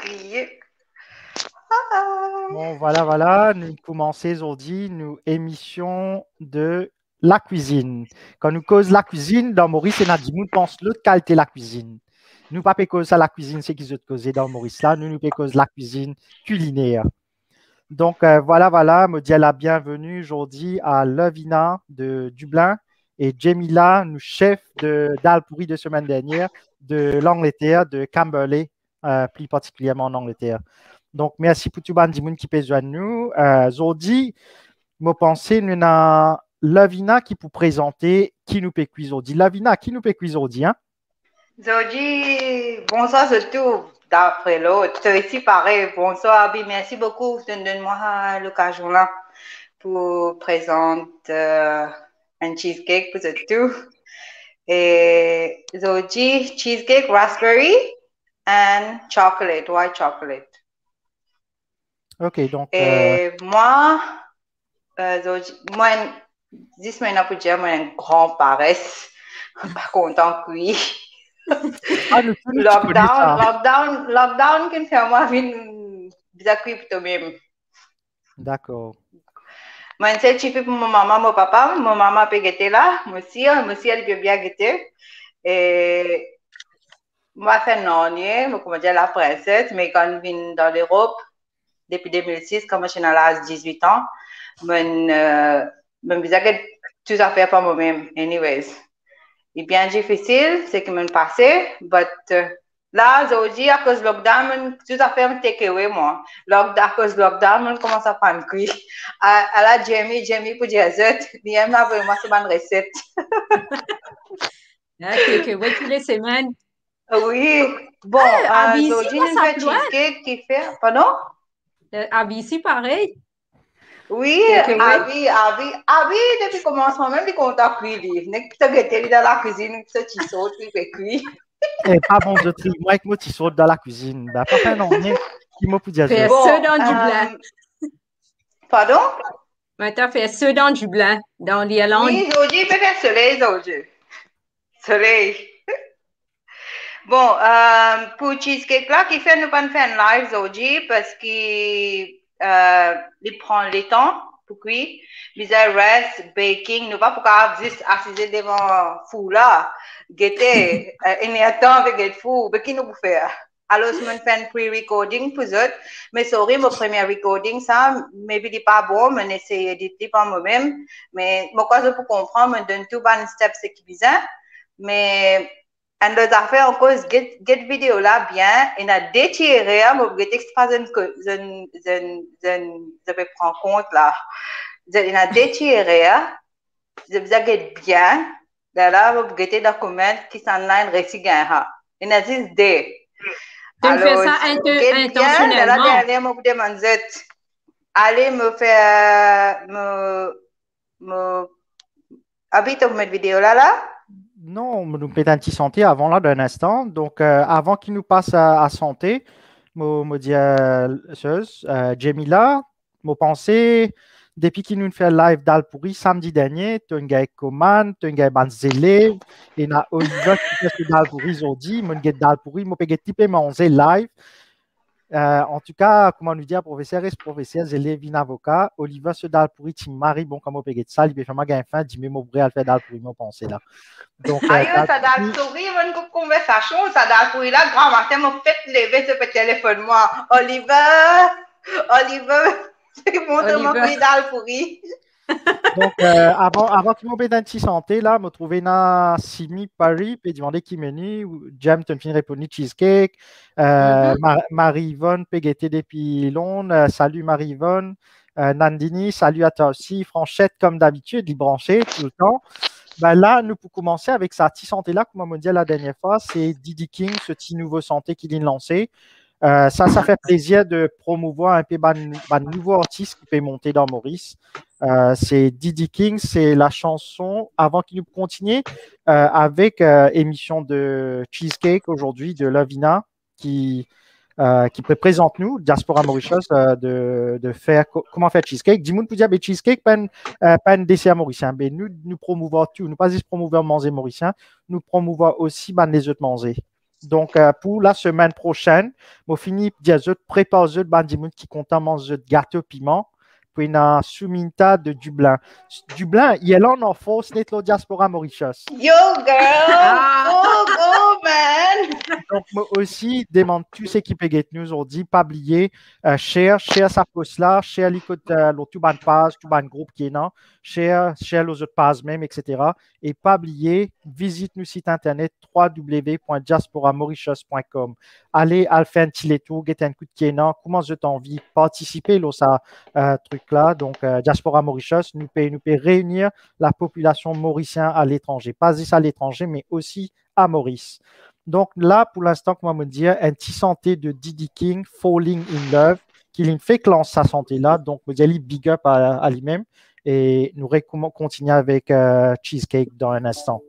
crié. Bon, voilà, nous commençons aujourd'hui nos émissions de la cuisine. Quand nous cause la cuisine, dans Maurice et Nadine, nous pense l'autre qualité de la cuisine. Nous pas cause ça la cuisine, c'est qu'ils ont causé dans Maurice là, nous cause la cuisine culinaire. Donc voilà, me dit la bienvenue aujourd'hui à Lovina de Dublin et Jamila, nous chef d'Alpuri de semaine dernière de l'Angleterre, de Camberley, plus particulièrement en Angleterre. Donc, merci pour tout le monde qui peut joindre nous. Aujourd'hui, je pense que nous avons Lavina qui peut présenter qui nous peut cuire aujourd'hui. Lavina, qui nous peut cuire aujourd'hui? Hein? Aujourd'hui, bonsoir surtout d'après l'autre. Ici, pareil, bonsoir, Abi. Merci beaucoup de donner-moi l'occasion là pour présenter un cheesecake pour tout. Et aujourd'hui, cheesecake raspberry and chocolate, white chocolate. Ok, donc. Et moi, 10 semaines pour dire, moi, un grand paresse. Pas content cuire. Lockdown qui fait moi une bizarre cuire pour toi-même. D'accord. Moi, je sais pour mon maman, mon papa. Mon maman peut guetter là. Moi aussi, elle peut bien guetter. Et moi, fait non, moi, comme dire la princesse, mais quand je viens dans l'Europe, depuis 2006, quand je suis dans l'âge de 18 ans, je me tout à fait par moi-même. Anyways. C'est bien difficile, c'est que je passé, mais là, aujourd'hui, à cause du lockdown, tout à fait un takeaway, moi. À cause du lockdown, je commence à prendre cuit. À la Jamie pour dire ça, il aime là vraiment c'est une recette. Takeaway tous les semaines. Oui, bon, aujourd'hui, je fais cheesecake qui fait, pardon? Ici, pareil. Oui, depuis le commencement, même, il compte à cuire. Il est dans la cuisine, ce qui saute, il fait cuire. Et pas bon de tri, moi, avec moi, tu sautes dans la cuisine. Ben, pas fait non, qui m'a pu dire ça. Fais ceux dans du blanc. Pardon? Mais tu as fait ceux dans du blanc, dans l'Irlande. Oui, aujourd'hui, il peut faire soleil, aujourd'hui. Soleil. Bon, pour cheesecake là, qui fait nous pas faire un live aujourd'hui parce qu'il prend le temps pour cuire. Mais reste baking, nous pas pour juste assister devant fou là, guetter, il y a temps avec le fou, mais qui nous peut faire? Alors, je fais un pre-recording pour eux, mais sorry, mon premier recording, ça, maybe il n'est pas bon, mais j'essaie d'éditer par moi-même, mais moi, quoi, je peux comprendre, je donne tout bon step, c'est qui bizarre, mais and les affaires en cause, get vidéo là bien, et a détiré, moi, je vais prendre compte là. Il a détiré, je vais get bien, là, vous get document qui s'en line récit gain, il a juste des. Tu fais ça intentionnellement. Là, dernière, moi, vous demande, allez me faire, habite pour mettre vidéo là? Non, nous peut un petit santé avant là d'un instant. Donc, avant qu'il nous passe à santé, me dit Jamila, me pensée, depuis qu'il nous fait live d'Alpuri samedi dernier, tu as un gars Coman, tu as un gars Banzele, et na Oliver qui fait d'Alpuri aujourd'hui, mon gars d'Alpuri, mon péguet type manger live. En tout cas, comment nous dire, professeur, élève, avocat, Oliver se d'Alpuri, Tim Marie, bon, comme on peut ça, il peut faire ma gain fin, 10 000 mots à faire d'Alpuri, mon pensée là. Donc, ça date sourire, une conversation, ça date pour là, grand matin, m'a fait lever ce petit téléphone, moi. Oliver, c'est montre-moi prix d'Alpuri. Donc, avant que mon petit santé, là, me trouver na Simi Paris, puis demander qui menu, Jam, tu me finis répondre cheesecake, Marie-Yvonne, PGT depuis Londres, salut Marie-Yvonne, Nandini, salut à toi aussi, Franchette, comme d'habitude, il branché tout le temps. Ben là, nous pouvons commencer avec sa petite santé-là, comme on m'a dit la dernière fois, c'est Didi King, ce petit nouveau santé qu'il vient de lancer. Ça fait plaisir de promouvoir un peu un nouveau artiste qui peut monter dans Maurice. C'est Didi King, c'est la chanson, avant qu'il nous continue, avec émission de Cheesecake aujourd'hui de Lavina qui présente nous, Diaspora Mauritius, de faire comment faire cheesecake. Dis-moi, tu dis, cheesecake, pas un dessert mauricien. Mais nous promouvons tout. Nous pas juste promouvoir manger mauricien, nous promouvons aussi les autres manger. Donc, pour la semaine prochaine, je finis de préparer le bandimoun qui compte manger de gâteau piment. Puis, une souminta de Dublin. Dublin, il est là en faux, ce n'est pas la diaspora Mauritius. Yo, girl! Go, man! Donc, moi aussi, demande tous ceux qui peuvent nous aujourd'hui, pas oublier, share sa post là, share l'écoute, tout ban page, tout ban groupe qui est là, share les autres pages même, etc. Et pas oublier, visite nos site internet www.diasporamauritius.com. Allez, faire un petit tour, get un coup de pied là, comment je t'envie participer à ça truc là. Donc, Diaspora Mauritius nous peut réunir la population mauricienne à l'étranger, pas juste à l'étranger, mais aussi à Maurice. Donc là, pour l'instant, comment me dire, un petit santé de Diddy King, Falling in Love, qui fait que lance sa santé là. Donc, me dit big up à lui-même. Et nous continuer avec Cheesecake dans un instant.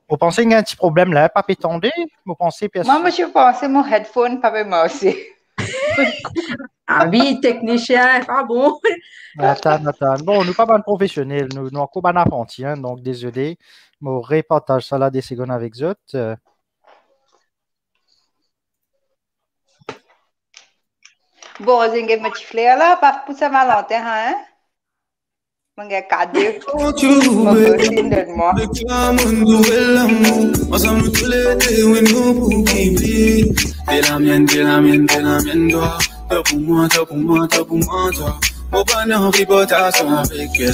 Vous pensez qu'il y a un petit problème là, pas pétendé? Vous pensez Moi, je pense que mon headphone pas marché. Ah oui, technicien, pas bon. Attends. Bon, nous pas de professionnels, nous n'avons pas d'apprenti, hein, donc désolé. Je repartage ça là des secondes avec eux. Bon, je vais me chiffler là, pas pour ça Valentin, hein? Je vais cadeau. Donne-moi. T'as pour moi, toi. Mon bonheur vibre ta soeur avec elle.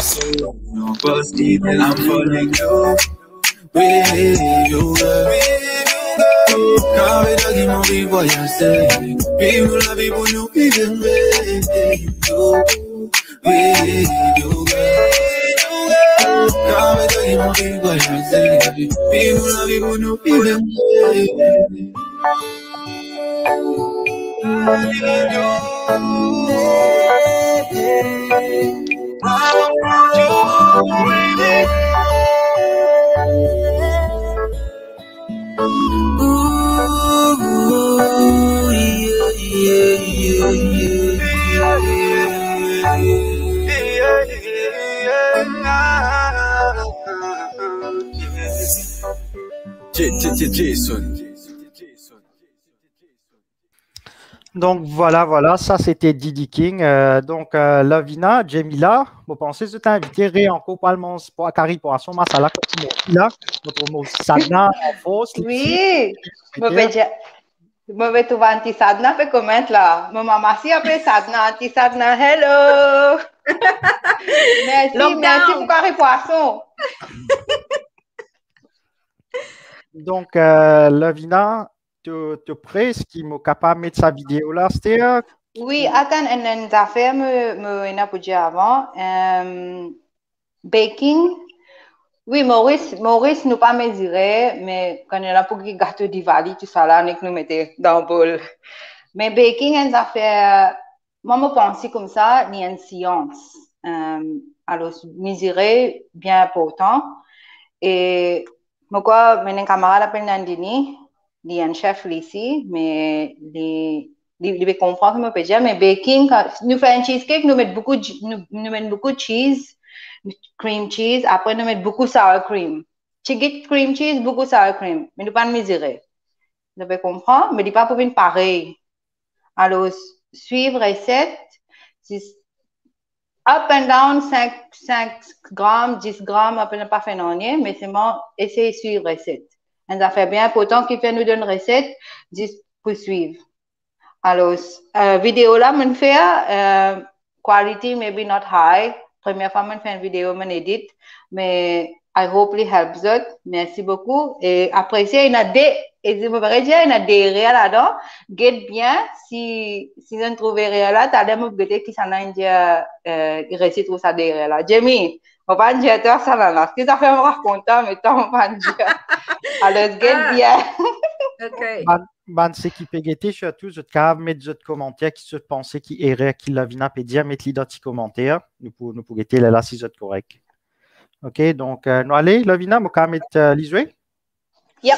Non, pas si I'm falling you. With you, girl. Car avec toi qui m'en vie voyager. Vivre la vie pour nous vivre. With you, girl. Car avec toi qui m'en vie voyager. Vivre la vie pour nous vivre. Jason. Donc voilà, ça c'était Didi King. Lavina, Jemila, vous pensez que tu invité encore pour Akari pour son masala comme là, notre mot Sadna en fausse. Oui, je vais trouver anti-sadna pe comment là. Maman massi après sadna, anti-sadna, hello. Merci pour Carré Poisson. Donc, Lavina, tu prêt? Ce qui m'a capable de mettre sa vidéo là, c'était. Oui, attends, une affaire me n'a pas dit avant. Baking. Oui, Maurice nous pas mesuré, mais quand il y a pour qui gâteau d'Ivali, tout ça là, nous mettons dans le bol. Mais baking, une affaire, moi, je pense comme ça, il y a une science. Alors, mesurer, bien important. Et moi, mes camarades appellent Nandini, il y a un chef ici, mais il veut comprendre comment on peut dire, mais baking, nous faisons un cheesecake, nous mettons beaucoup de cheese, cream cheese, après nous mettons beaucoup sour cream. Chicken cream cheese, beaucoup sour cream, mais nous pas mesurer. Vous devez comprendre, mais il pas pour une pareille. Alors, suivre recette, up and down 5 grammes, 10 grammes, après ne pas faire non, mais c'est moi, essayer de suivre recette. Et ça fait bien important qu'il fait nous donne recette, juste pour suivre. Alors, vidéo là, je fais, quality maybe not high. Première fois, je fais une vidéo, je edit, mais I hope it helps it. Merci beaucoup. Et après, il y a je me verrais dire, il y a des réels là-dedans. Get bien, si on trouve réel là, t'as des mots qui s'en a dire, récit tout ça des réels là. Jamie, on va dire toi ça là. Ce que ça fait me raconter, mais toi, on va dire. Alors, get bien. OK. Ce qui peut guetter, surtout, je te mettre des commentaires qui se pensaient qui erraient, qui la vina pédia, mettre les petits commentaires. Nous pouvons guetter là, si c'est correct. OK, donc, nous allez, la vina, nous pouvons mettre l'isoué? Yep.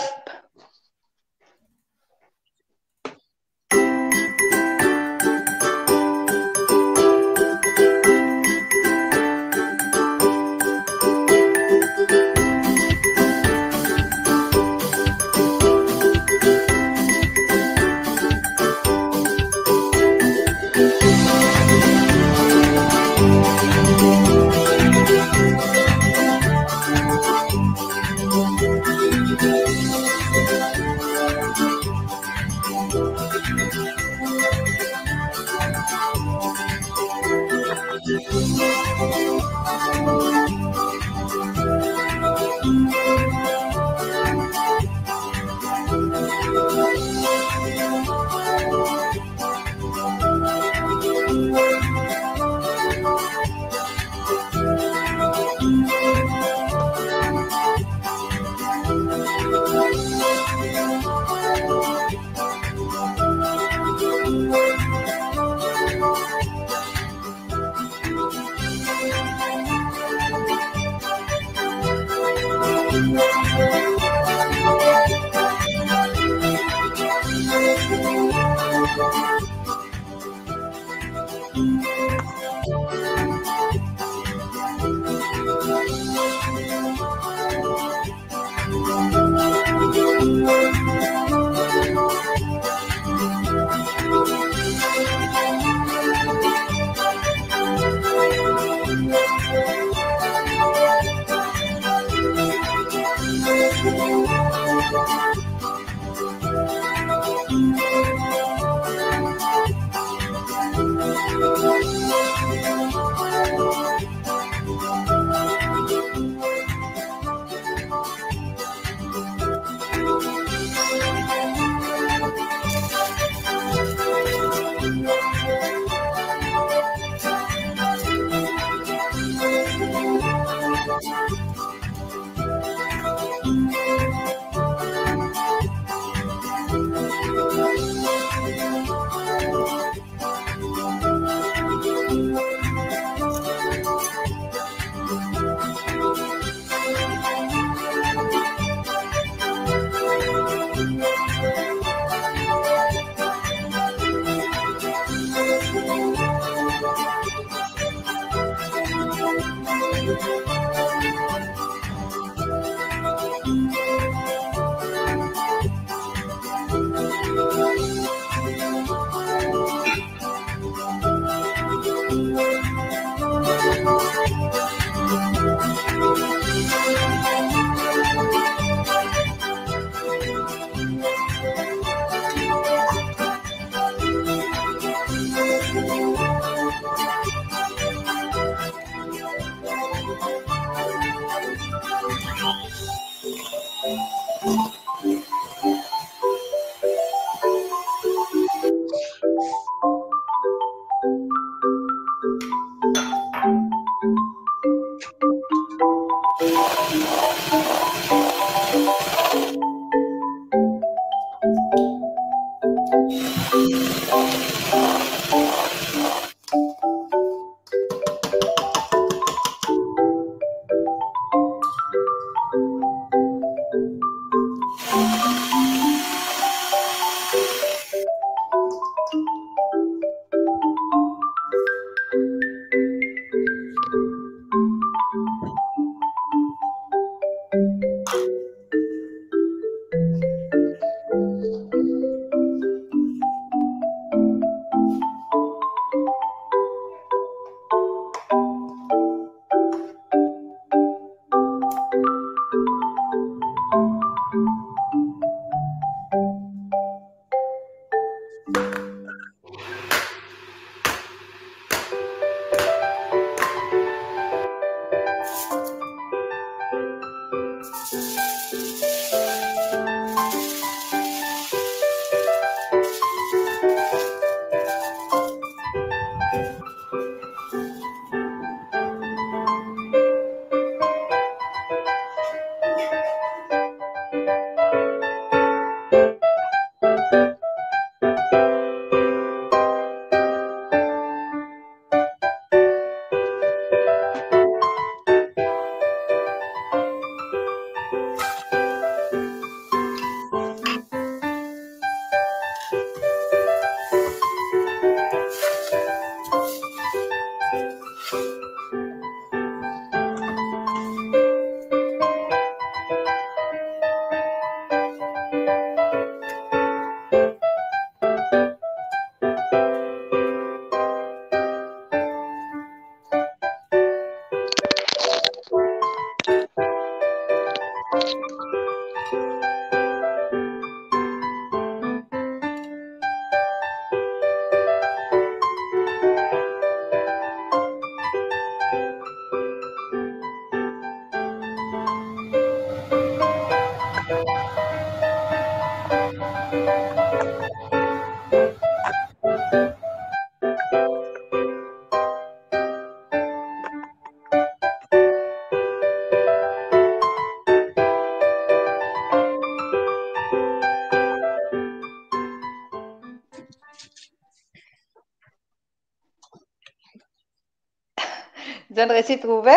Vous réussi trouvé?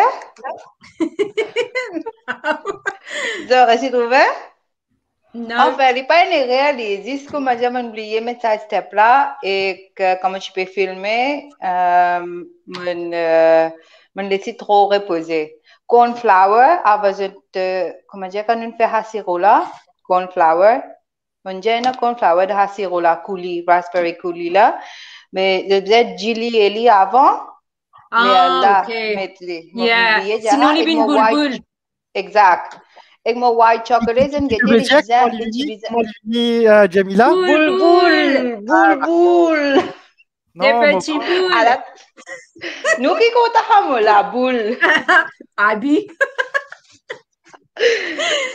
Vous réussi trouvé? Non. Enfin, il n'est pas une réalisé. Ce que moi j'ai oublié mettre ça step là et que comment tu peux filmer, mon laisser trop reposer. Cornflower, avec comment dire quand on fait hasirola, cornflower, mon j'ai un cornflower de hasirola coulis, raspberry coulis là, mais je faisais jelly eli avant. Ah, ok. Metli. Yeah. Sinon, il y a une boule. Exact. Et mon white chocolate, and get it. Jamila? Boule. Des petits boules. Nous qui comptons la boule. Abi.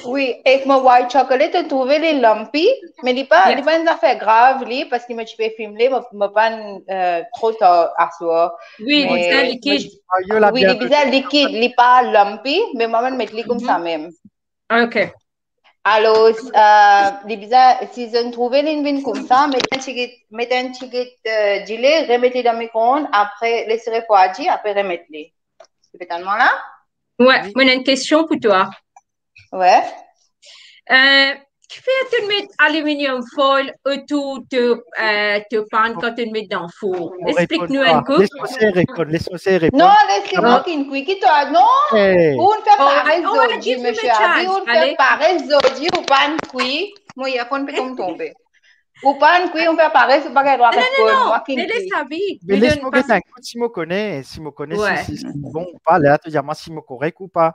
Oui, avec mon white chocolate, on trouvait les lumpy, mais il n'est pas une affaire grave, parce que je peux filmer, je ne pas trop à soi. Oui, il est liquide. Oui, il est liquide, il n'est pas lumpy, mais moi, je mets comme ça même. Ok. Alors, si je trouve une vin comme ça, mettez un petit gilet, remettez dans le micro-ondes, après laissez refroidir, après remettez-les. C'est peut-être là? Ouais, moi j'ai une question pour toi. Ouais. Tu fais te mettre aluminium foil autour de pan quand tu le mets dans le four. Explique-nous un peu. Laisse-moi répondre. Non, laissez-moi qu'une quick toi. Non, on fait pareil aujourd'hui, monsieur Abi. On fait pareil aujourd'hui, ou pas une quick. Moi, il y a qu'on peut tomber. Ou pas une quick, on fait pareil, c'est pas qu'elle doit répondre. Mais laisse-moi mais laisse-moi dire un coup si me connais, si c'est bon ou pas. Là, tu dis moi si me correct ou pas.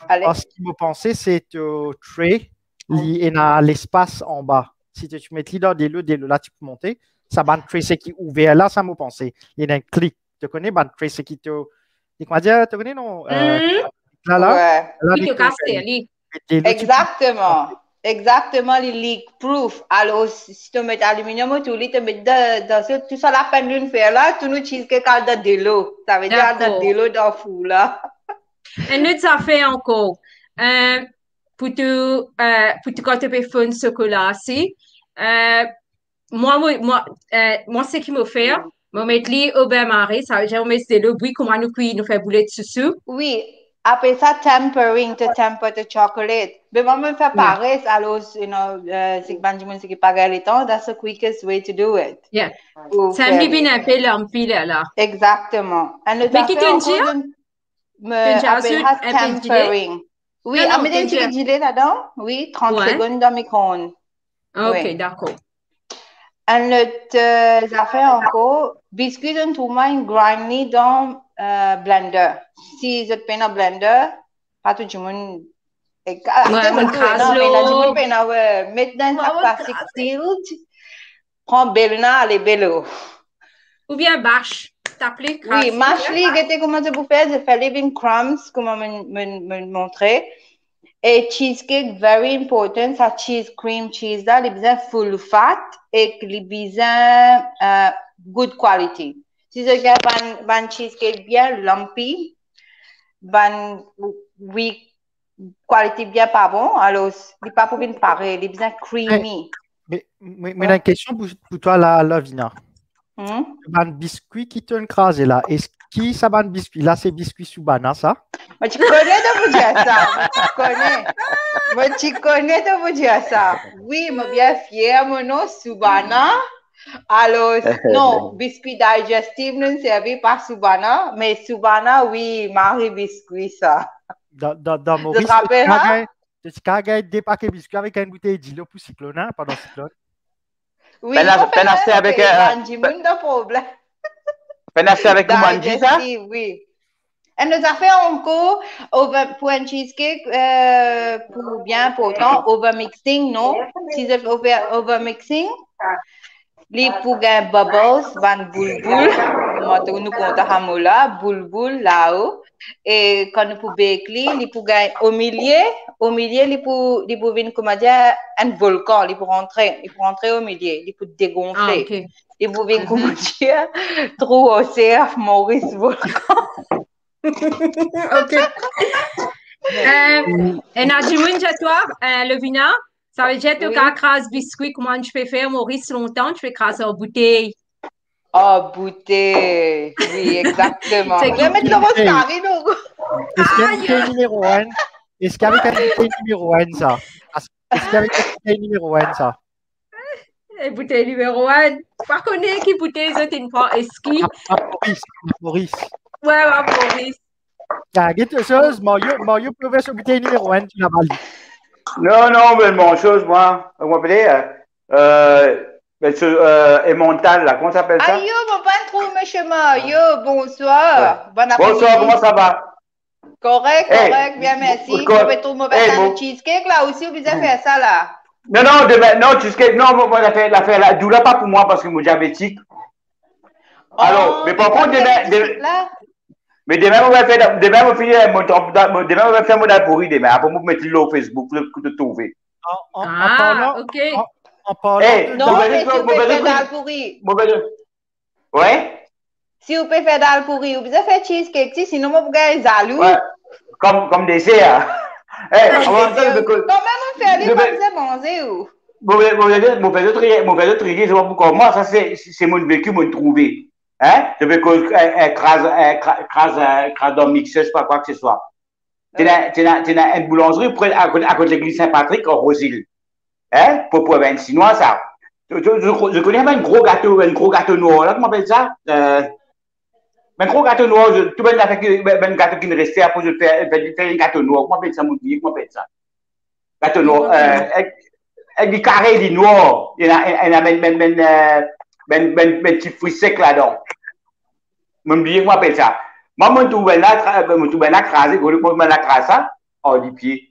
Parce qu'il me pensait, c'est tray. Il y a l'espace en bas. Si tu mets dans des lots, là, tu peux monter. Ça va tracer qui est ouvert. Là, ça m'a pensé. Il y a un clic. Tu connais ban tracer qui te. Comment dire? Tu connais non? Ouais. Oui, tu casses, Ali. Exactement, les leak proof. Alors, si tu mets aluminium, tu mets dans tout ça, la peine d'une faire là, tu nous cheesecake dans de l'eau. Ça veut dire dans de l'eau dans le four là. Et nous, ça fait encore. Pour te quand tu fais un chocolat aussi. Moi, ce qui me fait, je mets les au bain-marie, ça veut dire, je mets de l'eau, oui, comment nous fait bouler de sous. Oui, après ça, tempering, to temper the chocolate. Mais moi, je fais pareil, alors, c'est que Benjamin, c'est qui pareil les temps, that's the quickest way to do it. Yeah. Ça me dit un peu lumpy, là. Exactement. Mais qui t'en dit? Tempering. Oui, on met un petit gilet là-dedans. Oui, 30 secondes dans le micro-ondes. Ok, d'accord. Et notre affaire encore, biscuit de tout le monde grind dans blender. Si vous êtes un blender, pas tout le monde. Mettre dans un plastique sealed, prends belna les bello. Ou bien bâche. T'appelles oui, mâche-li, comment tu peux faire, je fais living crumbs, comme me montrer. Et cheesecake, very important, ça cheese, cream cheese, là, il besoin full fat et il besoin good quality. Si je fais un cheesecake bien lumpy, oui, qualité bien pas bon, alors, il n'est pas pour bien pareil, il besoin creamy. Mais la question pour toi, là, Vina. Un biscuit qui te crase là. Est-ce que ça va un biscuit? Là, c'est biscuit Subana, ça? Mais tu connais de vous dire ça. Tu connais de vous dire ça. Oui, je suis bien fière, mon nom, Subana. Alors, non, biscuit digestif ne servi pas Subana, mais Subana, oui, Marie biscuit, ça. Dans Maurice, tu as gagné des paquets biscuits avec une bouteille d'îlot pour cyclone, pendant cyclone. Oui, c'est avec problème. Avec Manji, ça? Oui. Et nous avons fait encore pour un cheesecake pour bien pourtant overmixing, non? Si vous faites overmixing, les pour gagner bubbles, van boule, nous comptons là, boule là-haut. Et quand nous pouvons baker, les pour gagner au milieu, les pour venir, comment dire, un volcan, les pour rentrer au milieu, les pour dégonfler. Okay. Les pour venir, comment dire, trop au CF Maurice Volcan. Ok. Et Najimoun, toi, le vina, ça veut dire que tu as crasé biscuit, comment tu peux faire, Maurice, longtemps, tu fais crasser en bouteille. Oh, bouteille. Oui, exactement. Je vais mettre le rose carré, non? Est-ce qu'il y a une bouteille numéro 1? Est-ce qu'il y avait une bouteille numéro 1, ça? Est-ce qu'il y avait une bouteille numéro 1, ça? Une bouteille numéro 1. Pas connaître qui bouteille, ça, tu ne prends esqui. Maurice. Ouais, Maurice. Quelque chose, Mario peut faire sur bouteille numéro 1, tu l'as mal dit. Non, mais mon chose, moi, vous m'appelez, Emmental, là, comment ça s'appelle ça? Aïe, mon pas trop, monsieur Mario, bonsoir. Bon après-midi. Bonsoir, comment ça va? Correct, bien, merci. Vous pouvez trouver mon cheesecake, là aussi, vous avez fait ça, là. Non, cheesecake, non, moi, l'affaire là, d'où là, pas pour moi, parce que je suis diabétique. Alors, mais par contre, mais demain, on va faire mon pourri demain. Après, on va mettre le Facebook pour te trouver. Ok. En parlant non, mais si vous pouvez faire dans le pourri. Ouais? Si vous pouvez faire dans le pourri, vous pouvez faire cheesecake, sinon vous pouvez faire zalou. Ouais, comme dessert. Quand même, on fait aller comme manger ou? Mon fait de trier, c'est pas pourquoi moi, ça c'est mon vécu, mon trouvé. Hein? Je veux crase dans le mixeur, je sais pas quoi que ce soit. Tu as une boulangerie à côté de l'église Saint-Patrick, en Rosil. Hein? Pour un Chinois, ça. Je connais un gros gâteau noir, là, comment on appelle ça? Un gros gâteau noir, tout le monde a fait un gâteau qui me restait, après je fais un gâteau noir, comment on appelle ça, mon Dieu, comment on appelle ça? Gâteau noir, avec des carrés, des noirs, il y a même petit fruit sec là-dedans. Je me dis, comment on appelle ça? Moi, je me crasé, ça, oh, du pied.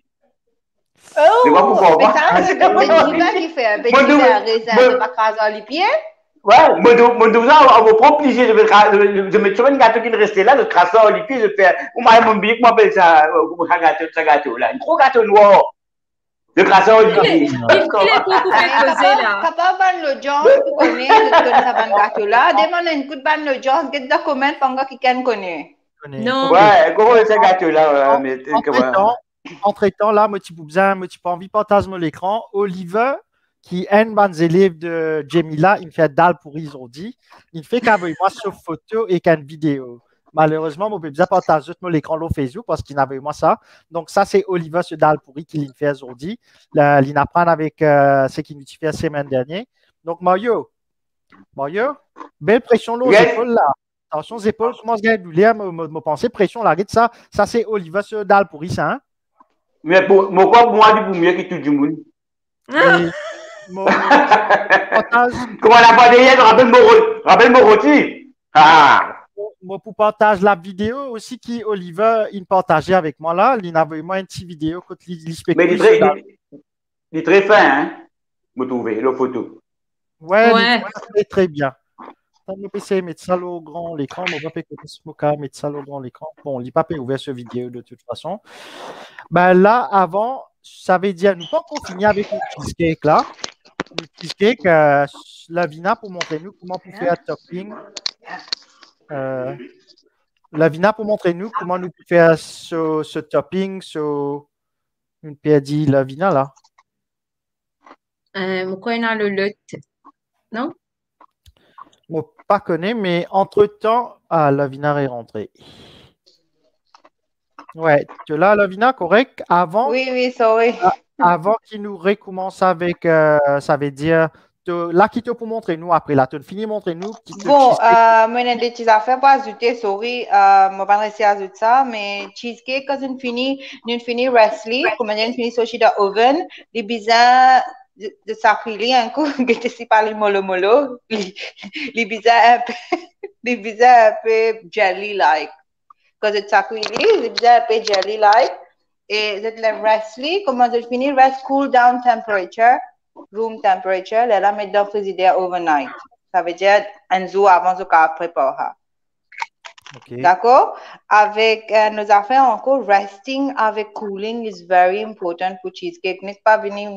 Oh, mais ça, c'est comme Benjiba qui fait. Benjiba raisin de ma crase en les pieds. Ouais, mon ça, on va prendre plaisir de mettre sur un gâteau qui restait là, de crasseur, et puis je fais, on m'a mon billet, comment on appelle ça, un gâteau là, un gros gâteau noir, de crasseur, Il est, il est pour couper causer là. Kapag ban lo Jones, tu connais, tu connais sa ban gâteau là, demande une coup de ban lo Jones, get the comment, panga qui can connaît. Non. Ouais, comment ce gâteau là, mais Entre-temps, là, moi, tu pas envie de partager l'écran. Oliver, qui est un des élèves de Jamila, il me fait dalle pour aujourd'hui. Il fait qu'avec moi sur photo et qu'une vidéo. Malheureusement, je peux bien partager l'écran sur Facebook parce qu'il n'avait moi ça. Donc, ça, c'est Oliver sur dalle pourri qui l'a fait aujourd'hui. Il apprend avec ce qu'il nous fait la semaine dernière. Donc, Mario, belle pression aux épaules là. Attention aux épaules, commence à douler, me penser, pression là. Regarde ça. Ça, c'est Oliver sur dalle pourri, ça, hein? Mais pour moi, du mieux que tout le monde. Comment la voix d'hier, rappelle-moi rôti. Moi, pour partager la vidéo aussi, qui Oliver, il partageait avec moi là. Il avait moi une petite vidéo quand il mais il est très fin, hein? Vous trouvez, la photo. Ouais. Il est très bien. Je vais essayer de mettre ça au grand l'écran. Je vais mettre ça au grand l'écran. Bon, il n'est pas ouvert cette vidéo de toute façon. Ben là, avant, ça veut dire, nous pas qu'on finit avec le cheesecake là. Le cheesecake, Lavina pour montrer nous comment on fait un topping. Lavina pour montrer nous comment nous faire ce topping sur une PAD Lavina là. Pourquoi il y a le lot? Non? Moi, pas connais, mais entre-temps, Lavina est rentrée. Ouais, tu l'as, Lavina, correct? Avant, Oui, sorry. Avant qu'il nous recommence avec, ça veut dire, là, qui te pour montrer nous après, là, tu finis montrer nous. Bon, moi, j'ai des petites affaires pour ajouter, sorry, je vais réussir à ajouter ça, mais cheesecake, quand on finit wrestling, comme on finit sorti de oven, les bizarres de sacrilé, un coup, que si par les mollo, les bizarres un peu jelly-like. Quand c'est sacrilé, les bizarres un peu jelly-like. Et le wrestling, comment on finit, rest cool down temperature, room temperature, là, mettre dans le frigidaire overnight. Ça veut dire un jour avant de préparer. Okay. D'accord? Avec nos affaires encore, resting avec cooling is very important pour cheesecake. N'est pas venir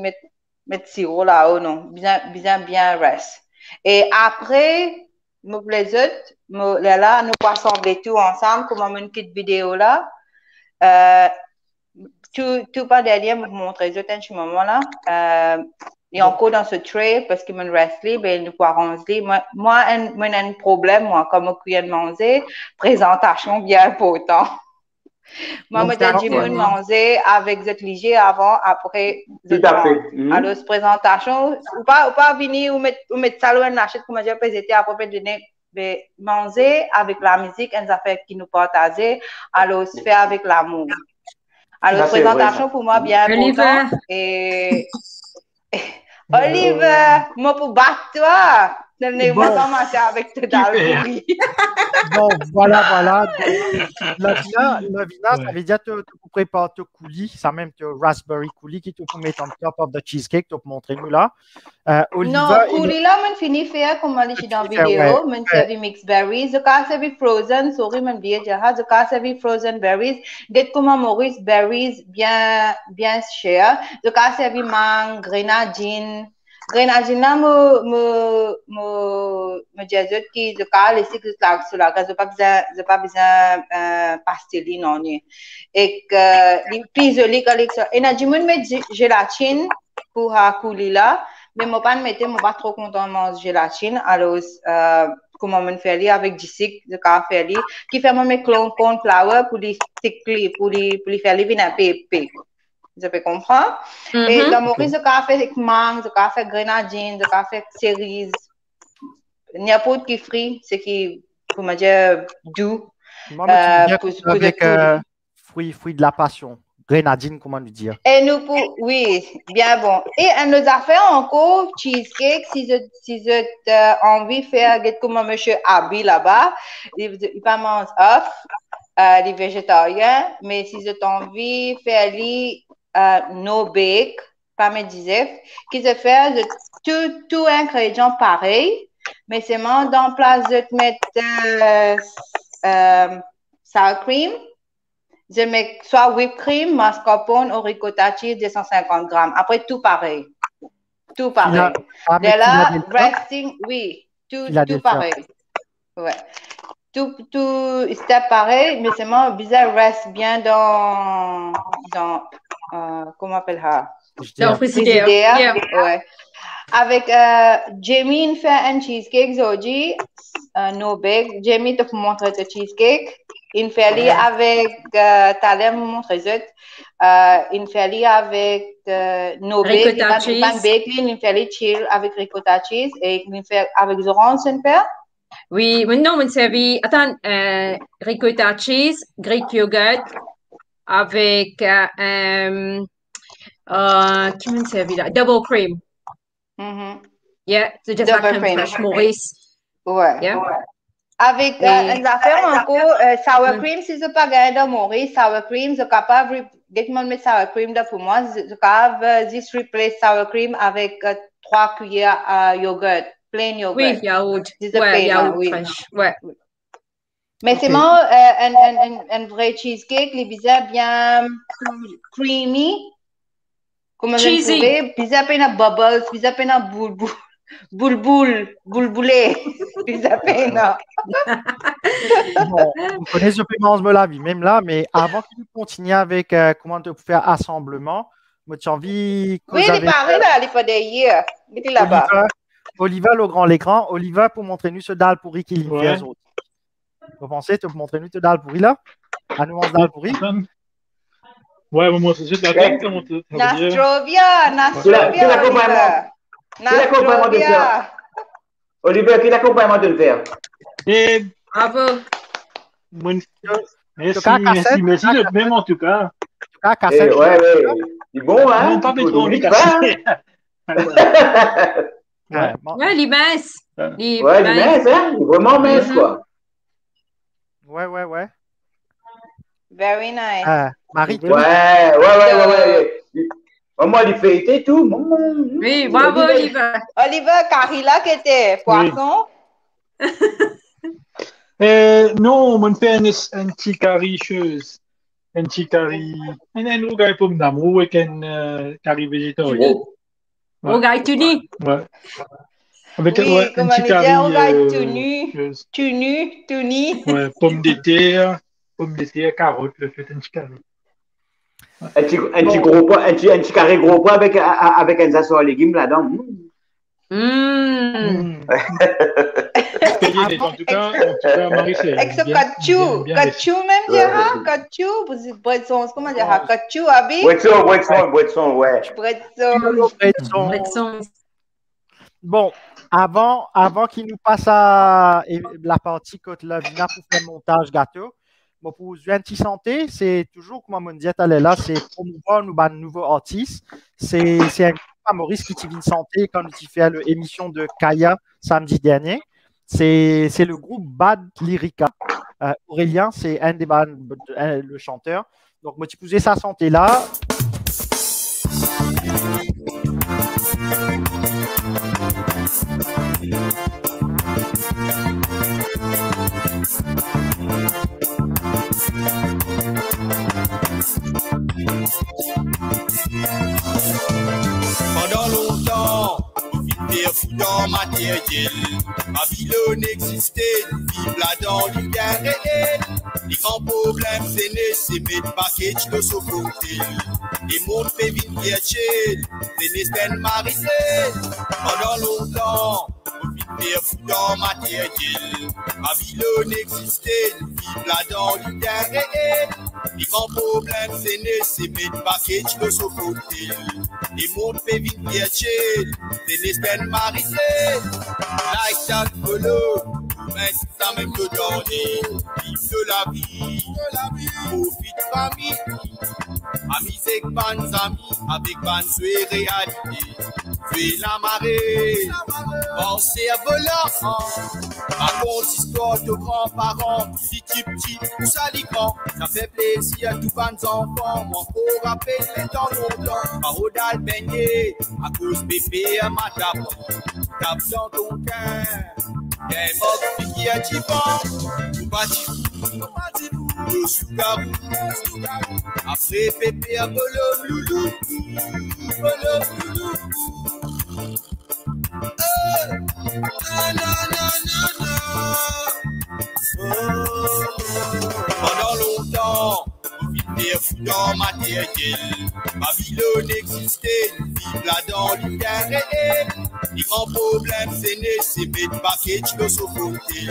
mettre sirop là-haut, non. Bien rest. Et après, nous les autres, là, nous pouvons assembler tout ensemble, comme une petite vidéo là. Tout pas derrière, vous montrer à ce moment-là. Et encore dans ce tray, parce que mon wrestling, ben, nous pouvons ranger. Moi, j'ai un problème, moi, comme je viens de manger, présentation bien important. Moi, je dis manger avec cette léger avant, après. Tout à fait. Alors, cette présentation, ou pas venir ou mettre ça dans la chute, comme je présenté après donner. Manger avec la musique, une affaire qui nous partage, alors se faire avec l'amour. Alors, présentation pour moi bien important. Et Oliver, moi pour battre toi. Je vais commencer avec tout dans le bruit. Bon, voilà. Lavina, ça veut dire que tu prépares ton coulis, ça même ton raspberry coulis qui tu peux mettre en top of the cheesecake, tu peux montrer nous là. Non, coulis là, je finis faire comme je dis dans la vidéo, je servis mixed berries, je casse servi frozen, sorry, je dis je casse servi frozen berries, dès comment Maurice berries bien cher, je casse servi mangue, grenadine. Grenadine là, me dis que je casse les cycles là sur la gaz, je pas besoin pastelli non ni. Et que les plus jolis collections. Et na dis-moi mettre gélatine pour coulis là. Mais je ne suis pas trop content de manger gélatine. Alors, comment on fait avec du sucre, de café, qui fait mes corn flour pour les stickler, pour les faire les vins épais. Vous peux comprendre? Et dans mon riz de café avec mangue, de café grenadine, de café cerise, n'importe qui frit, c'est qui, pour me dire, doux. Avec fruits de la passion. Grenadine, comment nous dire? Et nous, oui, bien bon. Et nos affaires encore, cheesecake, si je envie de faire, comme monsieur Abi là-bas, il pas mange off, les végétariens, mais si je envie de faire no bake, pas me disait, qui se fait tout ingrédient pareil, Mais seulement dans place de te mettre sour cream, je mets soit whipped cream, mascarpone ou ricotta cheese 250 grammes. Après, tout pareil. Tout pareil. De là, resting, oui, tout pareil. Ouais. Tout step pareil, mais seulement bizarre reste bien dans comment on appelle ça? Dans le frigidaire. Yeah. Ouais. Avec Jamie, fait un cheesecake aujourd'hui, no big. Jamie te montre le cheesecake. Il fait avec Talem montre il fait avec no big. Ricotta cheese. Il fait chill avec ricotta cheese et il fait avec orange son père. Oui, maintenant on servi ricotta cheese, Greek yogurt avec qui m'a servi là? Double cream. Yeah, c'est juste la crème fraîche Maurice. Ouais. Yeah. Ouais. Avec une affaire encore, sour cream, si je pas gagné dans Maurice, sour cream, je suis capable, dès que je mets sour cream là pour moi, je suis capable juste replace sour cream avec 3 cuillères yogurt, plain yogurt. Oui, yaourt. Ouais, yaourt fraîche. Ouais. Mais c'est un vrai cheesecake, les bizarres bien creamy. Comment cheesy. Bizarre peine à bubbles, bizarre peine à boulboulé. Bizarre peine. Bon, vous connaissez ce paiement de la vie, même là, mais avant que nous continuions avec comment te faire assemblement, moi j'ai envie. Oui, il est paré là, il faut d'ailleurs. Il est là-bas. Oliva, le grand l'écran. Oliva, pour montrer nous ce dalle pourri qu'il y a. Vous pensez, tu peux montrer nous ce dalle pourri là? À nous, ce dalle pourri? Ouais, moi, c'est juste la tête. Nastrovia, Oliver, qui l'accompagnement de le faire? Bravo. Merci, même en tout cas. Ouais, c'est bon, hein? Non, pas trop vite. Ouais, il est mince. Ouais, il est mince, hein? Il est vraiment mince, quoi. Ouais. Very nice. Marie, ouais. Moi, il fait et tout. Oui, bravo, Oliver. Oliver, Carilla, qui était poisson. Non, on fait un petit curry chose. Un petit curry. Un rougail pomme d'amour avec un curry végétarien. Rougail tuni. Ouais. Avec un petit curry. Rougail tuni. Ouais, pommes de terre, carottes, le fait un petit curry. Un petit gros pois, un petit carré gros pois avec un sasson à légumes là-dedans. En tout cas, Marie, c'est. Avec ce kachou même, dire, kachou, bretson, comment dire, kachou, abi? Bretson, ouais. Bretson. Bon, avant qu'il nous passe à la partie côte Lavina pour faire le montage gâteau, bon, pour vous un petit santé, c'est toujours, comme on disait tout à l'heure, c'est promouvoir nos nouveaux artistes. C'est un groupe à Maurice qui t'y santé quand il fait l'émission de Kaya samedi dernier. C'est le groupe Bad Lyrica. Aurélien, c'est un des le chanteur. Donc, moi, tu posais sa santé là. Pendant longtemps, on vit faire fou dans matériel. Babylone existait, vive là-dedans l'univers réel. Les grands problèmes, c'est mettre package de ce côté. Les mondes fait vite chill, c'est une mariselle. Pendant longtemps, on vit faire fou dans matériel. Babylone existait, vive là-dedans l'univers réel. Les grands problèmes, c'est mettre package de ce côté. Les mondes fait vite chill, c'est une mariselle. Like that follow, mais ça même que donner. Vive de la vie, profite famille. Amis avec bonnes amis, avec bonnes réalité. Fais la marée, pensez à volant. Raconte l'histoire de grands-parents, petit, tout ça les grands. Ça fait plaisir à tous les enfants, moi pour rappeler les temps longtemps. Parodal baigné, à cause bébé à ma tape dans ton cœur. Y'a mok qui a tipan, ou pas le soukarou. Après pépé à bolom loulou, bolom loulou. Pendant longtemps, on vit des fous dans matériel. Babylone existait, nous vivons là dans l'univers réel. Les grands problèmes, c'est né, c'est mettre package de sofoté.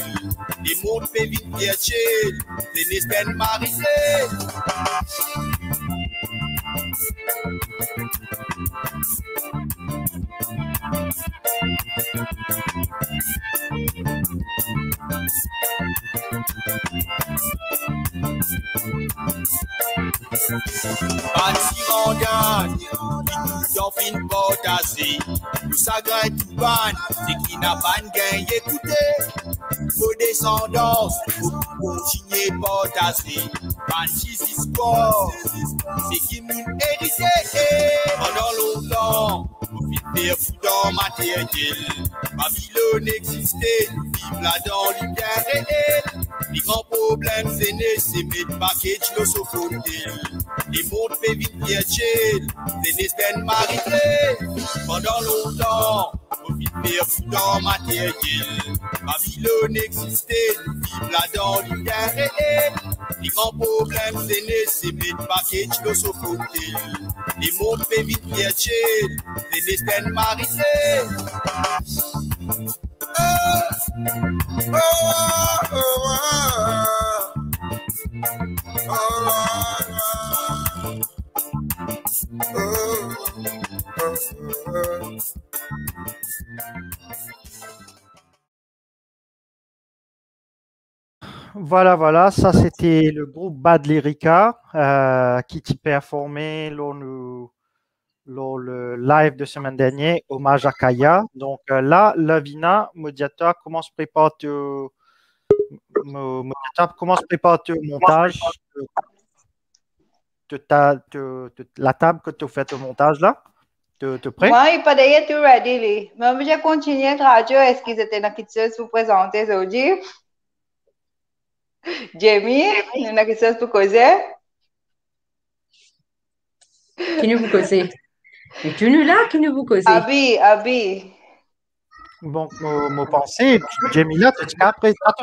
Les mondes fait vite virtuel, c'est né, c'est marisé. Bâti en gagne, y'en fin potassé. Tout ça gagne tout ban, c'est qui n'a pas gagne écoutez. Vos descendance, vous continuez potassé. Bâti sport, c'est qui moun hérité. Pendant longtemps, vous vivez des fous dans matériel. Babylone existait, nous vivons là dans l'univers réel. Les grands problèmes, c'est né, c'est mettre package de sofoté. Les mondes fait vite virtuel, c'est né, c'est marité. Pendant longtemps, vous vivez des fous dans matériel. Babylone existait, nous vivons là dans l'univers réel. Les grands problèmes, c'est né, c'est mettre package de sofoté. Les mondes fait vite virtuel, c'est né, c'est marité. Voilà, ça c'était le groupe Bad Lyrica qui performait le live de semaine dernière, hommage à Kaya. Donc là, Lavina, médiateur, comment se prépare le montage de la table que tu fais le montage là? Tu prêt? Moi, il pas d'ailleurs tout ready. Mais j'ai continué la radio. Est-ce qu'ils étaient dans quelque chose pour présenter aujourd'hui? Jamie, il y a quelque chose pour causer? Qui nous vous causez? Et tu nous là, qui nous vous causez? Abi. Bon, mon pensée, Jamie là, tu as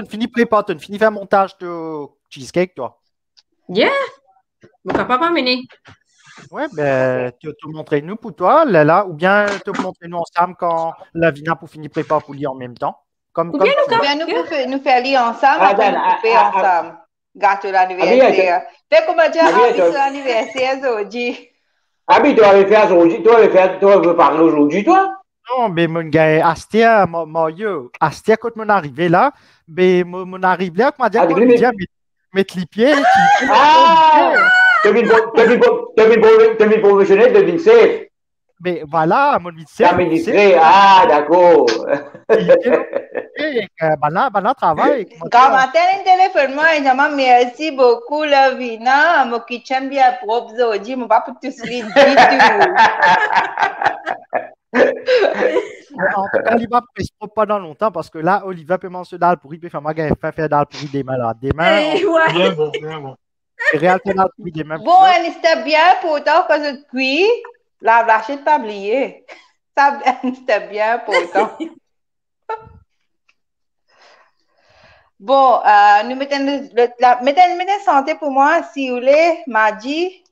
fini préparer, tu as fini faire montage de cheesecake, toi? Yeah! Mon papa pas mené. Ouais, ben, tu montrer nous pour toi, là, ou bien tu montrer nous ensemble quand Lavina pour finir préparer pour lire en même temps. Ou bien nous faire lire ensemble, après nous couper ensemble. Gâteau l'anniversaire. Fais comment dire, c'est l'anniversaire aujourd'hui. Abi, tu vas parler aujourd'hui, toi? Non, mais mon gars, Astia, Astia, quand mon arrivé là, mais mon arrivé là, comment dire, mettre les pieds. Tu as vu le professionnel de Vincent? Mais voilà, mon Vincent. D'accord. Bana travail. Quand matin, il téléphone moi, il dit merci beaucoup, Lavina. Mon kitchen bien propre aujourd'hui, je ne vais pas tout slide du tout. En tout cas, il va pas pendant longtemps parce que là, Olivier peut manger dalle pourri, peut faire dalle pourri des mains là. Des mains. Bien bon. Bon, c'était bien pour toi que je cuis. La vache pas oublié. Ça, c'était bien pour toi. Bon, nous mettons santé pour moi, si vous voulez, Madji.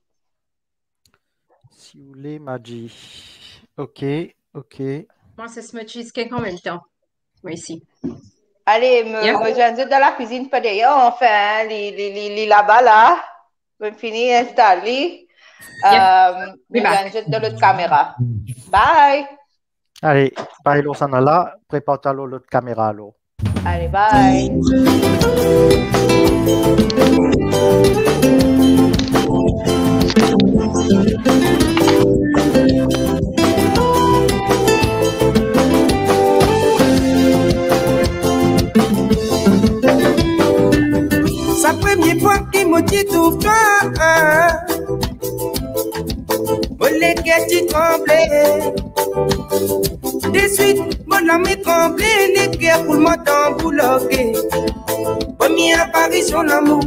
Si vous voulez, Madji. Ok. Moi, c'est ce cheesecake en même temps. Moi, ici. Allez, me dans la cuisine, pas d'ailleurs, enfin, les là-bas, là. Je vais finir d'installer. Me dans l'autre caméra. Bye. Allez, bye, Losana là. Prépare-toi l'autre caméra, là. Allez, bye. Sa première fois qu'il m'a dit tout toi, que tu tremblais. De suite, mon ami tremblait, les guerres pour m'entendre bouloguer. Première apparition l'amour.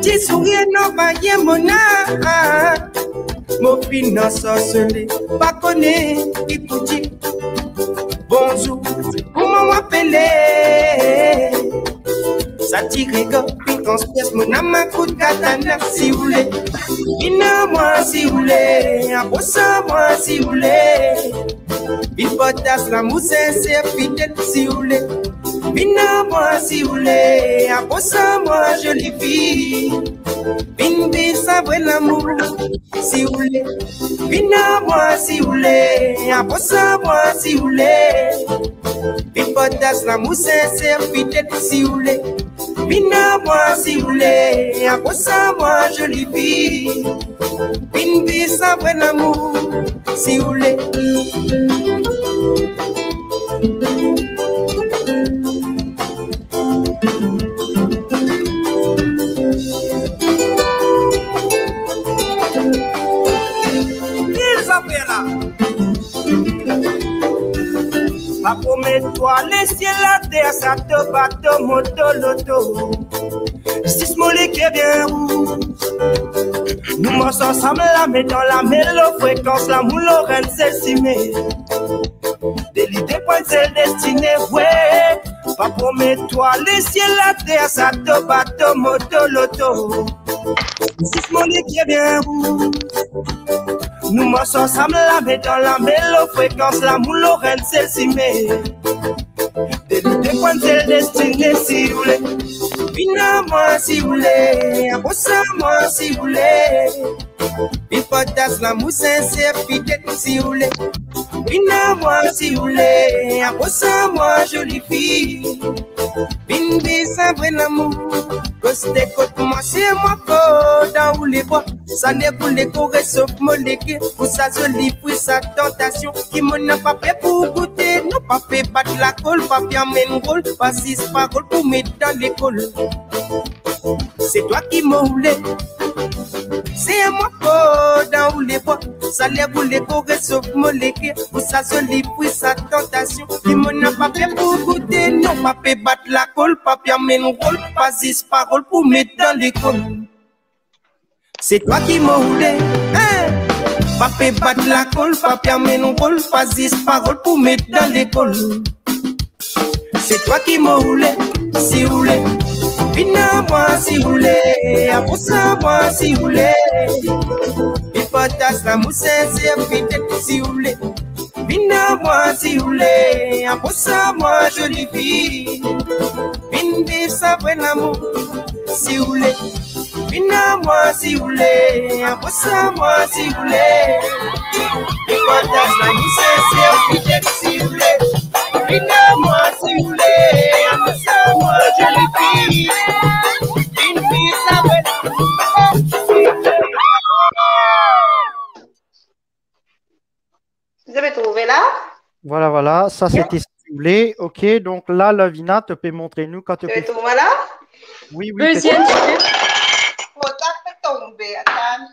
Tu souris, non, pas y'a mon âme. Mon finance sorcelé, pas connaît, écoutez. Bonjour, comment m'appeler? Ça tire une transperce, mon âme à coup de katana, si vous voulez. Vina-moi, si vous voulez. Approche-moi, si vous voulez. Il potasse la mousse sincère, fidèle, si vous voulez. Vina-moi, si vous voulez. Approche-moi, jolie fille. Vine, savoir l'amour, si vous voulez. Vina-moi, si vous voulez. Approche-moi, si vous voulez. Il potasse la mousse sincère, fidèle, si vous voulez. Vina-moi, si vous voulez. Approche-moi, jolie fille. Vine, savoir l'amour, si vous voulez. Promets-toi, les ciels, la terre, ça te bateau, moto, loto. Six molécules bien rouges. Nous marchons ensemble, la met dans la mélo, fréquence, la moule, Lorraine, celle-ci, mais. Des l'idée, point celle destinée, ouais. Pas promets-toi, les ciels, la terre, ça te bateau, moto, loto. Six molécules bien rouges. Nous marchons ensemble, la met dans la mélo, fréquence, la moule, Lorraine, celle-ci, mais. Des points de destinée, si vous voulez. Vina-moi, si vous voulez. Approche-moi, si vous voulez. Il potasse la mousse sincère, fidèle, si vous voulez. Vina-moi, si vous voulez. Approche-moi, jolie fille. Vine, ça vrai l'amour. Côté côte, moi, c'est moi, dans où les bois. Ça n'est pour les corées, sauf moléguer. Pour sa jolie, pour sa tentation. Qui m'en a pas fait pour goûter. Non, pas fait battre la colle, pas bien men rôle. Pas six paroles pour mettre dans l'école. C'est toi qui m'as roulé. C'est moi, dans où les bois. Ça n'est pour les corées, sauf moléguer. Pour sa jolie, pour sa tentation. Qui m'en a pas fait pour goûter. Non, pas fait battre la colle, pas bien men rôle. Pas six paroles pour mettre dans l'école. C'est toi qui m'as roulé, hein? Pas fait battre la colle, pas permettre non rôle, pas 10 paroles pour mettre dans l'école. C'est toi qui m'as roulé, si vous voulez. Vina-moi, si vous voulez. Approche-moi, si vous voulez. Il potasse la mousse sincère, fidèle, si vous voulez. Vina-moi, si vous voulez. Approche-moi, jolie fille. Vine, ça vrai l'amour, si vous voulez. Vina-moi, si vous voulez. Approche-moi, si vous voulez. Il potasse la mousse sincère, fidèle, si vous voulez. Vina-moi, si vous voulez. Approche-moi, jolie fille. Une fille, ça vrai l'amour, si vous voulez. Vous avez trouvé là? Voilà, voilà. Ça, c'était stimulé. OK. Donc là, Lavina, tu peux montrer nous quand tu Vous peux. avez trouvé là? Oui, oui. Deuxième. Oh, ça peut tomber. Attends.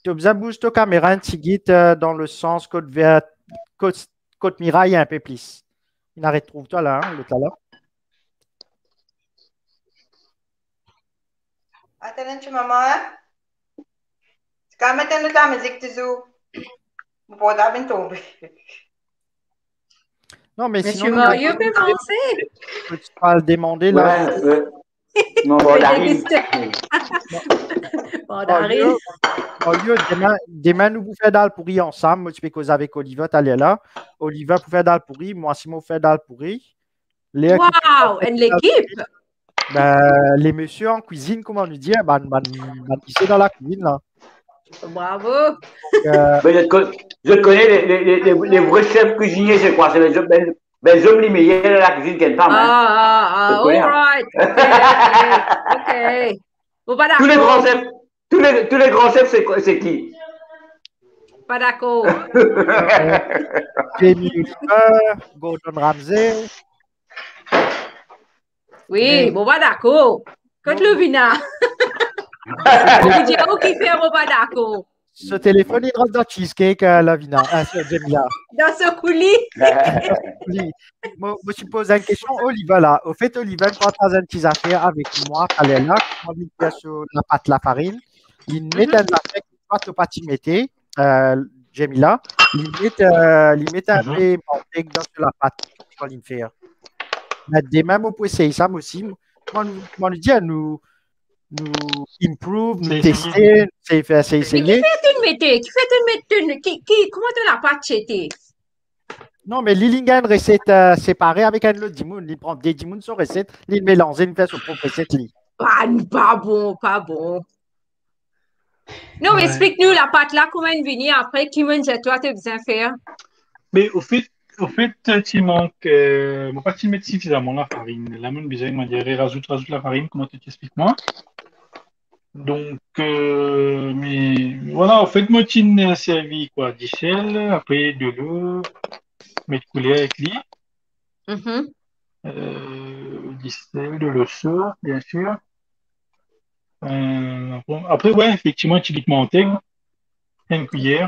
Tu as besoin de bouger ta caméra un petit guide dans le sens côte vers côte miraille un peu plus. Il n'arrête trouve-toi là, hein, l'autre là. Attends, tu maman, hein? C'est quand même mettre la musique de zoo. Vous pouvez bien tomber. Non, mais Monsieur sinon, Mario peut penser. tu vas le demander là. Ouais. Non, bon, Dari. Bon, Dari. Au lieu, demain, nous pouvons faire dalle pourri ensemble. Moi, tu peux causer avec Oliver, tu allais là. Oliver pour faire dalle pourri, moi, Simon fait dalle pourri. Wow, et l'équipe. Ben, les messieurs en cuisine, comment nous dire, c'est dans la cuisine là. Bravo. Mais je connais les vrais chefs cuisiniers, c'est quoi? C'est les hommes les meilleurs de la cuisine qu'elle parle. All right. OK. Bon, pas Tous les d'accord. grands chefs, tous les grands chefs, c'est qui? Pas d'accord. Jamie Oliver, Gordon Ramsay. Oui, bon, pas d'accord. Quand le vina. Vous dites, qui fait bon, pas d'accord. Ce téléphone, il rentre dans cheesecake, Lavina, Jamila. Dans ce coulis. Oui. Moi, je pose une question, Oliva, là. Au fait, Oliva, quand tu as une petite affaire avec moi, elle est là, quand il met sur la pâte, la farine, il met un affaire qui va te pas t'y mettre, Jamila, il met un peu de manteca dans la pâte, quand il fait. Mais dès même, on peut essayer ça aussi. Moi, nous dit à nous improve, nous tester, c'est essayer. Comment tu l'as pas checké? Non, mais il a une recette séparée avec un autre dimoun. Il prend des dimouns sur recette, il mélange, il fait son propre recette. Pas bon, pas bon. Non, mais explique-nous la pâte là, comment elle vient après, qui mange toi, tu as besoin de faire? Mais au fait, tu manques, moi, pas tu mettre suffisamment la farine. Là, mon besoin, il dirait, rajoute la farine, comment tu t'expliques-moi? Donc, mais voilà, en fait, moi, tu n'as servi quoi, du sel, après de l'eau, mettre couler avec lui, du sel, de l'eau chaude, bien sûr. Bon, après, ouais, effectivement, tu mets manteca, une cuillère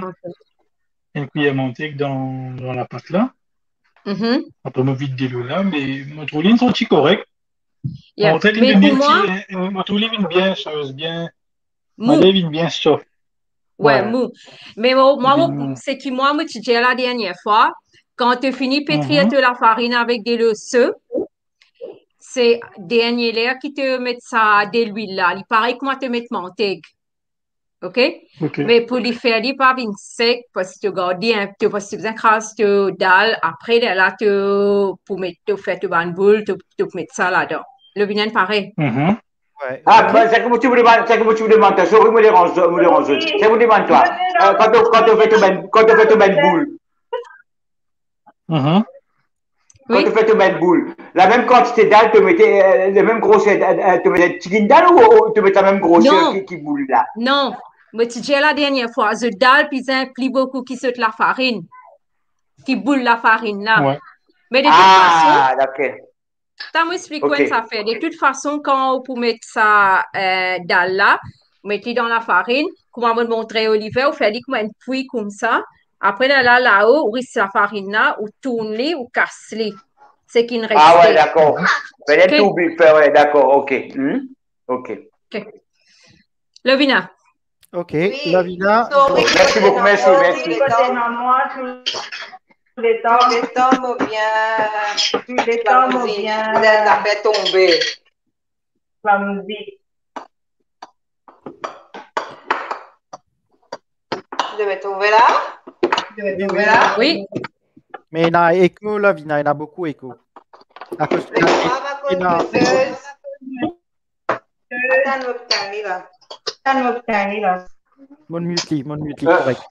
manteca dans la pâte là. Après, moi, vide de l'eau là, mais moi, je trouve les sont corrects. Yeah. Moi, Mais pour moi, je trouve les bien choses, bien, mou. ma lèvre bien soft. Ouais, mou. Mais moi, c'est que moi, tu dis la dernière fois, quand tu finis pétrir la farine avec de l'eau sauce, c'est dernier l'air qui te met ça de l'huile là. Il paraît que moi te mettre manteca. OK? Mais pour les faire, il pas bien sec parce que tu gardes un peu, parce que tu crasse de dalle. Après, là, pour mettre, tu fais une bonne boule, tu mettre ça là-dedans. Le vinaigre pareil. Ouais. Ah, ben, c'est comme tu me demandes, sorry, me dérange. C'est que me demande toi. Quand tu fais une belle boule. Quand tu fais une belle boule, la même quantité d'ail, tu mettais la même grosseur, tu mettais chicken dalle ou tu mettais la même grosseur qui boule là? Non, mais tu dis la dernière fois, the dalle, puis ça implique beaucoup qui saute la farine, qui boule la farine là. Ouais. Mais de toute façon, d'accord. ça m'explique quoi ça fait. De toute façon, quand vous mettez ça dalle là, vous mettez dans la farine, comment vous montrer Olivier, vous faites comme un puits comme ça. Après, là-haut, vous reste la farine là, vous tournez, vous cassez. C'est qu'il ne reste pas. Ah ouais, d'accord. Peut-être tout ouais, d'accord, ok. Ok. Lavina. Ok, Lavina. Merci beaucoup, merci. Tous les tombes bien. Ça fait tomber. Tu devais trouver là? Oui. Mais il y a écho, Lavina, il y a beaucoup d'écho. À cause de mon mute, correct.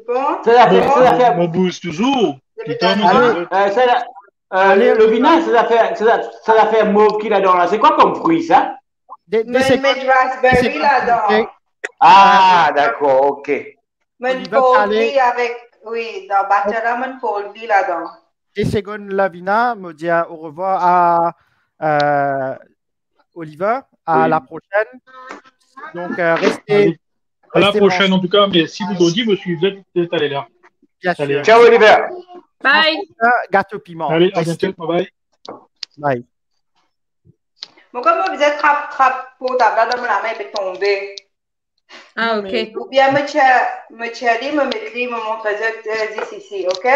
Bon? Mon boost toujours. Le vinaigre, c'est l'affaire mauve qu'il a dans là. C'est quoi comme fruit, ça? Mais raspberry là-dedans. Ah, d'accord, ok. Mais poldi avec, oui, dans Bachelor, mais poldi là-dedans. Des secondes, Lavina me dit au revoir à Oliver, à la prochaine. Donc, restez. À la prochaine, en tout cas, mais si vous dites, vous suivez, vous êtes allé là. Bien sûr. Ciao, Oliver. Bye. Gâteau piment. Allez, à bientôt. Bye. Bye. Bon, comme vous êtes trappe pour tabac dans la main, il peut tomber. Ah, ok. Ou bien, me montre ça ici, ok?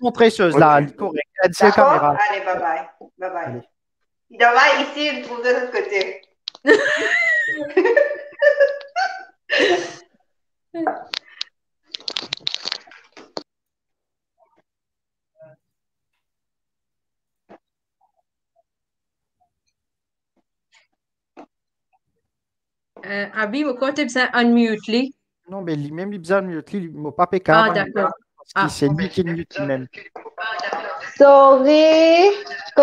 Montrez chose là, correct. C'est la caméra. Allez, bye bye. Il doit aller ici, pour de l'autre côté. Abi, pourquoi tu as besoin unmute lui? Non, mais lui-même, il a besoin de mute, il ne m'a pas pété. Ah, d'accord. C'est lui qui mute lui-même. Sorry. Vous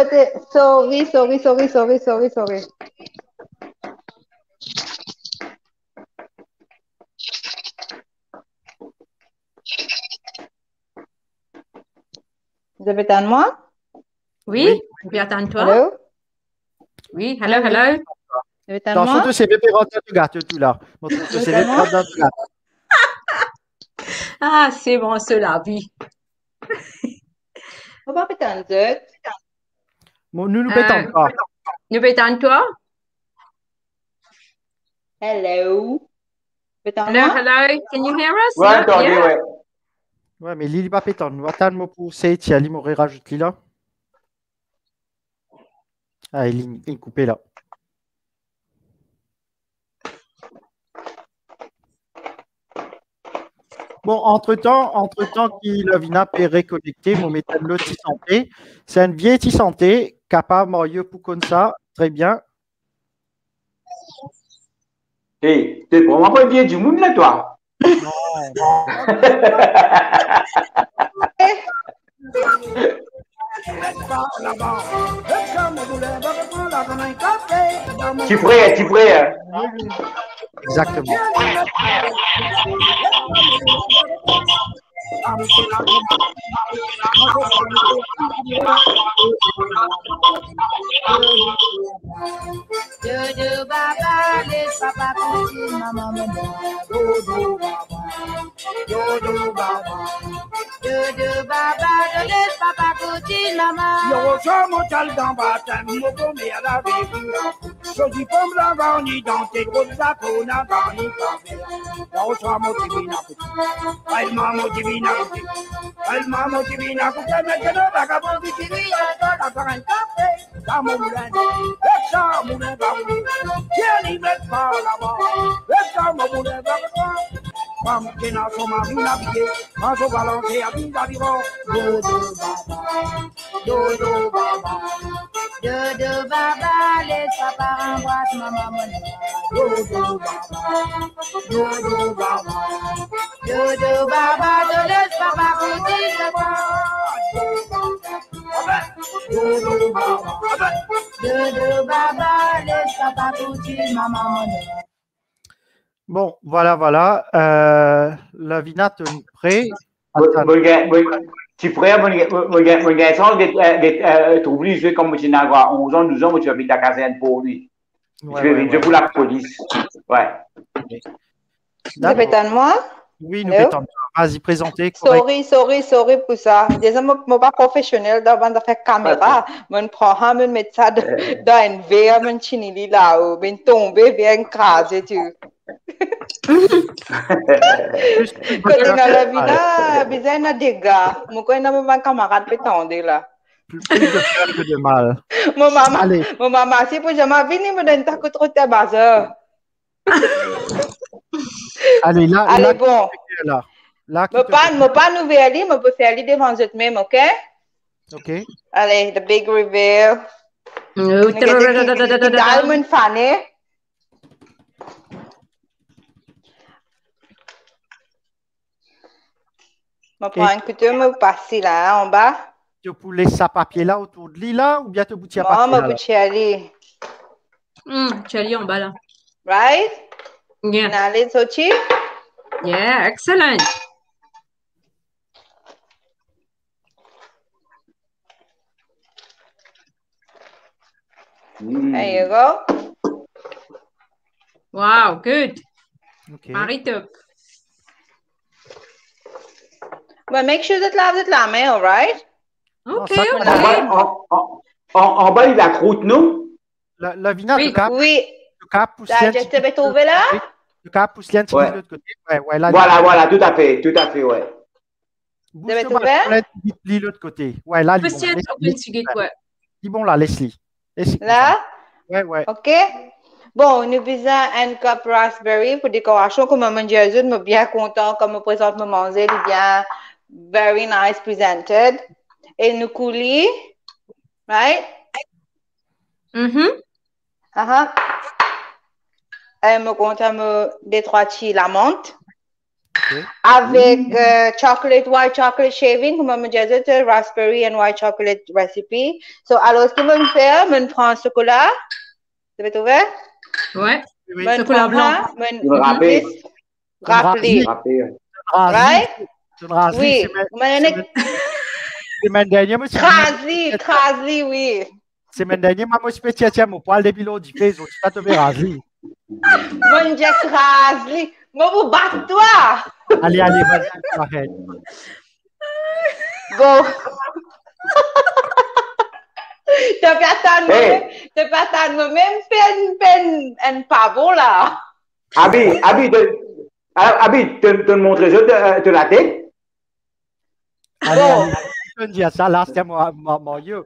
avez attendre moi? Oui, puis attends-toi. Hello? Oui, hello. Dans ce c'est bien rentré du gâteau tout là. Montre que c'est bien rentré du gâteau. Ah, c'est bon, c'est la vie. On va péter un zut. Bon, nous pétons pas. Nous pétons toi? Hello. Pétons Hello, moi? hello. Can you hear us? Ouais, Yeah, attendez, yeah. ouais. Ouais, mais Lili pas pétons. Nous attendons pour Seiti, Ali m'aurait rajouté là. Ah, il est coupé là. Bon, entre-temps, qu'il Lovina peut réconnecter, mon méthode l'autre santé. C'est une vieille santé, capable Mario pour comme ça, très bien. Hey, t'es vraiment pas bien du monde là, toi. Tu prêt. Exactement. Dodo baba, les papa continue, maman me dodo baba, dodo baba, dodo baba, les papa continue, maman. Yo, je monte dans baptême, mon premier à la vie. Je dis comme la garnie dans tes gros sapons, la garnie café. Yo, je monte divina coupe. Elle m'a motivé na coupe. Elle m'a motivé na coupe. Maintenant, la vagabond du Chili, elle va la faire un café. Dans mon moulin, et ça, moulin va rouler. Viens y mettre par là-bas. Et ça, mon moulin va rouler. Femme qui n'a son mari navigué, quand je balançais à vie d'avivant. Dodo baba, dodo baba, dodo baba, laisse papa embrasse maman mon dodo baba, dodo baba, dodo baba, te laisse papa coucher de dodo baba, dodo baba, laisse papa coucher maman mon. Bon, voilà. Lovina, tu es prêt? Tu prêt, mon garçon, tu oublies jouer comme tu n'as 11 ans, 12 ans, tu vas vite la caserne pour lui. Tu vas vite pour la police. Ouais. Tu pétons moi? Oui, nous pétons. Vas-y, présentez. Sorry pour ça. Déjà, je ne suis pas professionnel dans la faire caméra. Je prends un mettre ça dans un verre, je chinili là, je tomber, je craser, tu. Quand on a la vie là, besoin de dégâts. Moi, quand on a un camarade pétendé là. Plus de peur que de mal. Mon maman, si pour jamais venir me donner ta côte trop de base. Allez, là. Allez, bon. Là, je ne peux pas nous verrer, je peux faire aller devant eux même, ok? Ok. Allez, the big reveal. Diamond Fanny. Je prends un couteau, me passer là, en bas. Tu peux laisser sa papier là autour de lui là, ou bien tu boutis à papier là? Non, je peux aller. Tu es allé en bas là. Right? Yeah. Allez, Sochi? Yeah, excellent. There you go. Wow, good. Okay. Marie top. But make sure that lave la main, all right? OK. En bas, il y a la croûte, non? Lovina, oui. Le cap pousse là. Le cap pousse l'un de l'autre côté. Ouais, là, voilà, tout à fait, ouais. Bouge de l'autre côté. Ouais, là, bon là, laisse-le. Là? Ouais. OK. Bon, nous visons un cup raspberry pour décoration. Comme je dis, je suis bien content comme je présente mon manger. Il est bien, very nice presented. Et nous coulis, right? Je compte des trois petits la menthe. Okay. Avec white chocolate shaving, comme je disais, c'est raspberry and white chocolate recipe. So, alors, ce que je vais faire, je prends un chocolat. Ça va être ouvert? Ouais. Chocolat blanc. Râpé. Right? Oui. Semaine dernière, monsieur. Krasli, oui. Semaine dernière, moi, je peux mon poil de pilote du fait, tu vas te faire rasli. Mon Jack Krasli. Moi, vous battre toi. Allez, vas-y, arrête. Go. T'as pas attendre même faire un pavot là. Abi, te montrer de la tête. Allez, je dis ça, là, c'était moi, yo.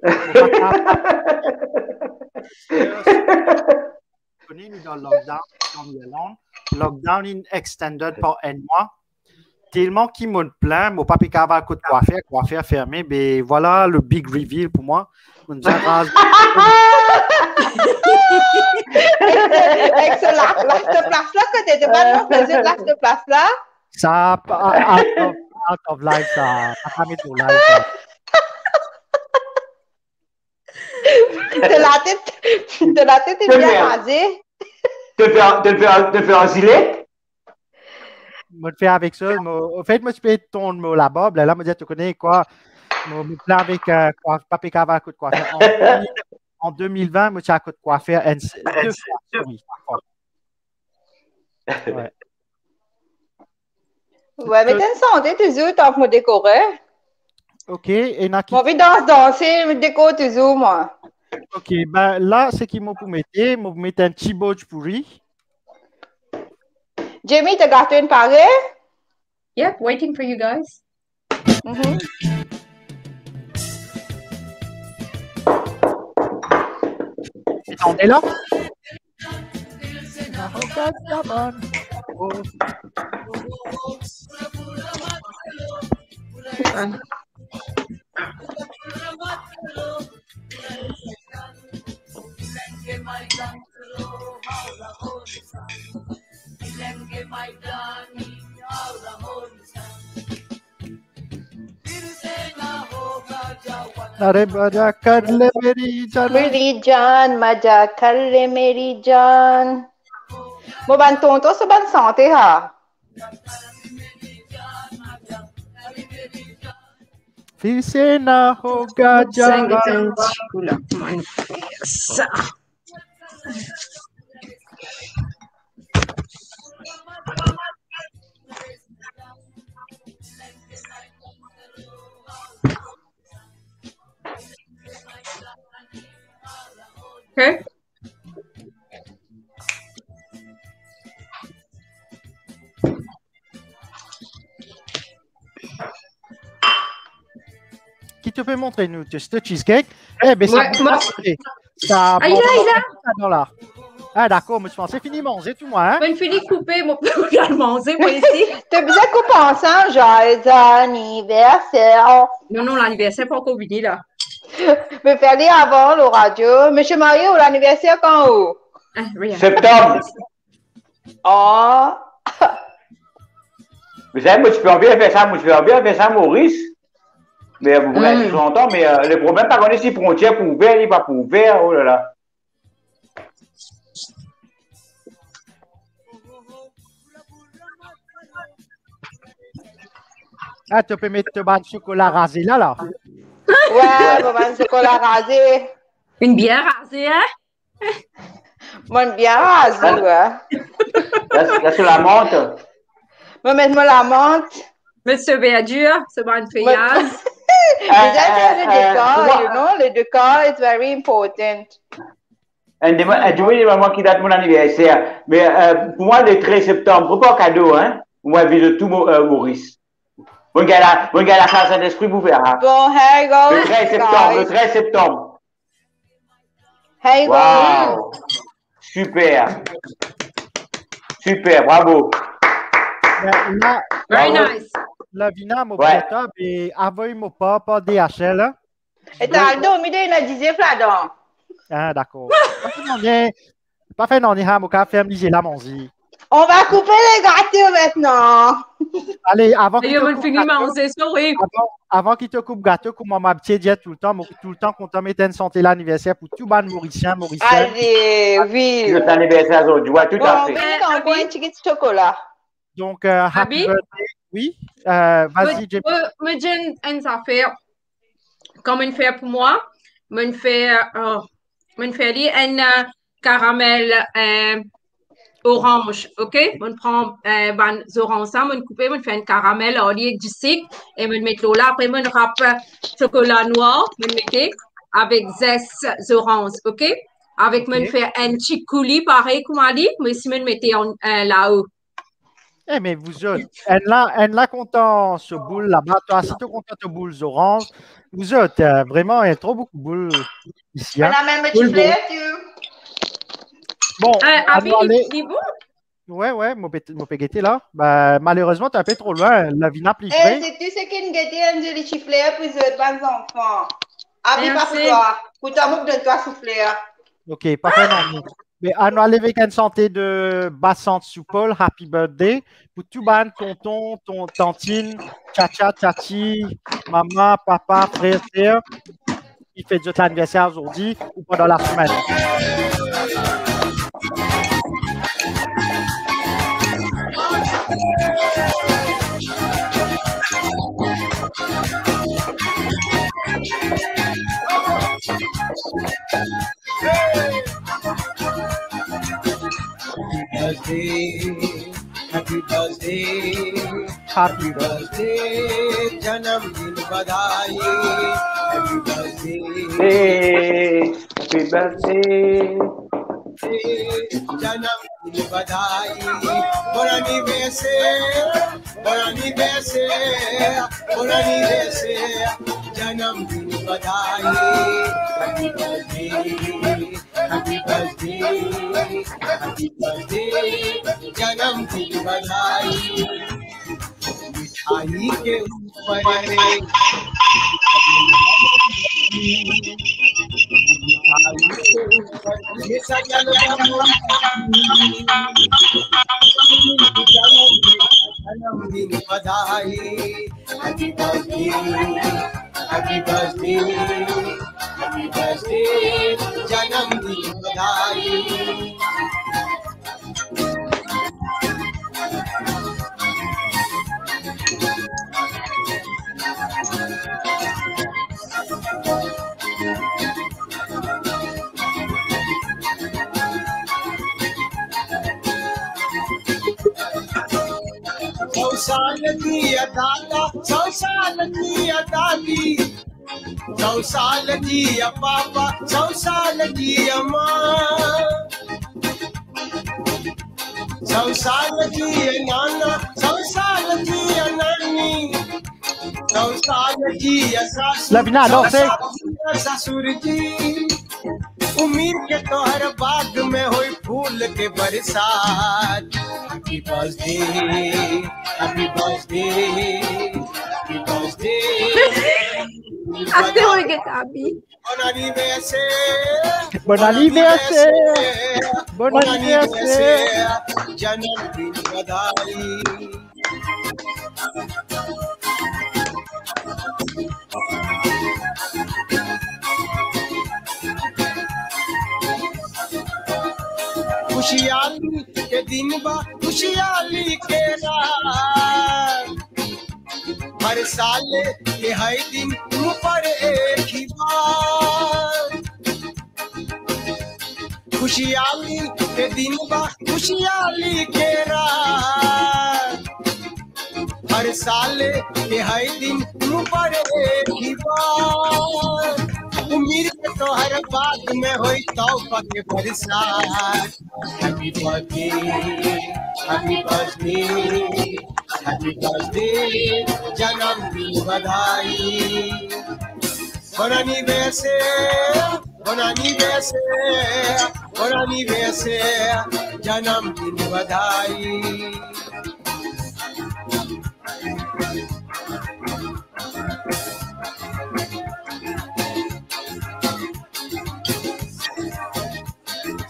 Nous dans le lockdown en Irlande, lockdown in extended par un mois. Tellement qui m'ont plein, mon papa avait un coup de coiffeur fermé, mais voilà le big reveal pour moi. On dit Avec ce lac de place là, que t'étais pas dans ce lac de place là. Ça, out of life, ça, pas mis pour life. De la tête est bien rasée. Te faire un gilet? Je le fais avec ça. En fait, moi, je peux ton là-bas. Là, je me dis, tu connais quoi? Je me plains avec Papa Cava à coup de coiffeur. En 2020, moi, j'ai un coup de coiffeur. Deux fois. Oui, ouais, mais t'as une santé toujours tant que me décorer. OK. Et n'a Moi, envie de danser, me décore toujours, moi. OK. Ben là, c'est qui m'a pour mettre. Moi, vous mettez un petit botch pourri. Jamie, t'as gâté une pareille? Yep, waiting for you guys. On est là? अरे मजा कर ले मेरी जान मजा कर ले मेरी जान mo ban tonto sa ban santé ha फिर से ना होगा जवान Okay. Qui te peut montrer nous ce cheesecake? Eh ben Ouais, ça il a. $. Ah d'accord, mais je pensais fini manger tout moi. Hein? Ben, fini couper, mon père manger, moi ici. T'as besoin de couper ensemble, joyeux anniversaire. Non, l'anniversaire pas encore fini là. Mais faire les avant le radio. Monsieur Mario, l'anniversaire quand où? Septembre. Oh. Vous savez, moi, je peux bien faire ça, Maurice. Mais vous voulez sur longtemps, mais le problème, par contre, si frontière pour ouvert, il n'est pas pour ouvert, oh là là. Ah, tu peux mettre ton chocolat rasé là. Ouais, mon chocolat rasé. Une bière rasée, hein? Mon bière rasée, ouais. Là, sur la menthe. Moi, mets-moi la menthe. Monsieur Verdure, c'est bonne feuillade. Le décor, you know, le décor is very important. Oui, maman qui date mon anniversaire. Mais pour moi, le 13 septembre, pas cadeau, hein? Moi, je vis tout Maurice. Mon gars, la face d'esprit, vous verrez. Bon, here you go. Le 13 septembre. Here you go. Super, bravo. Very nice. La vina, mon père, et avant, mon papa DHL. Et t'as le dos, il a 10 là-dedans. Ah, d'accord. Pas fait non, mon café, ferme, la manger. On va couper les gâteaux maintenant. Allez, avant qu'il te coupe gâteau, comme ma petite dit tout le temps qu'on te mette une santé l'anniversaire pour tout le Mauricien. Allez, oui. C'est l'anniversaire aujourd'hui, tout à fait. On va un petit chocolat. Donc, happy birthday. Oui, vas-y, Jamie. Me dis une affaire. Comme une faire pour moi, me faire un caramel. orange, OK? On prend van orange, ça, on coupe, on fait un caramel au lieu du sucre et on met l'eau là. Après, on râpe chocolat noir, on met avec zeste orange, OK? Avec, on fait un petit coulis pareil, comme on dit, mais si on mettait là-haut. Eh, mais vous autres, elle là content ce boule là-bas, toi, si tu content de boules orange, vous autres, vraiment, il y a trop beaucoup de boules ici. On Hein. a même un petit fleur, tu. Bon, Abi, aller... bon? Ouais, mon pégueté là. Bah, malheureusement, tu es un peu trop loin. La vie n'a plus près. C'est-tu ce qu'une guettée, un joli chifleur pour les bonnes enfants? Abi, pas pour toi. Pour toi, moi, donne-toi souffleur. Ok, parfait, non. Mais on va aller avec une santé de Bassante Soupol, happy birthday. Pour tout ban, tonton, tantine, tcha-tcha, tati, maman, papa, frère, sœur, qui fait notre anniversaire aujourd'hui ou pendant la semaine. Happy birthday, happy birthday, Janamdin badai. Happy birthday, happy birthday, Janamdin badai. Bon anniversaire, bon anniversaire, bon anniversaire, Janamdin badai. Happy birthday. Happy birthday, happy birthday, janam din badai. मिठाई के ऊपर ये सजल janam din badai. Happy birthday, happy birthday, happy birthday, janam din badai. साल की दादा, 100 साल की दादी, 100 साल की पापा, 100 साल की माँ, 100 साल की नाना, 100 साल की नानी, 100 साल की ससुर जी। उम्मीद के तोहर बाग में होई फूल के बरसात। Happy birthday, happy birthday, happy birthday. Até hoje, Gabi. Bon anniversaire, bon anniversaire, bon anniversaire, Janam din badai. खुशहाली के दिन बा, खुशहाली के रात, हर साल के हर दिन मुँह पर एक ही बात। खुशहाली के दिन बा, खुशहाली के रात, हर साल के हर दिन मुँह पर एक ही बात। उम्मीद के तो हर बात में होई तौबा के बरसात। Happy birthday, happy birthday, happy birthday, janam din badai. Bon anniversaire, bon anniversaire, bon anniversaire, janam din badai.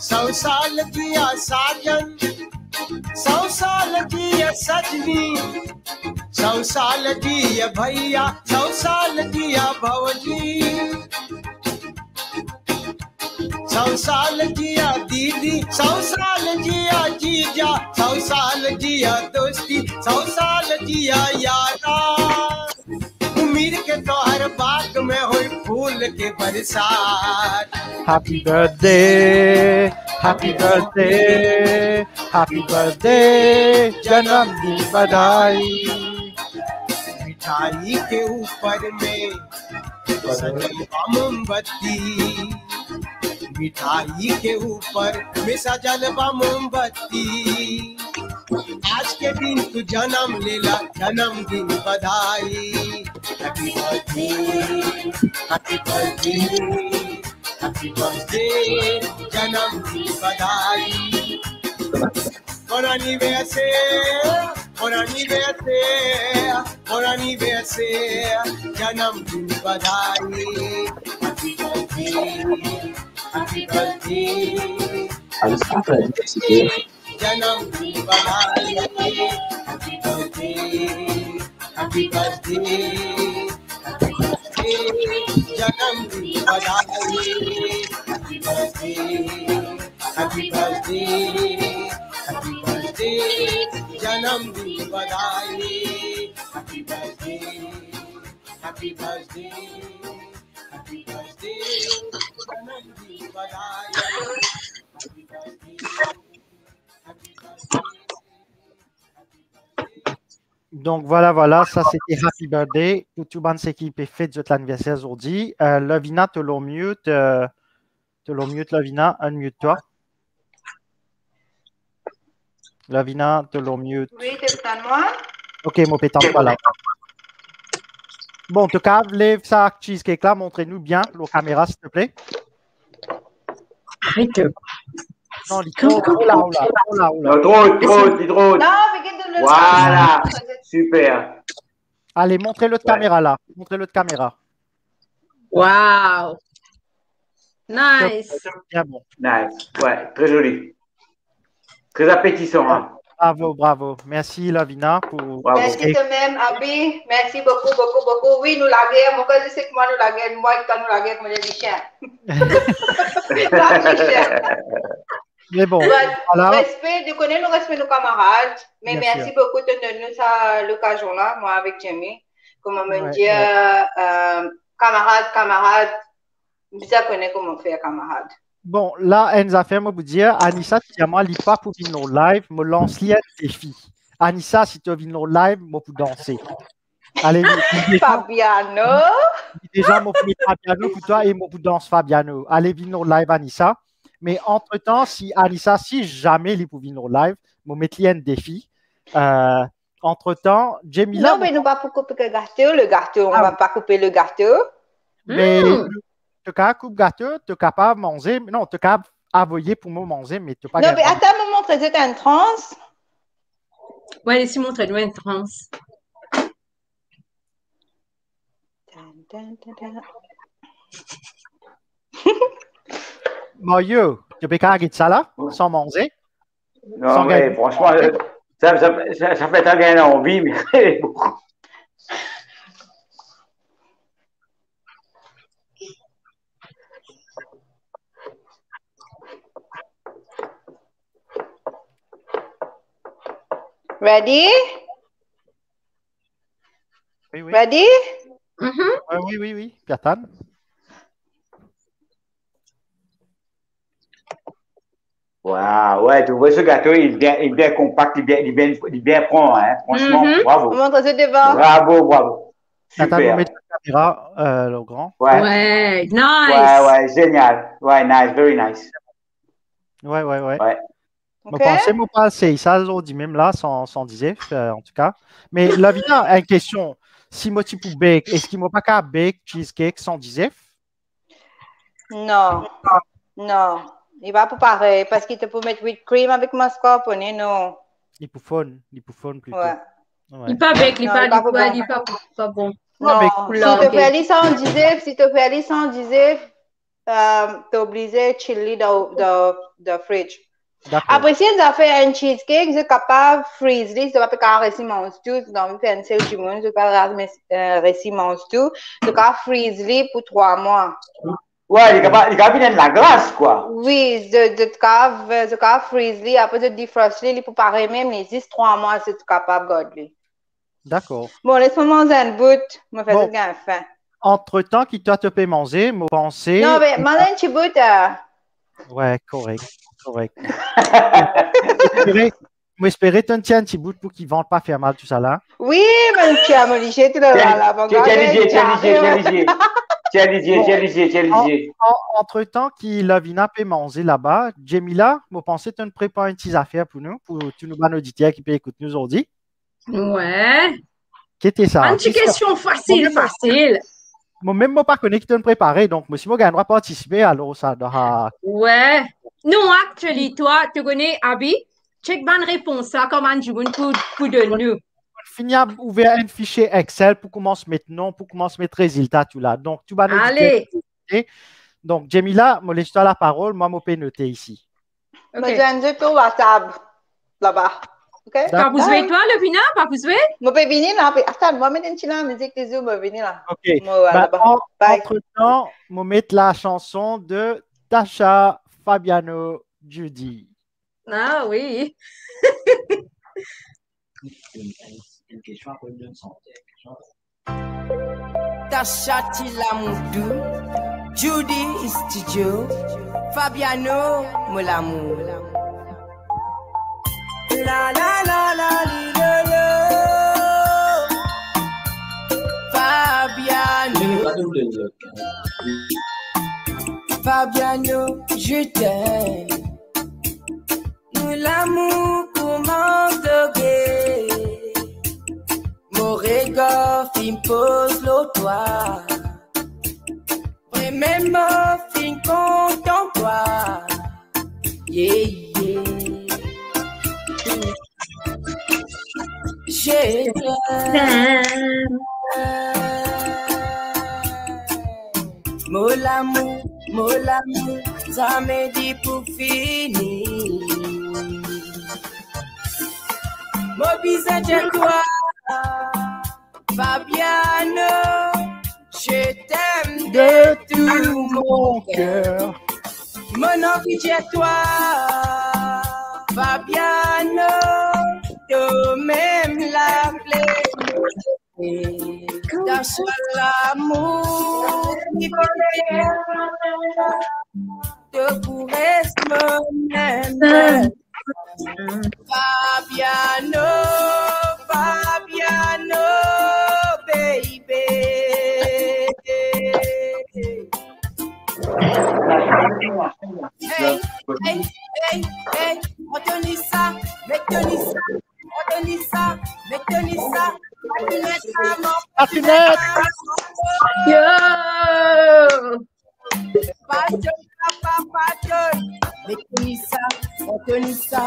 सौ साल किया साजन, 100 साल किया सजनी, 100 साल किया भैया, 100 साल किया भौजी, 100 साल किया दीदी, 100 साल किया जीजा, 100 साल किया दोस्ती, 100 साल किया यारा। उम्मीद के के तो हर बाग में हुई फूल के बरसात Happy birthday, happy birthday, happy birthday, जन्मदिन बधाई। मिठाई के ऊपर में सजल बा मोमबत्ती मिठाई के ऊपर में सजल बा मोमबत्ती आज के दिन तू जन्म लेला जन्मदिन बधाई happy birthday happy birthday happy birthday जन्मदिन बधाई Buon anniversaire buon anniversaire buon anniversaire जन्मदिन बधाई happy birthday happy birthday Alles klar, जन्मदिन बधाई हैप्पी बर्थडे हैप्पी बर्थडे जन्मदिन बधाई happy birthday happy birthday happy birthday जन्मदिन बधाई happy birthday happy birthday happy birthday जन्मदिन बधाई happy birthday Donc voilà, ça c'était Happy Birthday. Tout le monde s'équipe et fête de l'anniversaire aujourd'hui. Lovina, te l'en mute, Lovina, unmute-toi. Lovina, te l'en mute. Oui, t'es à moi? Ok, mon pétant, voilà. Bon, en tout cas, lève ça, cheesecake là, montrez-nous bien la caméra, s'il te plaît. Arrête. Non, trop là. Non, trop. Non, regarde de l'autre. Voilà, super. Allez, montrez l'autre caméra là. Montrez l'autre caméra. Wow. Nice. Bien bon. Nice, ouais, très joli. Très appétissant. Hein. Bravo. Merci, Lavina. Pour... Bravo. Merci de même, Abi. Merci beaucoup. Oui, nous la guerre. Moi, je sais que moi, nous la guerre. Moi, quand nous la guerre, moi, j'ai dit chien. Mais bon, voilà. Respect, de connaître le respect de nos camarades. Mais Bien merci sûr. beaucoup de donner nous ça l'occasion-là, moi, avec Jamie. Comment me dire, camarade, vous connaissez comment faire, camarade. Bon, là, elle nous a fait, moi, vous dire, Anissa, si moi, je pas pour venir au live, me lance un défi. Anissa, si tu veux venir au live, moi, pour danser. Allez, Fabiano. Déjà, moi, pour Fabiano pour toi et moi, pour danser Fabiano. Allez, venir au live, Anissa. Mais entre-temps, si Anissa, si jamais il est pour venir au live, moi, mettre un défi. Entre-temps, Jamila. Non, mais nous ne pas couper le gâteau. On ne va pas couper le gâteau. Mais tu es capable de couper gâteau, tu es capable de manger. Non, tu es capable d'envoyer pour me manger, mais tu n'es pas Non, capable. mais attends, me montrer, c'est un trans. Ouais, laisse-moi montrer, nous, une trans. Mario, tu peux capable de ça là, sans manger. Non, mais franchement, ça fait très bien envie, mais Ready? Oui. Ready? Oui. Pierre-Tan. Wow, ouais, tu vois ce gâteau, il est bien compact, il est bien prompt, hein. Franchement, bravo. On montre ça devant. Bravo. Attends, Super. on met la caméra, le grand. Ouais, nice. Ouais, génial. Ouais, nice, very nice. Ouais. Ok. Pensez, moi, pas assez. Ça, aujourd'hui, même là, sans disef, en tout cas. Mais Lavina, une question. Si moi, tu peux bake, est-ce qu'il m'a pas qu'à bake cheesecake sans disef? Non. Il va pas pareil parce qu'il te peut mettre whipped cream avec mascarpone, non. Il pouffonne plutôt. Ouais. Il n'est pas bec, il n'est pas bon. Non, mais si tu fais aller sans disef, t'es obligé de chiller dans le fridge. Après, si tu as fait un cheesecake, tu es capable de freeze, tu vas pas réciter mon tout, tu vas faire un seul du monde, tu vas réciter mon tout, tu vas freeze pour 3 mois. Ouais, il est capable de la glace, quoi. Oui, tu vas freeze, après tu defroster, pour pareil même, les 3 mois, c'est capable de garder. D'accord. Bon, laisse-moi manger un bout. Je vais faire bien faim. Entre-temps, qui toi te peut manger, me penser. Non, mais manger un petit bout. Ouais, correct. M'espérer un petit bout pour qu'ils ne vendent pas faire mal tout ça là. Oui, mais tu as modifié tout Entre-temps, qui Lavina peut manger là-bas, Jamila, je pensais que tu prépares une petite affaire pour nous, pour tous nos auditeurs qui peuvent écouter nous aujourd'hui. Ouais. Qu'était ça? Une petite question facile. Moi-même, je ne pas connais qui te préparé, donc je ne vais participer, alors ça doit. Ouais. Non, actuellement, toi, tu connais Abby? Check bonne réponse, ça, comment tu veux pour de nous. Fini à ouvrir un fichier Excel pour commencer maintenant, pour commencer mettre résultats tout là. Donc, tu vas nous Allez. Donc, Jamila, je laisse-toi la parole, moi, je peux noter ici. Je vais sur la table, là-bas. Okay? Pas besoin toi, Lavina? Pas besoin? Je peux venir là. Attends, moi, mettre une petite musique des yeux, je vais venir là. OK. Entre-temps, je vais mettre la chanson de Tasha Fabiano Judy. Ah oui. Une question après une santé. Tasha Tilamoudou, Judy Studio, Fabiano Molamu. La la la la li lo lo. Fabiano, je t'aime. Nous l'amour comment doguer. Mon regard fin pose l'eau toi. Vraiment fin content toi. Yeah yeah. Je t'aime. Mon l'amour, ça me dit pour finir. Mon bisou de toi, Fabiano, je t'aime de tout mon cœur. Mon envie de toi, Fabiano, toi-même l'appeler. Dans l'amour qui te pourrais me Fabiano, baby. Hey, Antonissa, Patinette. Yo! Antonissa.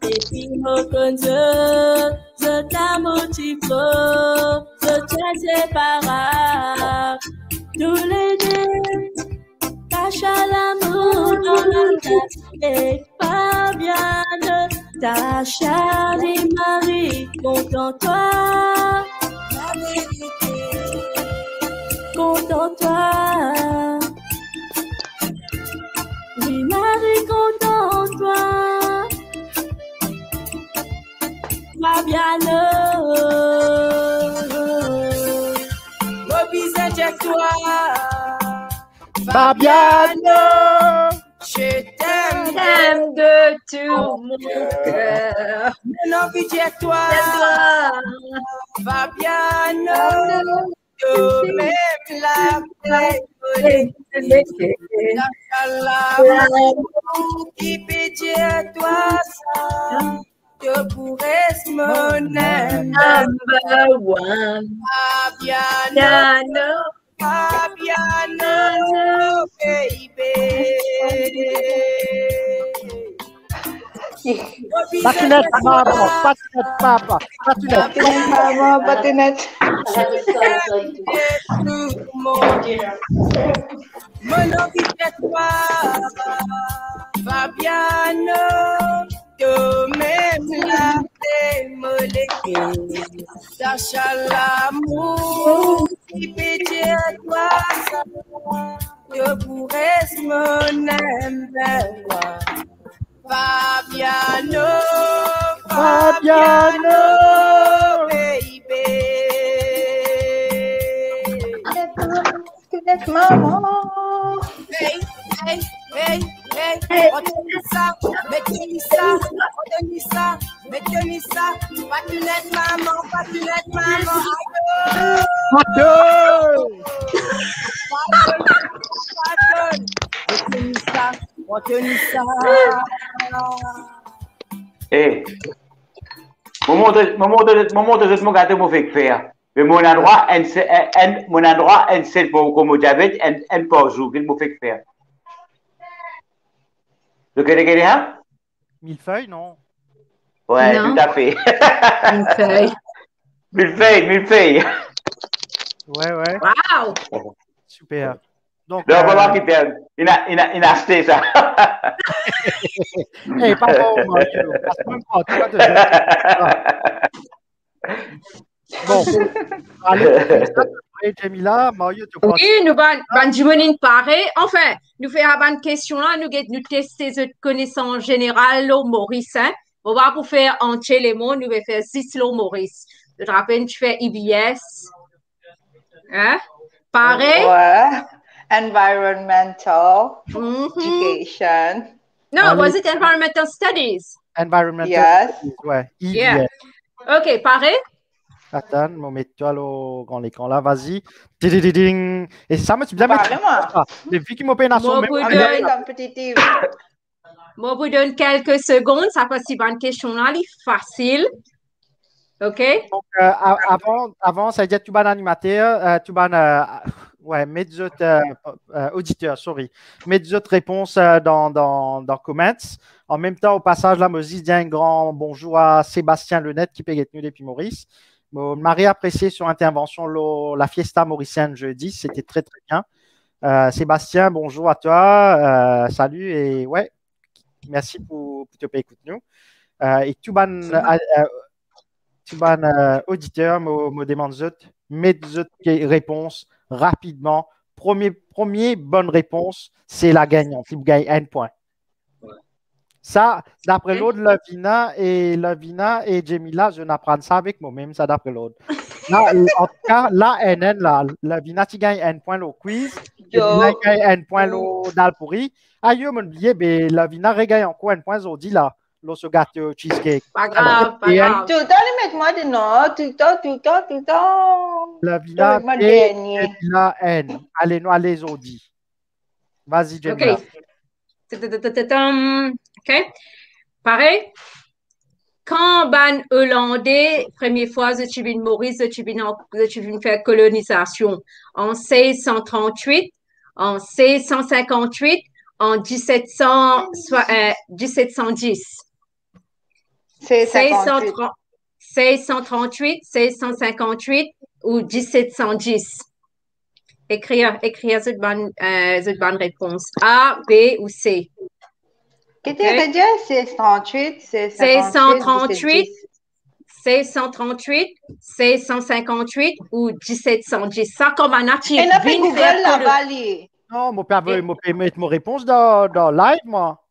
Et puis, je t'aime un petit peu, je t'aime séparable. Tous les deux, Tasha l'amour dans la tête, et Fabiano, Tasha les maris, content-toi. La vérité, content-toi. Les maris, content-toi. Fabiano, mon bisou de toi. Fabiano, je t'aime de tout mon cœur. Mon envie de toi, Fabiano, toi-même la paix. Qui peut dire toi ça? Je pourrais mon number one. Fabiano, baby. Patinette, maman, papa. Patinette. Mon envie de toi, Fabiano, toi-même la molécule. Tasha l'amour qui peut dire toi ça. Je pourrais mon aime. Fabiano, Fabiano, baby. Maman. Hey, hey, hey, hey. On tenit ça, mais tennis ça. On tenit ça, mais tennis ça. Pas lunette, maman, pas lunette, maman. On tenit ça. Eh, moment de mon gâteau m'a fait faire. Mais mon endroit, c'est pour comme diabète, un par jour, qu'il m'a fait faire. Vous connaissez hein? Millefeuille, non? Ouais, Non. tout à fait. Millefeuille. Ouais, ouais. Wow! Super. Donc, Non, pas qui perd. Il a acheté ça. hey, pardon, Mario. Parce que même pas, toi, bon, allez, Jamila, Mario, tu Oui, nous ban pareil. Enfin, nous faisons une question là, nous tester notre connaissance générale, l'eau Maurice. Hein? On va pour faire entier les mots, nous allons faire 6 l'eau Maurice. Je te rappelle, tu fais IBS. Hein? Pareil? Ouais. Environmental education. No, was it environmental studies? Environmental Yes. studies, ouais. Yeah. OK, pareil? Attends, je vais mettre toi au grand écran là, vas-y. Tidididing. Et ça, me suis bien mettre ça. Depuis qu'il m'a payé une nation, même compétitive. Moi, vous donne quelques secondes, ça passe si bonne question là, elle est facile. OK? Donc, avant, ça veut dire que tu vas un animateur, tu vas ouais, mets des autres auditeurs, sorry. Mets des autres réponses dans comments. En même temps, au passage, là, je dis un grand bonjour à Sébastien Lenette qui peut être nous depuis Maurice. Marie apprécié son intervention la fiesta mauricienne jeudi, c'était très très bien. Sébastien, bonjour à toi, salut et ouais, merci pour te écouter nous. Et tout ban auditeur me demande mets des autres réponses rapidement. Premier bonne réponse, c'est la gagnante. Il gagne 1 point. Ça, d'après l'autre, Lavina et Jamila, je n'apprends ça avec moi-même, ça d'après l'autre. Là, en tout cas, là, Lavina, tu gagnes 1 point au quiz. Jamila gagne 1 point dans le pourri. Aïe, mon billet, mais Lavina regagne encore 1 point aujourd'hui, là. Le gâteau cheesecake. Pas grave, pas grave. Tout le temps, mettez-moi des notes, tout le temps. Lavina et Jamila N. Allez, nous, allez, aujourd'hui. Vas-y, Jamila. OK. Pareil. Quand ban Hollandais, première fois, je suis venu Maurice, je suis venu faire colonisation en 1638, en 1658, en 1710. 1638, 1658 ou 1710. Écrire cette bonne réponse. A, B ou C. Qu'est-ce que tu as dit? 1638, 1638, 1638, 1658 ou 1710. Ça, comme un natif. Et n'a pas Google là-bas. Non, mon père veut mettre ma réponse dans live, moi.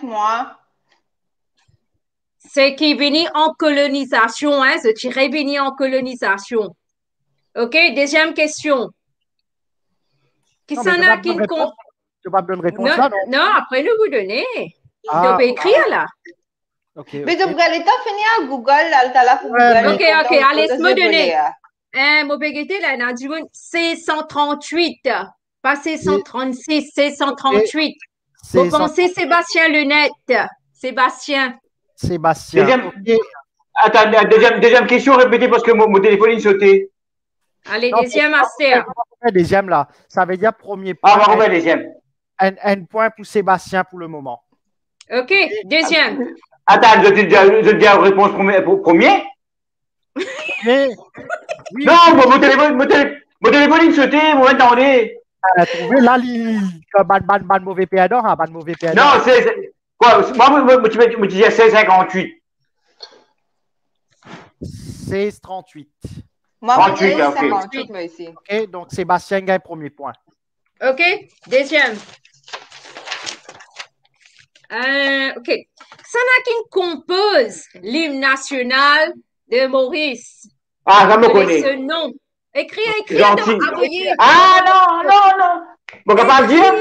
Moi. C'est qui est venu en colonisation, hein? C'est qui est revenu en colonisation. OK, deuxième question. Qui s'en a qui ne compte? Tu vas me donner une réponse là, non? Non, après nous vous donnez. Tu peux écrire là. Okay. Mais tu peux aller finir à Google, là, pour Google. OK, allez, me donner. Mon pégueté, là, on a dit 1638, pas 1636, 1638. Vous pensez Sébastien Lunette. Sébastien. Attends, deuxième question, répétez parce que mon téléphone il sautait. Allez, deuxième Aster. Deuxième là, ça veut dire premier point. Ah, on va deuxième. Un point pour Sébastien pour le moment. OK, deuxième. Attends, je te dis la réponse premier. Oui. Non, mon téléphone il sautait, vous m'entendez. Trouvé là, ban mauvais perdant, ban mauvais perdant. Non, c'est quoi? Moi, tu me disais 1658. 1638. Moi, 38, 58, moi ici. OK, donc Sébastien gagne premier point. OK, deuxième. OK. qui compose l'hymne national de Maurice. Ah, ça me Quel est ce connaît. nom? Écris, Gentil. envoyez. Ah, non. Bon, capable de dire?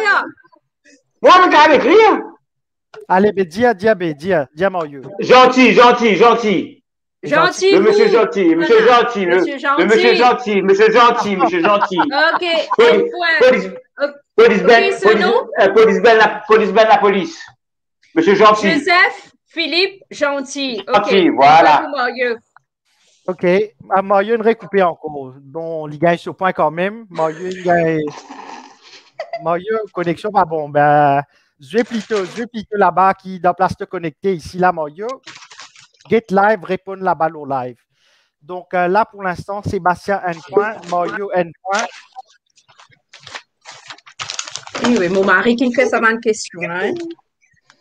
Moi, je capable d'écrire. Allez, mais dis à Mario. Gentil. Gentil. Le monsieur gentil, monsieur gentil, le monsieur gentil, monsieur gentil, monsieur gentil. Ok, un point. Police Ben la police. Monsieur gentil. Joseph Philippe Gentil. Ok. Gentil, voilà. Mario. Ok, Mario, une récupère encore. Bon, il gagne sur point quand même. Mario, il gagne. Mario, connexion pas bon. Ben, je vais plutôt là-bas qui dans place de connecter ici, là, Mario. Get live, répondre la balle au live. Donc là, pour l'instant, Sébastien, un point. Mario, un point. Oui, mon mari qui me fait sa bonne question. Hein?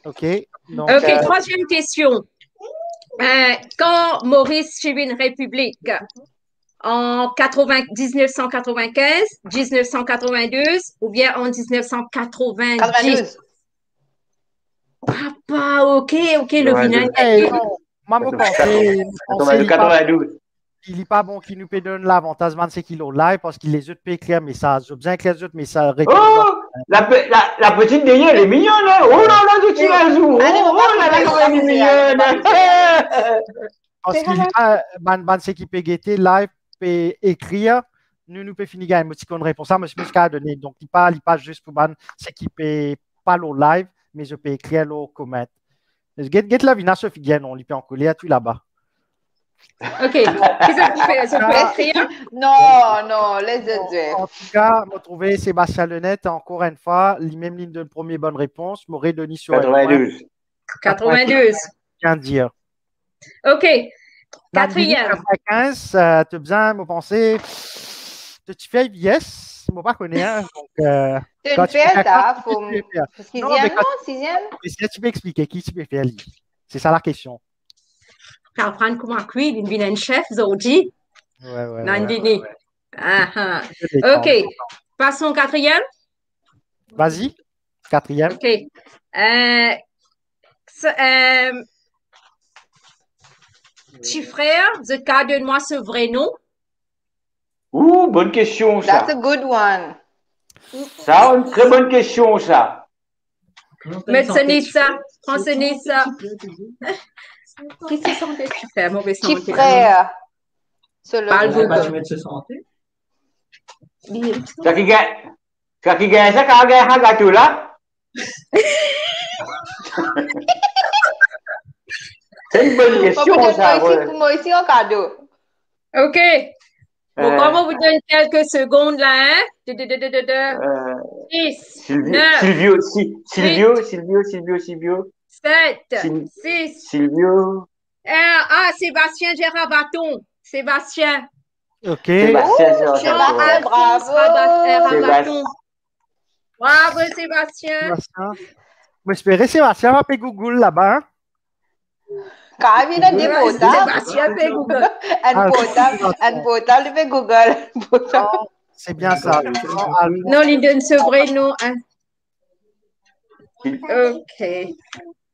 Ok. Donc, ok, troisième question. Quand Maurice suivit une république en 1995, 1992 ou bien en 1990? 92. Papa, ok, le vinaigre. Maman pensait 92. il n'est pas bon qu'il nous donne l'avantage, c'est qu'il est live parce qu'il les autres peut écrire un message. J'ai besoin que les autres messages répondent. Oh, la petite derrière, elle est mignonne, hein? Oh là là, je tire un jour. Oh là là, comment elle est mignonne. Parce qu'il n'est pas, c'est qu'il peut guetter live, peut écrire. Nous peut finir gagner une petite réponse. Ça, monsieur Muscat a donné. Donc, il parle pas juste pour c'est qu'il peut pas le live, mais je peux écrire le comment. Get la vina Sophie Guénon, on lui peut en coller à tout là-bas. Ok, qu'est-ce que vous faites? Non, les deux. En tout cas, je trouvé Sébastien Lenette encore une fois, les mêmes lignes de première bonne réponse. M'aurait donné sur 92. 92. Bien dire. Ok, quatrième. 95, tu as besoin de penser. Tu fais yes, je ne pas connaître. Donc, tu fais ça, faut. Sixième? Tu peux expliquer qui tu peux faire. C'est ça la question. Apprendre comment cuire une chef aujourd'hui. Ouais. Nandini. Ok. Passons au quatrième. Vas-y. Quatrième. Ok. Petit frère, donne-moi ce vrai nom. Ouh, bonne question, ça. That's a good one. Ça, une très bonne question, ça. Médecin Nissa. Français Nissa. Qu'est-ce que santé tu fais, mauvais santé? Petit frère. Tu mets de santé? Ça qui gagne ça, quand gagne un gâteau là? C'est une bonne question, ça. Moi ici, un cadeau. Ok. Bon, comment vous donne quelques secondes là, hein? 6, 9, Silvio. 7, 6. Silvio. Sébastien Gérard Bâton. Sébastien. Ok. Sébastien, bravo. Bravo, Sébastien. J'espérais Sébastien va payer Google là-bas. Quand il a des portables. Sébastien paye Google. Un portable, il fait Google. C'est bien ça. Non, il donne ce vrai nom. Hein. Ok.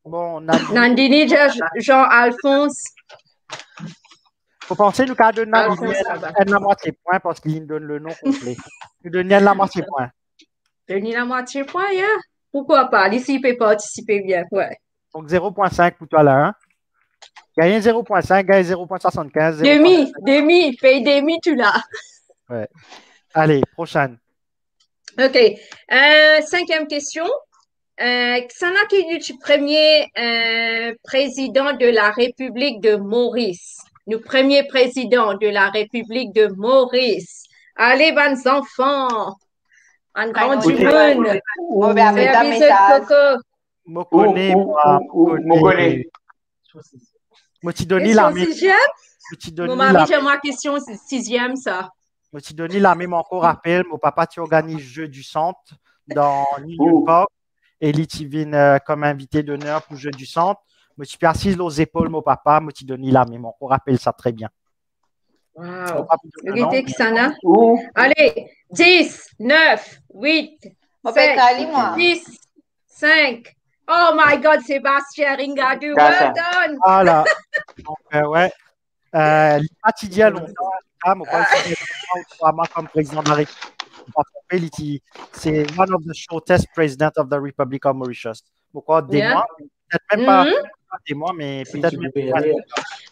Bon, Nandini, Jean-Alphonse. Faut penser, nous, qu'à donner la moitié point parce qu'il donne le nom complet. Nous donnons la moitié point. Donner la moitié point, yeah? Pourquoi pas? Ici, il peut participer bien, ouais. Donc, 0.5 pour toi là, hein? Gagne 0.5, gagne 0.75. Demi, paye demi, tu l'as. Ouais. Allez, prochaine. OK. Cinquième question. Sana qui est le premier président de la République de Maurice. Le premier président de la République de Maurice. Allez, bonnes enfants. Un grand du monde. Service de coco. Mokone. Motidoni la même. Mon mari, j'ai ma question sixième, ça. Motidoni la même encore rappel. Mon papa, tu organises Jeux du Centre dans New York. Et il vient comme invité d'honneur pour Jeux du Centre. Je suis assis aux épaules, mon papa. Motidoni la même. On rappelle ça très bien. Wow. Allez, 10, 9, 8, 7, 6, 5, Oh my God, Sébastien Ringadou, well done. Voilà. Donc, ouais. Il a dit longtemps, comme président de la République. C'est one of the shortest president of the Republic of Mauritius. Pourquoi des mois? Peut-être même pas des mois, mais peut-être même pas.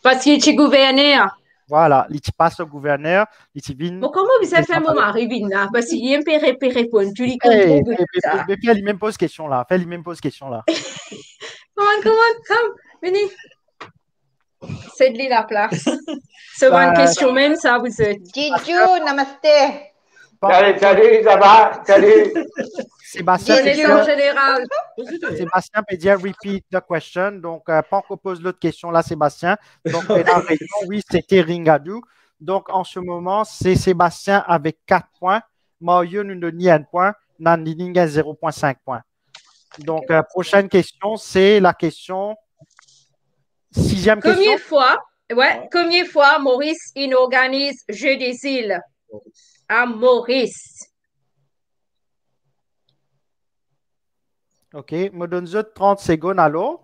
Parce qu'il est gouverneur. Voilà, il passe au gouverneur, il vient. Bon, comment vous avez fait mon mari là? Parce qu'il y a un peu répondre. Tu lui comprends. Fais lui même pose question là. Fais lui même pose question là. Come, venez. C'est de la place. C'est une question même, ça vous êtes. Jiju, namaste. Salut, ça va? Salut. Sébastien peut dire repeat the question. Donc, pas qu'on pose l'autre question là, Sébastien. Donc, la réponse, oui, c'était Ringadou. Donc, en ce moment, c'est Sébastien avec 4 points. Mario nous donne 1 point. Nandini a 0,5 points. Donc, prochaine question, c'est la question. 6e question. Combien de fois Maurice organise Jeux des îles à Maurice? OK, me donne 30 secondes, allô?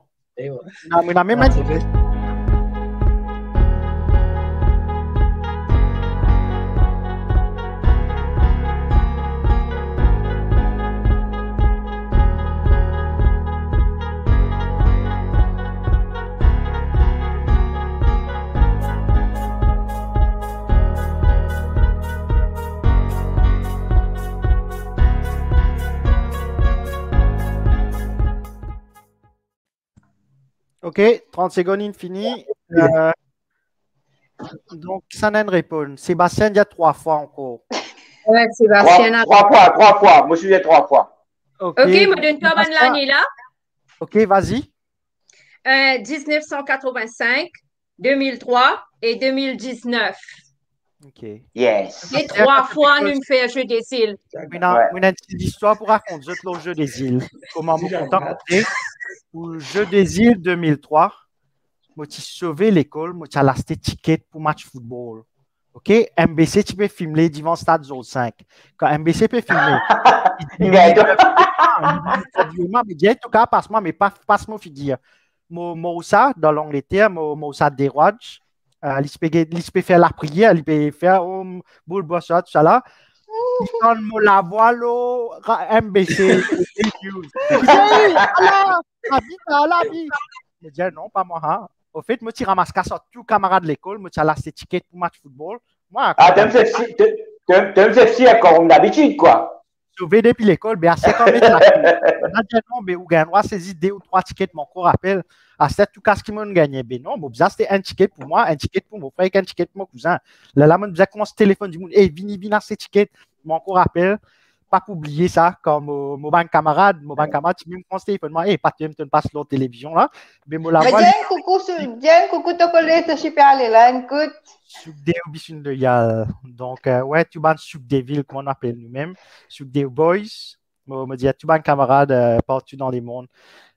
OK, 30 secondes infini. Donc, ça n'a une réponse. Sébastien, il y a 3 fois encore. Ouais, Sébastien. 3 fois. Moi, je suis 3 fois. OK, me donne-toi l'année là. OK, vas-y. 1985, 2003 et 2019. OK. Yes. Et 3 fois, nous fait Jeu des îles. On a une petite histoire pour raconter le Jeu des îles. Comment vous contactez? Pour le Jeu des îles 2003, je suis sauvé l'école, je suis acheté ticket pour match football. OK? MBC, tu peux filmer devant Stade Zone 5. Quand MBC peut filmer, il dit, en tout cas, passe-moi, mais passe-moi, je dire. Moussa, dans l'Angleterre, Moussa Derwadj, il peut faire la prière, il peut faire boule bossot, tout ça là. Il donne la voix, MBC. Je dis non, pas moi. Au fait, je ramasse tout camarade de l'école, je lâche ces tickets pour match football. T'aimes ceci comme d'habitude, quoi. Sauvé depuis l'école, mais assez comme ça. Non, mais ou gagnera saisi 2 ou 3 tickets, mon corps rappelle. C'est tout cas ce qui m'a gagné. Ben non, mais c'était un ticket pour moi, un ticket pour mon frère, un ticket pour mon cousin. Là, je disais comment ce téléphone du monde, vini ces tickets, mon corps rappelle. Pas pour oublier ça, comme mon camarade, tu me prends ce téléphone, pas tu me passes l'autre télévision là. Mais moi, coucou, te coller, c'est super, là, écoute. Sur des bichons de yal. Donc, ouais, tu vas sur des villes, comme on appelle nous-mêmes, sur des boys. On me dit, tu vas un camarade partout dans les mondes.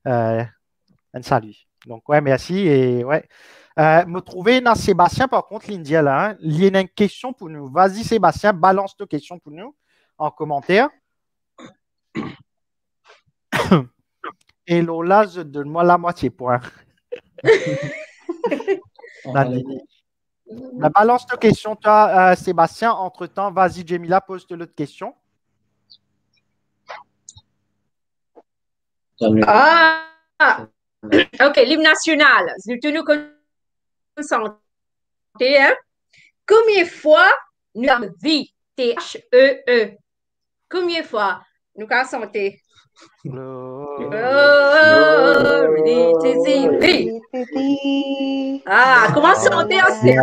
Un salut. Donc, ouais, merci. Et ouais. Me trouver dans Sébastien, par contre, l'India là, hein, il y a une question pour nous. Vas-y, Sébastien, balance ta question pour nous en commentaire. Et Lola, donne-moi la moitié point. La balance de question, toi, Sébastien. Entre-temps, vas-y, Jemila, pose-toi l'autre question. OK, l'hymne national. Nous concentrons. Hein? Combien de fois nous avons dit T-H-E-E? Combien de fois nous avons chanté? Ah, comment chanter aussi?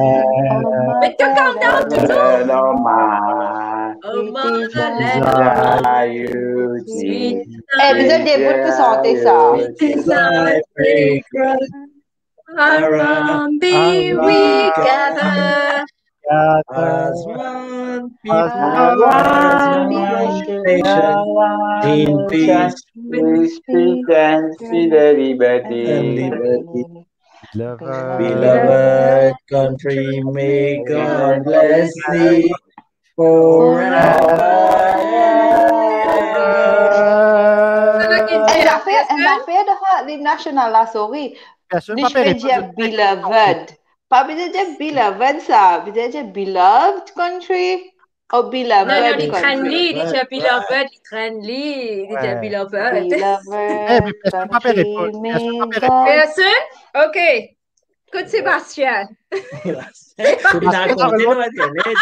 Mais tu calmes down toujours. Besoin des bouts pour chanter ça. Around thee we gather. As one nation, in peace, we speak and see the liberty. Beloved country, may God bless thee forever. Elle a fait l'hymne national, la souris. Personne Je pas peux dire beloved. Pas besoin de dire beloved, ça. Besoin de dire beloved country ou Non, non, beloved les country. Cranley, les beloved, les Cranley, les Ouais. beloved. Eh, Beloved mais personne pas peut country, répondre. Personne may pas peut God. répondre. Personne? OK. Écoute, Sébastien. Il a raconté le Internet.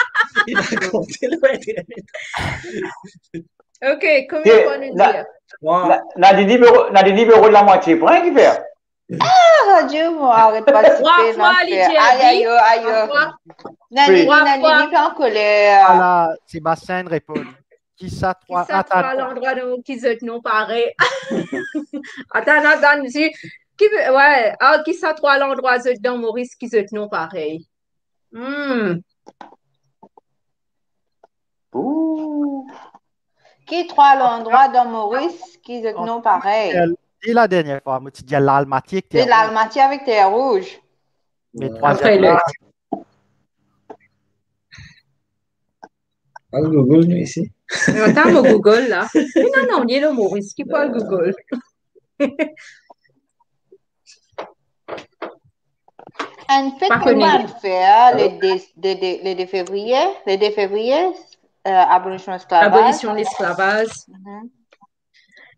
Il a raconté le Internet. OK, combien qu'on nous dire? Dans des numéros de la moitié, pour rien qui fait. Ah, Dieu, moi, arrête de participer. Trois fois, Lydia. Aïe, aïe, aïe. Nani, pas en colère. Voilà, Sébastien répond. Qui ça, trois? Qui ça, trois l'endroit où qui se non pareil? Attends, ici. Ouais, qui ça, trois l'endroit dans Maurice qui se non pareil? Qui trois l'endroit dans Maurice qui se non pareil? Et la dernière fois, moi, tu dis l'Almaty. C'est l'Almaty avec terre rouge. Mais troisième. Pas le Google, nous, ici. Attends, mon Google, là. Non, il y a le Maurice qui parle Google. En fait, comment on fait le 2 février? Le 2 février, abolition de l'esclavage. Abolition de l'esclavage.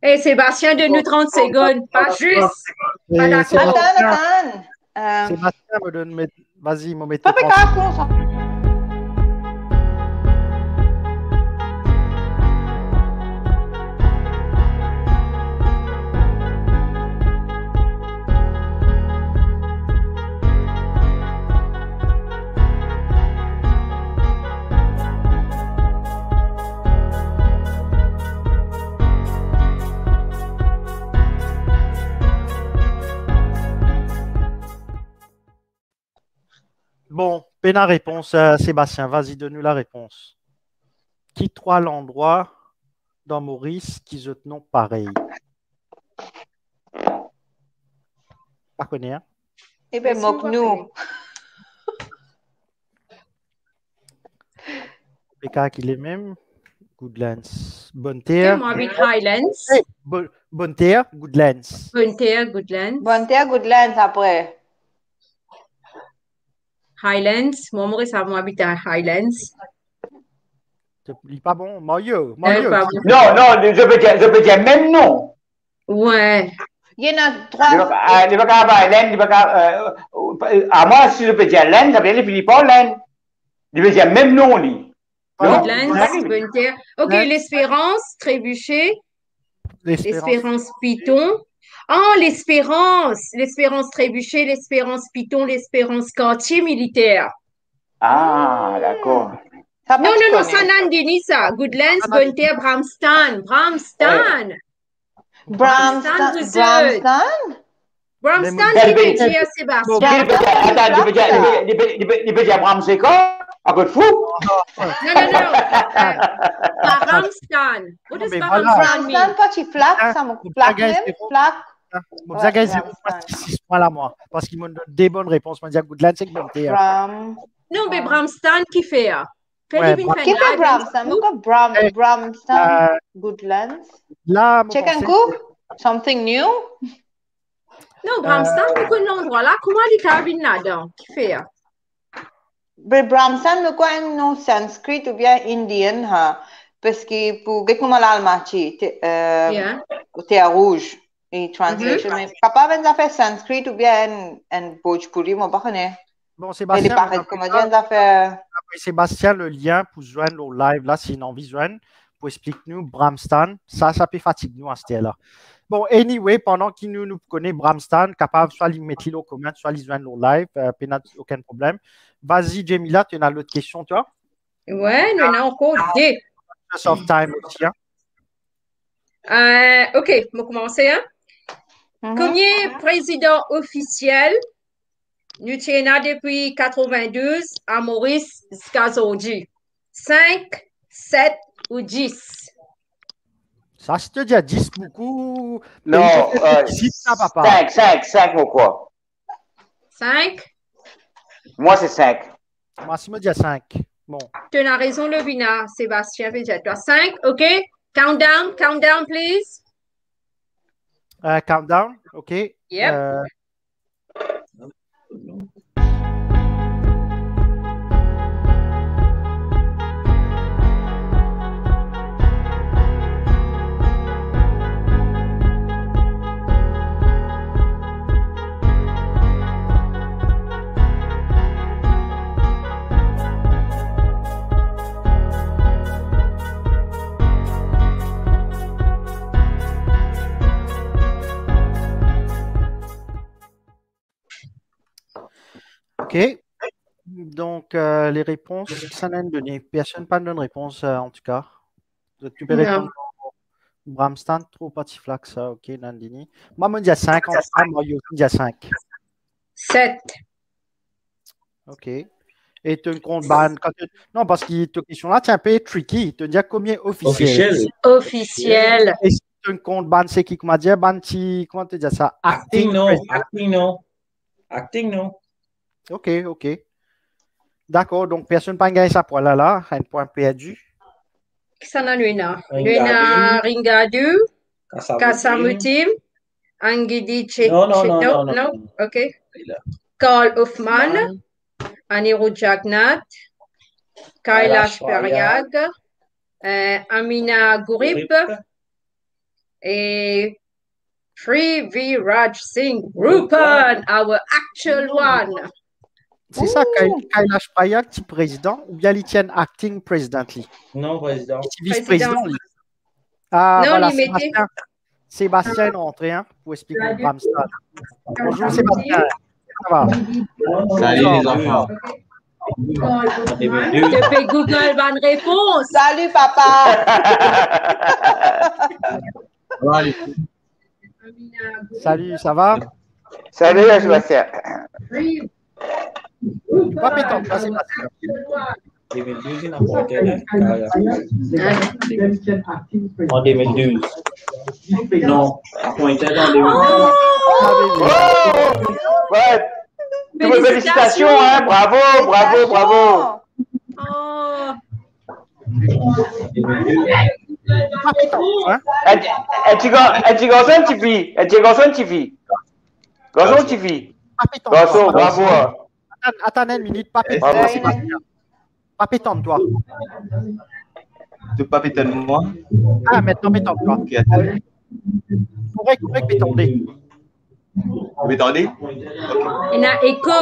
Et Sébastien, donne-nous 30 secondes. Pas juste. Pas d'accord. Attends. Sébastien me donne. Vas-y, me mets. Pas de cas. Bon, pena réponse, Sébastien. Vas-y, donne-nous la réponse. Qui trois l'endroit dans Maurice qui se non pareil? Pas connaît, hein? Eh bien, moque-nous. Péka qui est même. Goodlands. Bonne terre. Moi, avec Highlands. Bonne terre, Goodlands. Bonne terre, Goodlands. Bonne terre, Goodlands après. Highlands. Maurice, moi, habite à Highlands. Il n'est pas bon. Mario. Non, je peux dire même non. Ouais. Il y en a trois. Il va avoir laine, à moi, si je peux dire laine, ça veut dire Philippe laine. Il veut dire même non, lui. Goodlands, bonne terre. OK, l'Espérance, Trébuchet. L'Espérance Piton. Oh, l'Espérance Trébuchet, l'Espérance Piton, l'Espérance Quartier Militaire. Ah, d'accord. Non, ça n'a dit ça. Goodlands, bonne terre, Bramston. Bramston, qui peut dire Sébastien. Attends, il peut dire Bram, c'est quoi? Un peu de fou? Non. Bramston. What does Bramston mean? Bramston, pas tu flaques, ça me flaque même, flaque. Vous avez 0,6 points là, moi. Parce qu'ils m'ont donné des bonnes réponses. Moi, je dis Goodlands, c'est que bonne terre. Non, mais Bramston, qui fait? Qui fait Bramston? Pourquoi Bramston, Goodlands? Là, check un coup. Something new? Non, Bramston, c'est un endroit là. Comment les carabines là-dedans? Qui fait? Bramston, c'est quoi un nom sanskrit ou bien indien? Parce que pour comment l'Almaty, terre rouge. Et translation, mais capable de faire sanskrit ou bien un bhojpuri, moi, pas connais. Bon, Sébastien, Sébastien, le lien pour joindre au live, là, c'est une envie de joindre, pour expliquer nous Bramston. Ça peut fatiguer nous à ce là. Bon, anyway, pendant qu'il nous connaît Bramston, capable soit de mettre au comment, soit de joindre au live, aucun problème. Vas-y, Jamila, tu as l'autre question, toi? Ouais, nous avons encore des. Of time aussi, hein? OK, on va commencer, hein? Combien président officiel nous tenons depuis 92 à Maurice jusqu'à aujourd'hui? 5, 7 ou 10? Ça, je te dis à 10 beaucoup. Non, 5 ou quoi? 5? Moi, c'est 5. Moi, si me dis à 5. Bon. Tu as raison, Levina. Sébastien, fait toi 5, OK? Countdown, please. Countdown, OK. Yep. OK. Donc, les réponses, ça n'a donné. Personne pas de réponse, en tout cas. Donc, tu peux répondre. Bramstan, trop petit flax, ça. OK, Nandini. Moi, je dis 5. Moi, je dis 5. 7. OK. Et tu comptes ban. Non, parce que ta question là, c'est un peu tricky. Tu dis combien officiel? Officiel. Et si tu comptes ban, c'est qui m'a dit, ban, comment tu dis ça? Acting, non. Acting, non. Acting, non. OK, OK. D'accord, donc personne n'a gagné sa poil là, un point perdu. Qui s'en a Luina? Luina Ringadu, Kasamutim, Angidi non, OK. Carl Hoffman, Anirudh Jagnat, Kailash Periag, Amina Gurib et Sri Viraj Singh Rupan, our actual one. C'est ça, Kailash Periag, c'est président, ou bien il tient acting presidently? Non, président. Vice-président. Ah, non, voilà, Sébastien. Sébastien est entré pour expliquer le Bramstad. Bonjour Sébastien. Ça va? Salut les enfants. Depuis Google, bonne réponse. Salut papa. Salut, ça va? Salut Sébastien. Pas pétant, toi Sébastien. 2012, il n'a pas été en 2012. Non, appointé en 2012. Ouais. Toutes mes félicitations, hein. Bravo, bravo, bravo. Oh. Un garçon, une fille. Un garçon, une fille. Garçon, une fille. Garçon, bravo. Attends une minute, pas pétant, Sébastien. Pas pétant, toi. Tu pas pétant moi? Ah, maintenant pétant, toi. Ok, attends. Correct, pétendé. Pétendé? Il y a écho.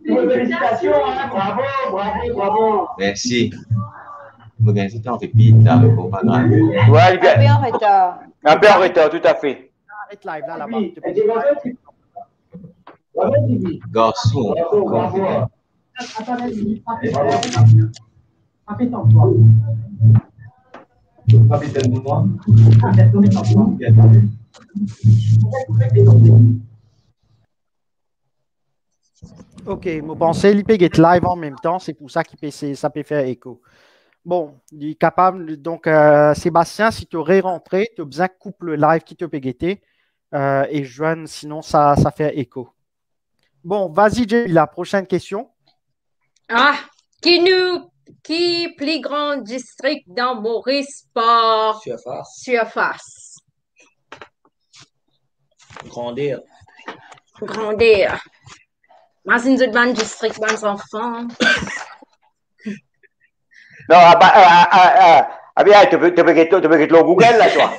Félicitations, hein. Bravo, bravo, bravo. Merci. Vous gagnez tout le temps, on fait vite, là, mais bon, pas grave. Ouais, Un peu en retard. Un peu en retard, tout à fait. Arrête live, là-bas. Garçon. Ok, vous pensez l'IP get live en même temps, c'est pour ça que ça peut faire écho. Bon, il est capable, donc Sébastien, si tu aurais rentré, tu as besoin de couper le live qui te peut guetter et joindre, sinon ça fait écho. Bon, vas-y, Jay, la prochaine question. Ah, qui plus grand district dans Maurice par surface? Grandir. Imagine une bonne district, bons enfants. Non, bien, tu peux guetter le Google, là, toi.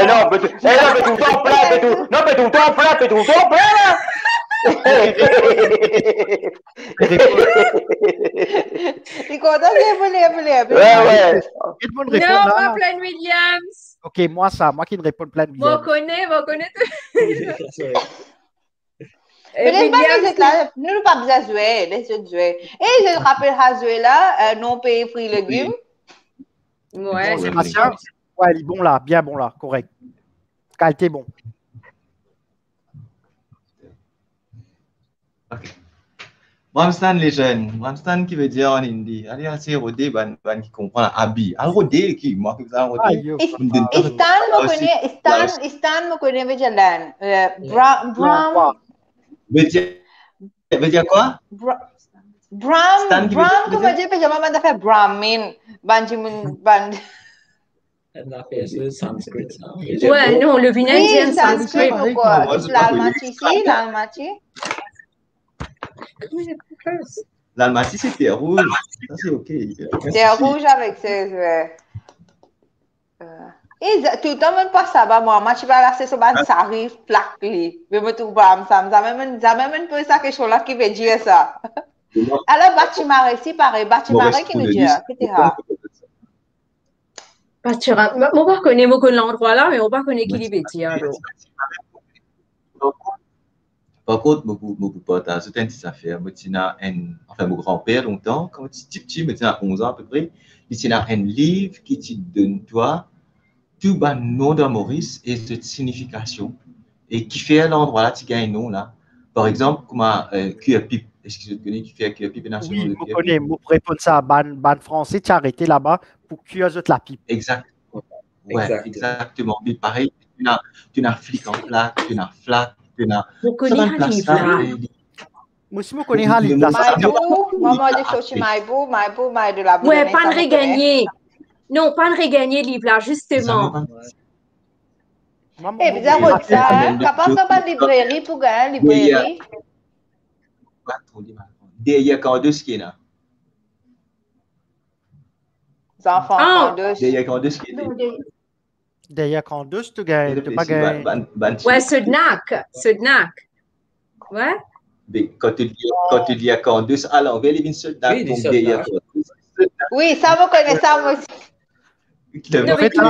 Non, mais tout le temps plat, non, mais tout le temps plat, là. Il est content de ouais. Non, pas Plein Williams. Ok, moi qui ne réponds Plein Williams. Vous connaissez tout. Mais nous ne pas besoin de jouer, laissez jouer. Et je rappelle à jouer là, non payé fruits et légumes. Ouais. Sébastien, ouais, il est bon là, bien bon là, correct. Qualité bon. Ok. Bramstan les jeunes. Bramstan qui veut dire en hindi. Allez, c'est Rodé, ban qui comprend la habit. Alors Rodé qui, moi, que ça Rodé. Istan me connaît Vejalan. Bram. Veut dire quoi? Bram, comment dire, parce que maman a fait Brahmin. Ban. Elle a fait ce sanskrit. Ouais, non, le vin indien, Oui, sanskrit. sanskrit, pourquoi? L'almaty ici, l'almaty. L'almaty, c'est terre rouge. Ça, c'est OK. Terre rouge avec ses... Et tout le temps, même pas ça, bah, moi, tu vas là, c'est ce ban, ça arrive, plaque, li. Mais me trouve pas, ça même un peu ça, quelque chose là qui veut dire ça. Alors, bâtiment ici, pareil, bâtiment qui veut dire, qu'est-ce Bâtiment, on va connaître l'endroit là, mais on va connaître qui veut dire, alors. Par contre, beaucoup partage certaines petites affaires. Moi, enfin, mon grand-père, longtemps, quand tu petit, mais tu as 11 ans à peu près, il y a un livre qui te donne, toi, tout le nom de Maurice et cette signification. Et qui fait l'endroit là, tu gagnes un nom là. Par exemple, comment cuir pipe. Est-ce que tu connais qui fait cuir pipe national? Oui, je connais. Pour répondre ça, ban français, tu as arrêté là-bas pour cuire la pipe. Exactement. Ouais, exactement. Mais pareil, tu as flic en plaque, tu as flac, tu as. Vous connaissez un livre là? Moi aussi, je connais un livre là. Maman, des choses chez Maïbou de la boule. Ouais, pas de regagner. Non, pas de regagner le livre là, justement. Eh, bien, ça, capable de librairie pour gagner librairie. Derrière quand deux qui est là. Enfants, quand deux. Derrière quand deux qui est là. Derrière quand deux, tu gagnes. Ouais, Sudnak. Ouais. Mais quand tu dis à quand deux, à l'envers, il y a une Sudnak. Donc derrière quand deux. Oui, ça me connaît ça, moi aussi. En fait, tu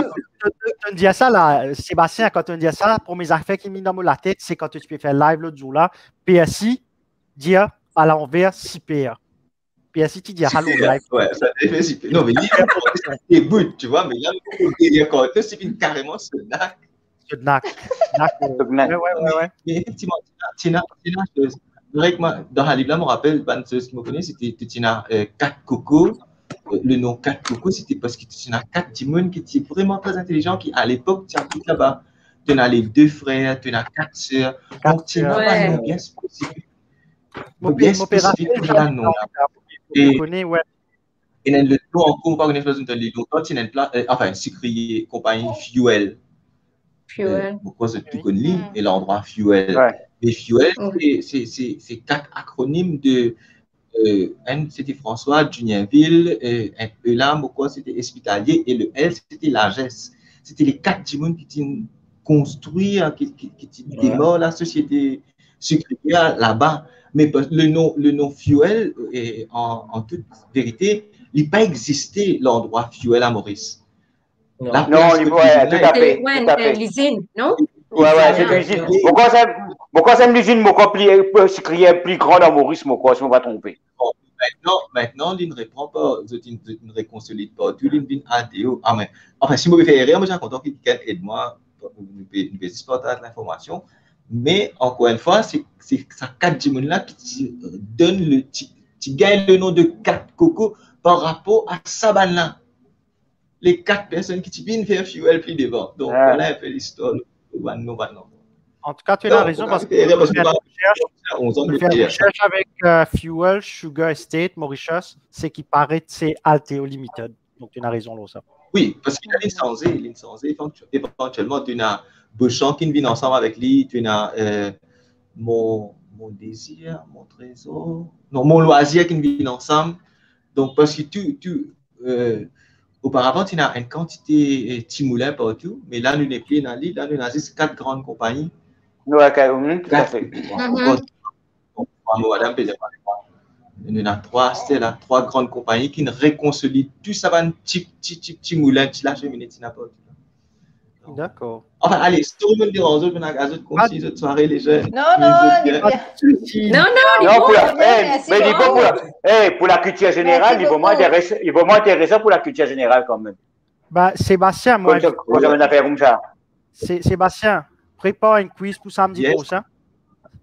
dis ça, là, Sébastien, quand tu dis ça, pour mes affaires qui m'ont dans la tête, c'est quand tu peux faire live l'autre jour là, PSI, dire à l'envers 6 PR. PSI, tu dis allô live. Ouais, ça fait 6 PR. Non, mais c'est good, tu vois, mais là, quand c'est carrément Sudnak. Sudnak. Ouais. Mais effectivement, Tina, dans la livre là, je me rappelle, ce qui me connaît, c'était Tina 4 Coco. Le nom 4 Coco, c'était parce que tu as 4 timons qui étaient vraiment très intelligents, qui à l'époque, tu as tout là-bas. Tu as les 2 frères, tu as 4 sœurs. Donc, tu as un nom bien spécifique. Bien spécifique pour le nom. Et le nom en cours, pas une explosion de l'île. Donc, tu as une place, enfin, c'est créé compagnie Fuel. Pourquoi c'est tout connu? Et l'endroit Fuel. Mais Fuel, c'est 4 acronymes de. N, c'était François, Junierville, un E là, pourquoi c'était Hospitalier, et le L, c'était Largesse. C'était les 4 timons qui ont construit, qui démarrent la société sucrière là-bas. Mais le nom Fuel, en toute vérité, il n'a pas existé l'endroit Fuel à Maurice. Non, tout à fait. L'usine, non? Ouais, c'est l'usine. Pourquoi c'est une usine plus grande à Maurice, pourquoi je ne me pas tromper? Maintenant, il ne répond pas, il ne réconcilie pas. Tout le monde a dit, enfin, si je me fais rire, moi, j'ai content qu'il aide moi, ne peut partager l'information. Mais, encore une fois, c'est ça 4 timons là qui donne tu gagnes le nom de 4 Coco par rapport à Sabana. Les 4 personnes qui viennent faire Fuel plus devant. Donc, voilà un peu l'histoire. En tout cas, tu as raison parce que faire recherche avec Fuel, Sugar Estate, Mauritius, c'est qui paraît que c'est Alteo Limited. Donc, tu as raison là, ça. Oui, parce qu'il a licencié, éventuellement, tu as Beauchamp qui vient ensemble avec lui, tu as mon désir, mon trésor, non, mon loisir qui vient ensemble. Donc, parce que auparavant, tu as une quantité de Timoulin partout, mais là, nous n'avons plus dans l'île, là, nous avons juste 4 grandes compagnies. Oui, tout à fait. Nous avons 3 grandes compagnies qui réconcilient tout ça, un petit moulin, tu lâches une minute, n'importe quoi. D'accord. Enfin, allez, si tout le monde dit aux autres, continue cette soirée, les jeunes. Non, pour la culture générale, il vaut moins intéressant pour la culture générale quand même. Bah, Sébastien, moi. Quand j'avais une affaire comme ça. Sébastien, prépare un quiz pour samedi prochain.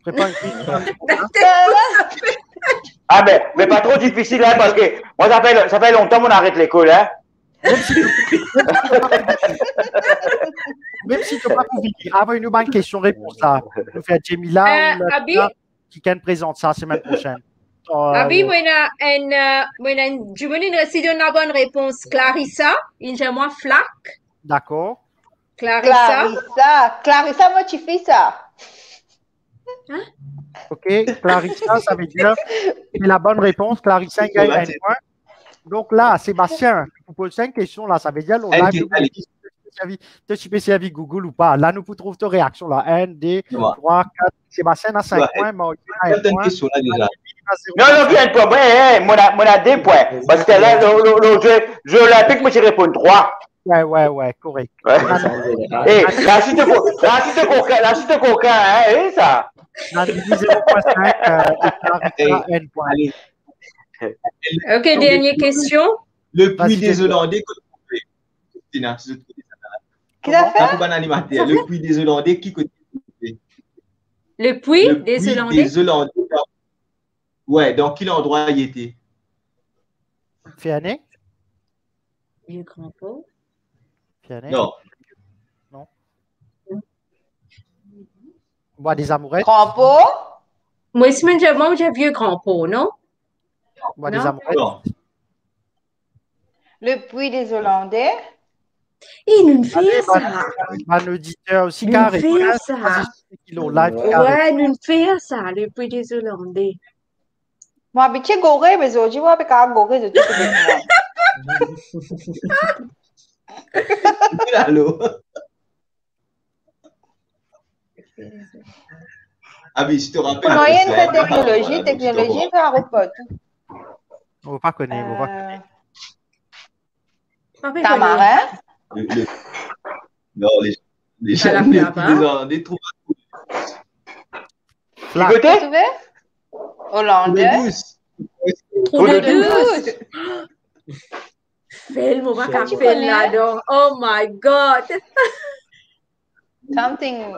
Prépare un quiz pour samedi prochain. Ah, mais pas trop difficile, hein, parce que moi, ça fait longtemps qu'on arrête l'école, hein. Même si tu n'as pas pu venir, avant une bonne question-réponse là, nous faire Jamila qui présente ça la semaine prochaine. Abi, moi, je me une bonne réponse. Clarissa, il j'ai moi flac, D'accord. Clarissa, moi, tu fais ça. Ok, Clarissa, ça veut dire c'est la bonne réponse. Clarissa gagne un point. Donc là, Sébastien, vous posez 5 questions là, ça veut dire tu spécialise Google ou pas. Là, nous pouvons trouver ta réaction là. 1, 2, 3, 4. Sébastien a 5 points. Maurice a 1 point. Non, il y a un point. Moi, a 2 points. Parce que là, le jeu olympique, moi, je réponds 3. Ouais, correct. La suite de coquin, hein, ça. La divisé 0.5 et 1 point. Ok, dernière question. Le puits des Hollandais que Tina, qui l'a fait? Le puits des Hollandais qui côté? Le puits des Hollandais? Ouais, dans quel endroit il était? Fiané? Vieux Grand Port. Non. Bois des Amourettes. Grand Port? Moi, j'ai Vieux Grand Port, non? Bois des Amourettes. Non. Le puits des Hollandais? Il nous fait ça. Un auditeur aussi carré. Il nous fait ça. Ouais, il nous fait ça, le puits des Hollandais. Moi, je suis goré, mais aujourd'hui, moi, je suis goré de tout Allô? Ah oui, je te rappelle. Moyenne de technologie, faire un repas. On ne va pas connaître. Tamarin? Non, les gens des trouvent. Qui côté? Hollandais? Trou de douce. Film, on va faire là-dedans. Oh my God. Something.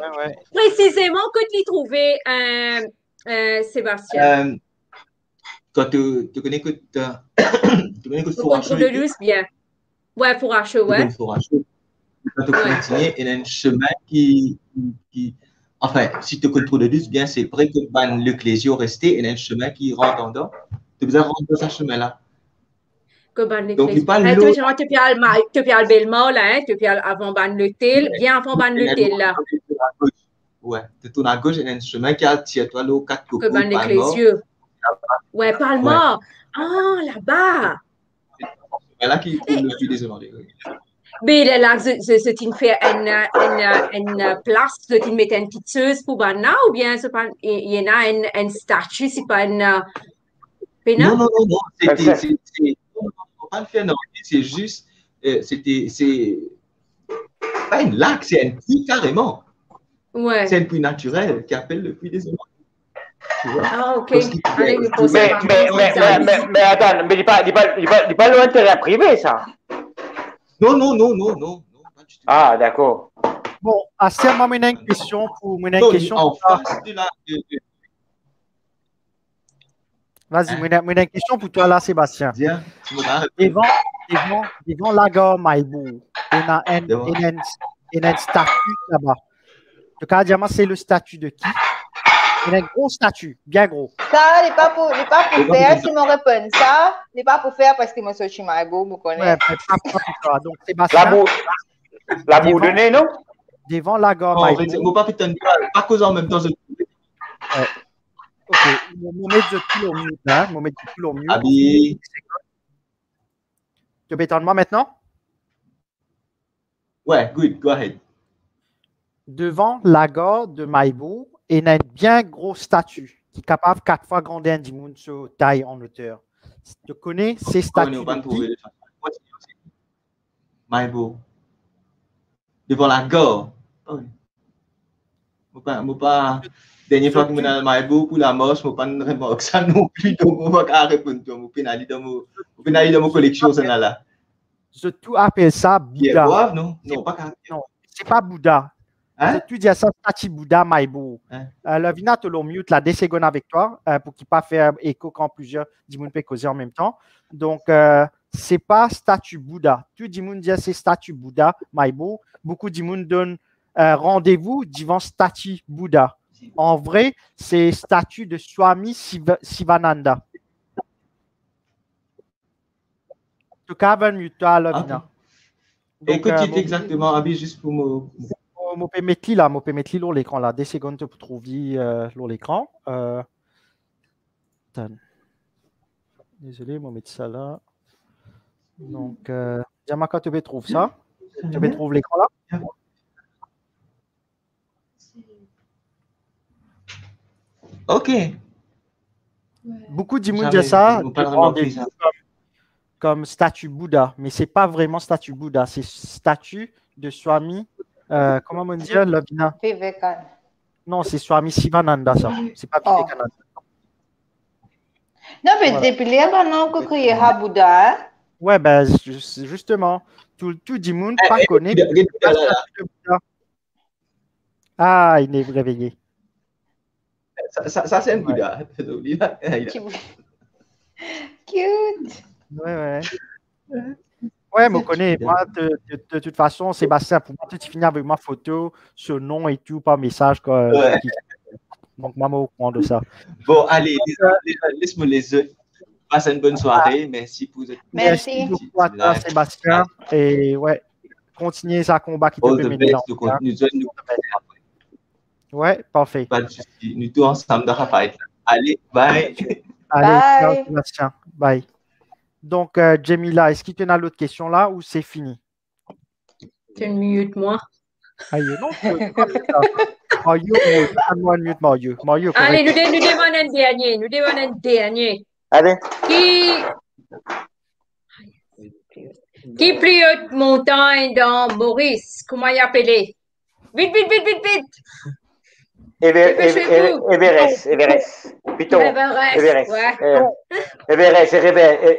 Précisément, que tu trouvais, Sébastien? Toi, tu connais que Trou de douce, bien. Ouais, four à chaud, ouais. Quand tu continues, il y a un chemin qui enfin, si tu connais Trou de douce, bien, c'est vrai que le clésio resté, il y a un chemin qui rentre en dedans. Tu as besoin de rentrer dans ce chemin-là. Donc, il parle l'eau. Tu peux le Belmont, là, tu peux avant l'hôtel, bien avant l'hôtel, là. Ouais, tu tournes à gauche, il y a un chemin qui a tiré toi l'eau 4 cocos. Que les clésieux. Ouais, Palma. Ah, là-bas. C'est là qui trouve le puits des Hollandais. Mais là, c'est une fait une place, c'est une mettre une petite pour Bana, ou bien il y en a une statue, c'est pas une. Non. On va pas le faire, non. C'est juste, c'est pas une lac, c'est un puits carrément. Ouais. C'est un puits naturel qui appelle le puits des Hollandais. Ah, ok. Mais attends, mais il n'est pas loin de terrain privé, ça. Non. Ah, d'accord. Bon, assez moi, j'ai une question pour moi. En face de la. Vas-y, j'ai une question pour toi là, Sébastien. Devant la gare Maïbou, il y a une statue là-bas. Le cas diamant, c'est le statut de qui? Il y a une grosse statue, bien gros. Ça, il n'est pas pour faire, si mon réponse ça, il n'est pas pour faire parce que moi, je suis Maïbou, vous connaissez. Ouais, pas pour ça. Donc, Sébastien. La boue de nez, non? Devant la gare Maïbou. Pas cause en même temps. Ok, mon mettre de tout au mieux, hein? Mon mettre de tout au mieux. Tu peux étendre moi maintenant? Ouais, good, go ahead. Devant la gare de Maïbou, il y a une bien grosse statue qui est capable 4 fois grandir du monde sur taille en hauteur. Tu connais ces statues? Maïbou. Devant la gare. Pas. Dernière fois que je suis à Maïbou pour la marche, je ne pas remarquer ça non plus. Donc, je ne vais pas répondre. Je vais aller dans ma collection. Je tout appelle ça Bouddha. Non, pas non, c'est pas Bouddha. Hein? Tu dis ça, statue Bouddha Maïbou. Le vina te l'ont mute la 2 secondes avec toi pour qu'il ne pas faire écho quand plusieurs dimounes peuvent causer en même temps. Donc, c'est pas statue Bouddha. Tu dimounes dire c'est statue Bouddha Maïbou. Beaucoup de dimounes donnent rendez-vous devant statue Bouddha. En vrai, c'est statue de Swami Sivananda. Tu peux mute toi, Lovina. Et que tu dis exactement, Abi, juste pour me. Je peux mettre là, je peux mettre sur l'écran là. Des secondes pour trouver sur l'écran. Désolé, je vais mettre ça là. Donc, Diamaka, tu peux trouver ça? Tu peux trouver l'écran là? Ok. Beaucoup de gens disent ça comme statue Bouddha, mais c'est pas vraiment statue Bouddha, c'est statue de Swami. Comment on dit, Lovina? Vivekananda. Non, c'est Swami Sivananda, ça. C'est pas Vivekananda. Non, mais depuis là, non, que il y a Bouddha. Hein? Ouais, ben justement, tout le monde pas connaît. Ah, il est réveillé. Ça c'est un Bouddha. Cute. Ouais. Ouais, je connais. Moi, de toute façon, Sébastien, pour moi, tu finis avec ma photo, ce nom et tout, par message. Quoi, donc, moi, je suis au courant de ça. Bon, allez, laisse-moi les autres. Passe une bonne soirée. Merci pour votre. Merci beaucoup à toi, Sébastien. Et ouais, continuez ce combat qui te permet de ouais, parfait. Pas de souci. Nous tous ensemble dans la fight. Allez, bye. Allez, ciao, Sébastien. Bye. Donc, Jemila, est-ce qu'il y a d'autres questions là ou c'est fini? Tu es mute, moi. Aïe, non. Mario, Mario. Allez, nous demandons un dernier. Allez. Qui plus haute montagne dans Maurice? Comment y appeler? Vite. Everest. Python. Everest. Ouais.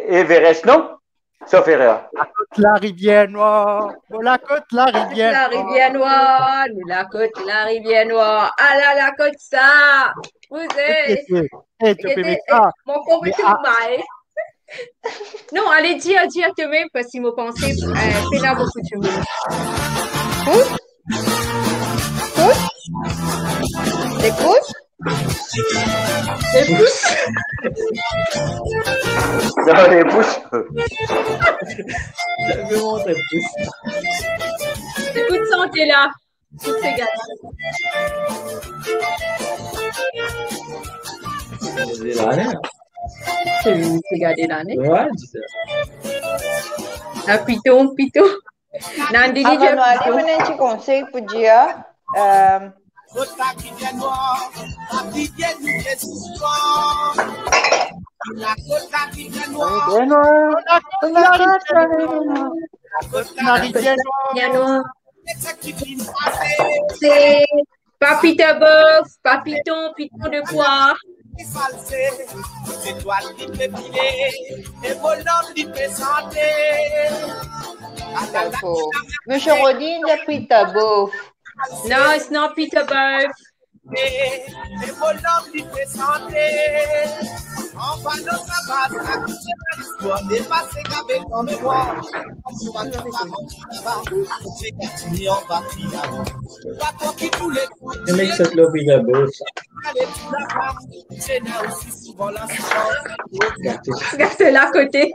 Everest, non? Sauf erreur. La côte, la rivière noire. La côte, la rivière noire. La rivière noire. La côte, la rivière noire. Ah là, la côte, ça. Vous êtes. Tu peux mettre ça. Mon pauvre tout mal. Non, allez, dis toi-même parce qu'il m'a pensé. C'est là beaucoup de monde. Écoute. Les pouces. Non, les pouces. Vraiment, tes pouces. Écoute, santé là. Toutes ces gars. Regardez l'année. Ouais, Ah, Python. Nandini, allez, un petit conseil pour dire. C'est Papito Bof, Papiton, Piton de quoi? Monsieur Rodin, le Peter Bof. No, it's not Peter Bof. You make such love with a boss. Regardez là à côté.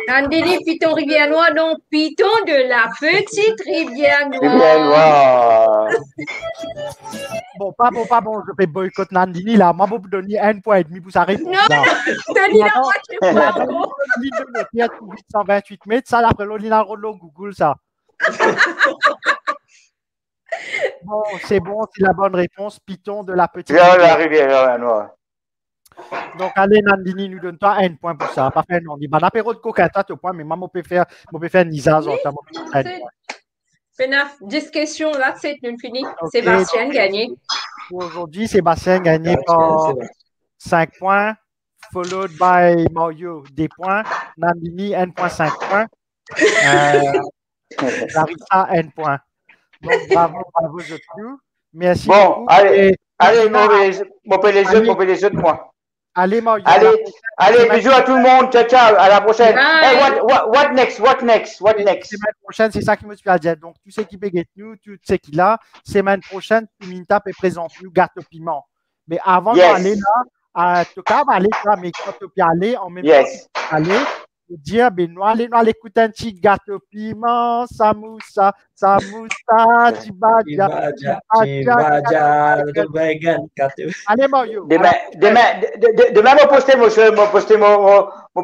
Nandini, Python Rivière Noire, donc Python de la petite Rivière Noire. Bon, pas bon, je vais boycotter Nandini là. Moi, je vais vous donner 1,5 point pour sa réponse. Non, Nandini, je ne sais pas. 828 mètres, ça, après l'Olina Rollo Google, ça. Bon, c'est la bonne réponse. Python de la petite Rivière Noire. Donc, allez, Nandini, nous donne toi 1 point pour ça. Pas fait, non. Il m'a apéro de coca, toi, tu point, mais moi, je peux faire Nisa. Enough. 10 questions, là, c'est une finie. Ok. Sébastien gagné. Aujourd'hui, Sébastien gagné par 5 points, followed by Mario, des points, Nandini, 1,5 points, Larissa, 1 point. Donc, bravo, je trouve. Merci Bon, beaucoup. allez, Nandina, montez les autres, moi. Allez, Mario. Allez, bisous à tout le monde. Ciao, ciao. À la prochaine. Hey, what next? Semaine prochaine, c'est ça qui me suis dit. Donc, tu sais qui peut get nous, tu sais qui là. Semaine prochaine, tu m'intapes et présente nous gâteau piment. Mais avant d'aller là, tu peux aller là, mais quand tu peux aller, en même temps, aller, dire, ben, nous allons écouter un petit gâteau piment, samoussa, tibadia. Allez, Mario. Demain, mon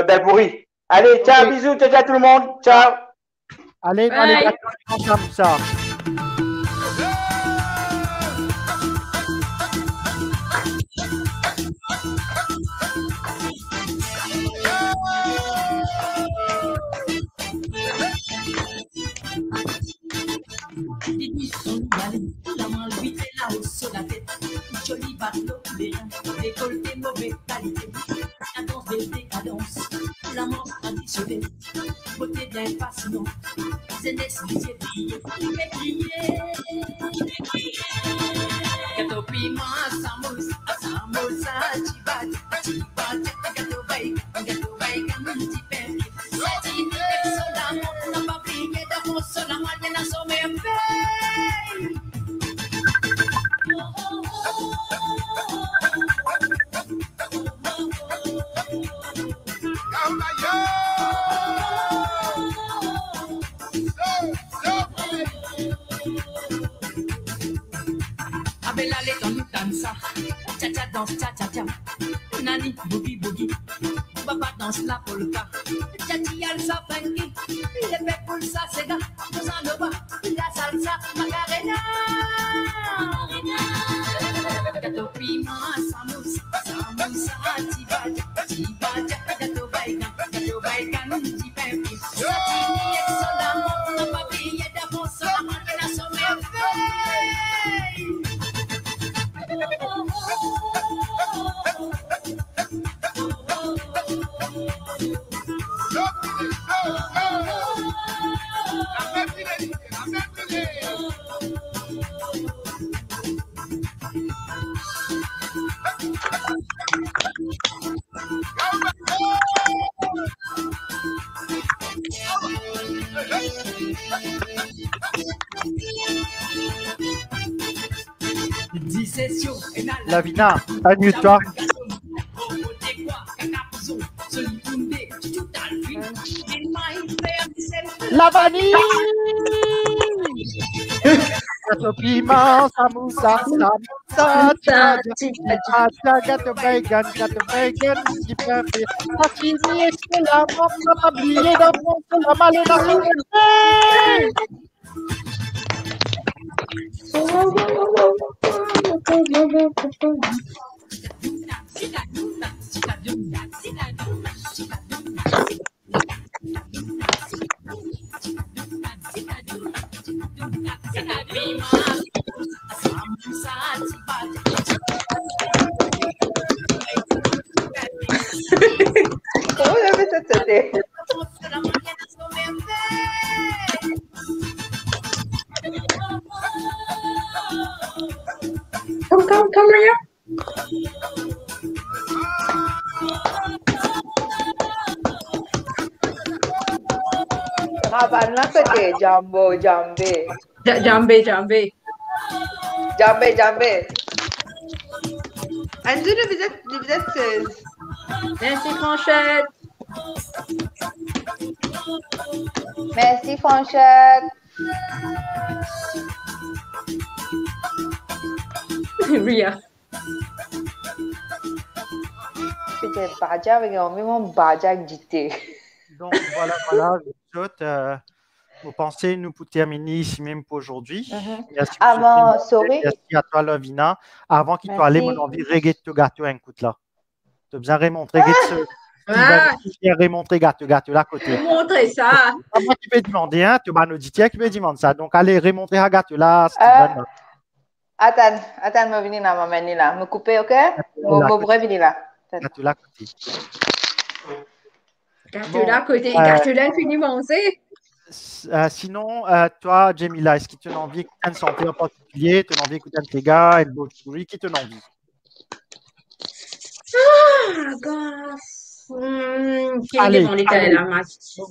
bel pourri. Allez, ciao, bisous, ciao tout le monde. Ciao. Allez, gâteau piment, samoussa. La main lui fait la hausse sur la tête. Joli bateau, les reins, décolleté, mauvaise qualité. La danse des décadences, la mort additionnée. Beauté d'un fascinant, jeunesse lycée brillée. Gâteau piment, samoussa, chibadia, gâteau bacon, petit pain. C'est une excellente, on n'a pas brillé d'amour sur la moyenne à son merveille. Abella les dans dansa, cha-cha danse, cha-cha-cha. Nani boogie boogie, Baba danse la polka. Chachi alza funky, le people sa sega, Zanova, la salsa macarena. Gâteau piment, samoussa, tibadia, gâteau bacon, petit pain frit. Satini excellent, on n'a pas brillé d'avant sur la moyenne à son merveille. Lavina, amuse-toi. La vanille. Gâteau piment, samoussa, gâteau bacon, petit pain frit. Satini, excellent, on n'a pas brillé d'amour sur la moyenne à son merveille. Comment on avait cette idée? Come here. Havana c'était jambe. Jambe. Anzu, vous êtes Merci, Franchette. Merci, Franchette. Ria. C'était Baja avec un même Baja gité. Donc voilà, vous pensez nous pour terminer ici même pour aujourd'hui. Merci à toi, Lavina. Avant qu'il soit allé, mon envie de reggaeton gâteau un coup là. Tu as besoin de remontrer qui va remontrer gâteau là à côté. Montrer ça. Moi qui vais demander, hein, tu vas nous dire qui va demander ça. Donc, allez remontrer à gâteau là, Steven. Attends, me venir là, m'amener là. Me couper, ok? Me pourrais venir là. Gâteau là à côté. Gâteau là à côté. Gâteau là, fini manger. Sinon, toi, Jamila, est-ce que tu as envie d'écouter une santé en particulier? Tu as envie d'écouter un de tes gars, une bonne souris? Qui te envie? Allez, on est allé là,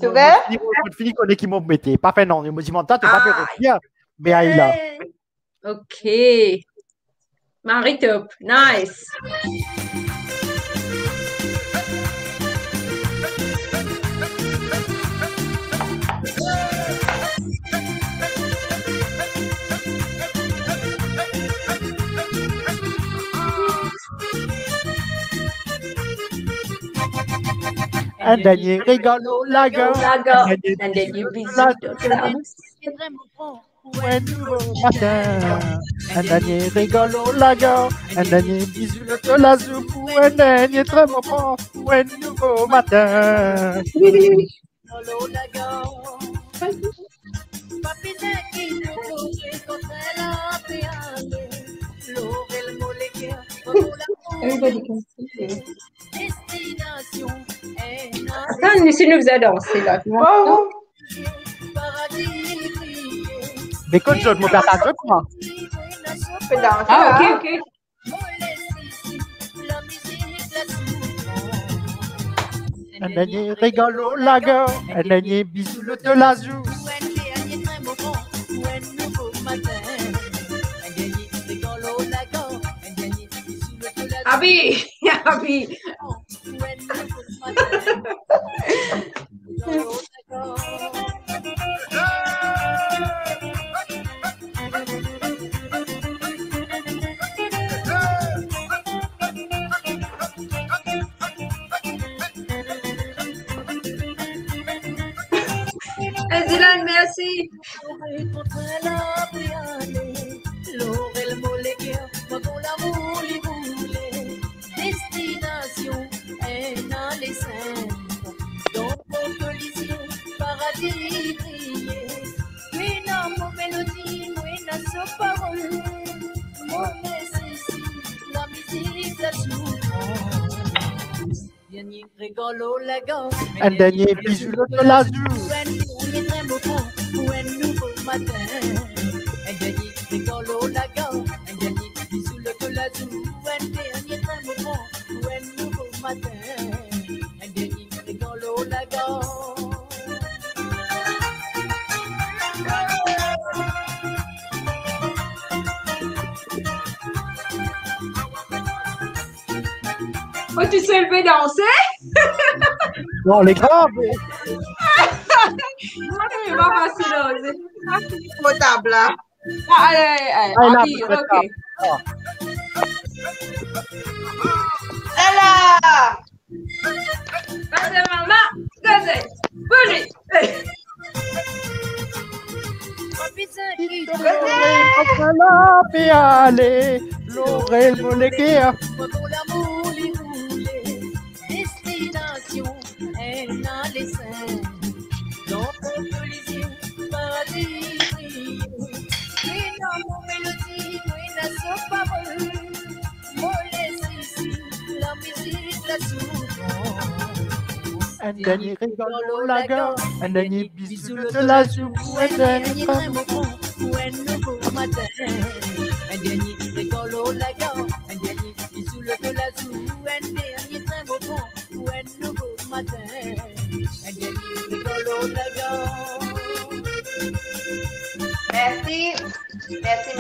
tu veux? Je finis qu'on est qui m'a mis. Pas fait non. Je me dis, mon temps, tu vas pas faire mais aïe là. Ok. Marie top. Nice. Un dernier rigolo, la gueule. Un dernier bisou de la un nouveau matin. Un dernier rigolo, la gueule. Un dernier bisou de la soupe. Un dernier très moment. Un nouveau matin. Everybody can see. Attends, nous faisons danser là. Oh. Mais quand je me perds pas de quoi? Ah, ok, ok. Un dernier rigolo, la gueule. Un dernier bisou de la joue. Abby, Abby. Dylan, merci. Destination est dans les scènes, dans mon collision, paradis brillé. Une âme mélodie, une parole, mon nécessite, la musique, la souffrance. Dernier rigolo, la gomme. Un dernier bisou de la joue. Un nouveau matin. Un dernier rigolo, la gomme. Un dernier bisou de la joue. Un dernier moment, un nouveau matin. Un dernier rigolo, la gomme. Oh, tu sais lever danser? Non, les graves. C'est pas facile à oser. Potable là. Allez, allez, ok. Là. Vas-y, maman. Vas-y. Bouge. Allez, l'oreille moléguère. Destination est dans les scènes, dans ton collision, paradis brillé. Une âme mélodie, une parole, mon ici, la musique, la souffrance. Un dernier rigolo, la gueule. Un dernier bisou de la joue. Un dernier moment, un nouveau matin. Un dernier rigolo, la gueule. Un dernier bisou de la joue. Un dernier moment, un nouveau matin. Un dernier rigolo, la gueule. Merci. Merci.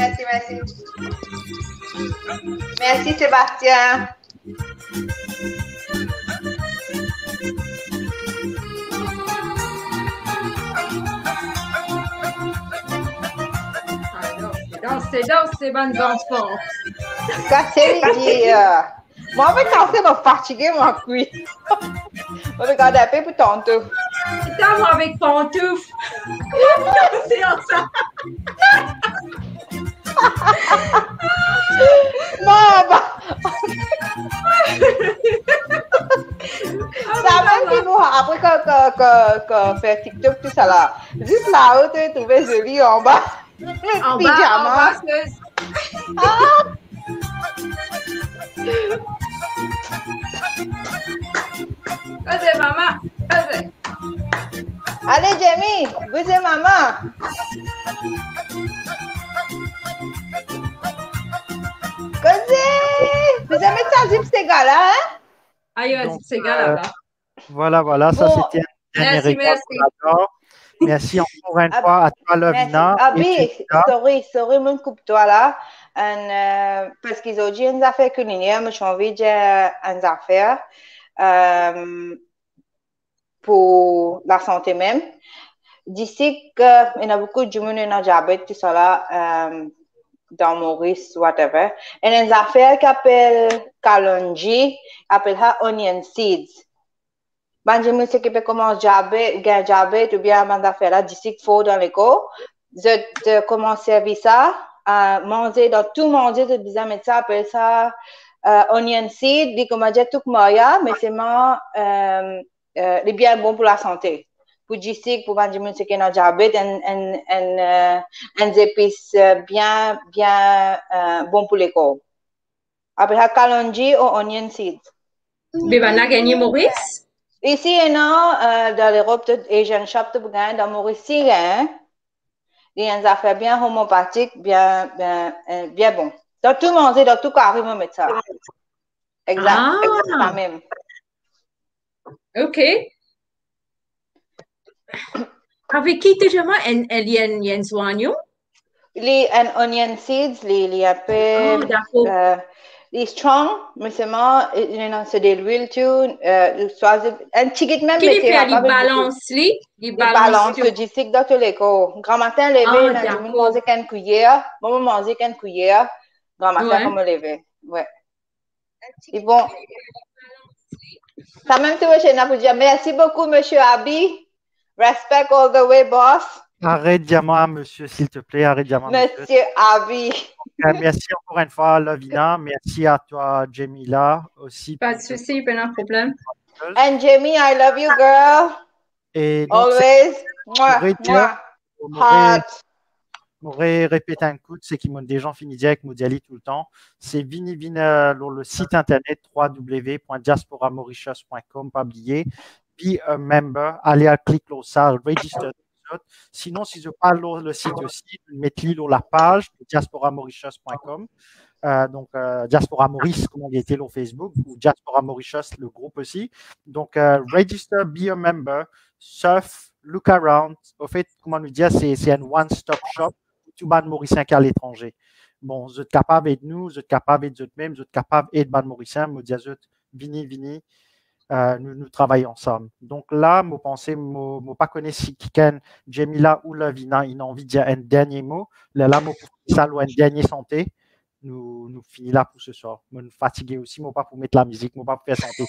Merci Sébastien. Danser, bonnes enfants. Cassez les idées. Moi, je vais danser, je vais fatiguer mon cuit. Je vais regarder un peu pour tantôt. C'est à moi avec pantoufles. Comment danser ensemble? Maman! Ça après qu'on fait TikTok, tout ça là, juste là-haut, tu es trouvé joli en bas. En bas, Vas-y, maman. Vas-y. Allez, Jamie, vous et maman. Vous aimez ça, Zip, ces gars-là, hein? Aïe, ces gars-là. Voilà, ça Bon, c'était un dernier merci. Merci encore une fois à toi, Lovina. Abi, sorry, mon coupe-toi là. Parce qu'ils ont dit une affaire culinaire, mais j'ai envie de dire une affaire pour la santé même. D'ici qu'il y a beaucoup de gens qui ont diabète, tout ça là, dans Maurice, whatever. Et une affaire qui s'appelle kalonji, appelle ça onion seeds. Banjimou, c'est qui peut commencer diabète ou bien une affaire là, d'ici qu'il faut dans l'école. Je commence à servir ça, à manger, dans tout manger, je disais, mais ça appelle ça onion seed, dit comment dire tout moyen, mais c'est les bien bon pour la santé. Pour d'ici, pour Banjimou, c'est qui a diabète, un épice bien bon pour l'école. Après ça, kalonji ou onion seeds. Mais on a gagné Maurice? Ici, dans l'Europe, Asian Shop, dans Maurice, il y a des affaires bien homopathiques, bien bon. Dans tout manger, dans tout carré, on met ça. Exactement même. OK. Avec qui tu joues il y a un soignon? Les onion seeds, les appelle les strong, mais c'est de l'huile tout, un petit même qui fait les balances, les balances que je sais que dans tous les cas. Grand matin levé, je mange qu'une cuillère, maman mange qu'une cuillère, grand matin comme lever. Ouais. Et bon. Ça même tout chez nous dire merci beaucoup monsieur Abi. Respect all the way boss. Arrête diamant, monsieur, s'il te plaît. Arrête diamant. Monsieur Abi. Merci encore une fois, Lovina. Merci à toi, Jamila, aussi. Pas de souci, pas de problème. And Jamie, I love you, girl. Et donc, always. Hot. M'aurais répété un coup, c'est qu'ils m'ont des gens fini avec Modiali tout le temps. C'est vini le site internet www.diasporamauritius.com, pas oublier. Be a member, allez à cliquer là, ça, register. Sinon, si je parle le site aussi, mettez-le sur la page diasporamauritius.com. Donc, Diaspora Maurice, comme on était sur Facebook, ou Diaspora Mauritius, le groupe aussi. Donc, register, be a member, surf, look around. Au fait, comment nous dire, c'est un one-stop shop pour tout le Mauricien qui est à l'étranger. Bon, vous êtes capable de nous, vous êtes capable de vous-même, vous êtes capable de ban Mauricien, vous dites, vini. Nous travaillons ensemble. Donc là, je pense que je ne pas connais si quelqu'un, Jamila ou Lovina, il a envie de dire un dernier mot. Là, je ça un dernier santé. Nous finissons là pour ce soir. Je suis fatigué aussi, je ne pas pour mettre la musique, je ne pas pour faire santé.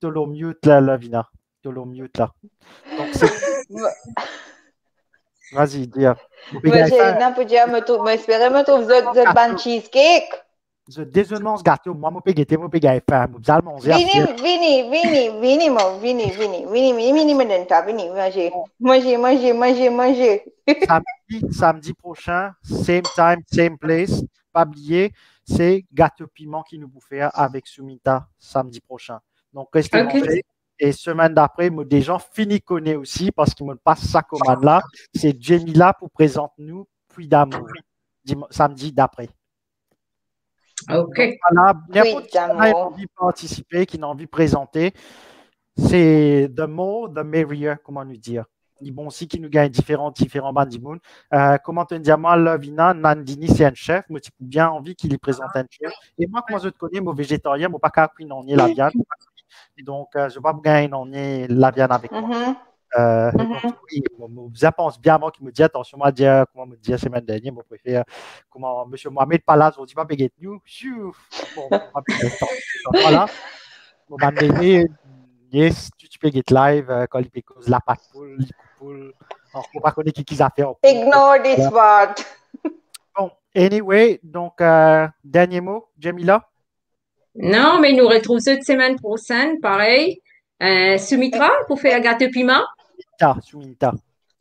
Tu l'as mute là, Lovina. Tu l'as mute là. Donc, vas-y, dis. Je peux dire, j'espère que vous êtes ban cheesecake. Je désolé ce gâteau, moi, je peux gagner faim. Vini, manger. Samedi prochain, same time, same place. Pas oublier, c'est gâteau piment qui nous bouffait avec Sumita samedi prochain. Donc, qu'est-ce que manger? Et semaine d'après, des gens finis connaître aussi parce qu'ils me passent sa commande là. C'est Jamila pour présenter nous, puis d'amour. Samedi d'après. OK. Voilà, n'importe qui a envie de participer, qui a envie de présenter, c'est the more, the merrier, comment nous dire. Ils vont aussi qui nous gagnent différents bandimouns. Comment te dire, moi, Lovina, Nandini, c'est un chef, moi, j'ai bien envie qu'il y présente un chef. Et moi, comment je te connais, moi, végétarien, moi, pas qu'à non la viande. Donc, je ne vais pas gagner non la viande avec moi. Je pense bien moi qui me dit attention moi dire comment me dire semaine dernière moi préfère comment monsieur Mohamed Palas on dit pas payer nous bon voilà mon bandé yes tu peux get live quand il cause la patte poule on peut pas connaître qui a fait ignore this word bon anyway donc dernier mot Jamila. Non mais nous retrouvons cette semaine prochaine pareil. Sumitra pour faire gâteau piment. Sumita.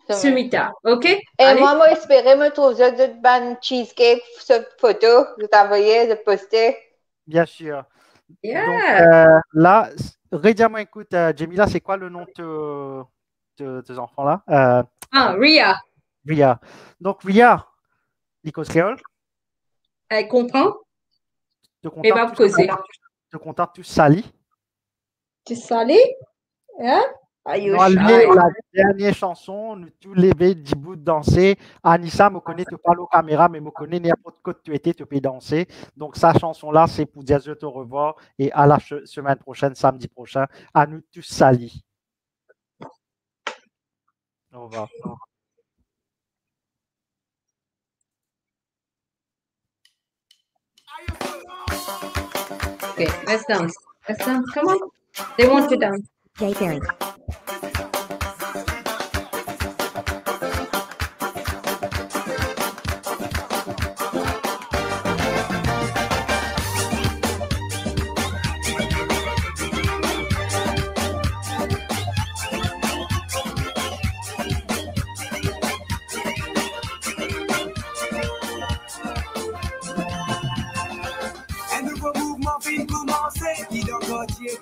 Sumita, OK? Et Allez. moi, j'espérais me trouver de ban cheesecake, cette photo, de t'envoyer, de poster. Bien sûr. Yeah. Donc là, redis-moi, écoute, Jamila, c'est quoi le nom de tes enfants là? Ria. Ria. Donc Ria, l'icône créole. Elle comprend. Et va causer. Te content tous sali. Tu salé? Hein? La dernière chanson, nous tous lever du bout de danser. Anissa me connaît, tu parles aux caméras, mais me connaît n'importe quoi tu étais, tu peux danser. Donc, sa chanson-là, c'est pour dire je te revois et à la semaine prochaine, samedi prochain, à nous tous salis. Au revoir. Okay, let's dance. Let's dance. Come on. They want to dance. Jay Perry.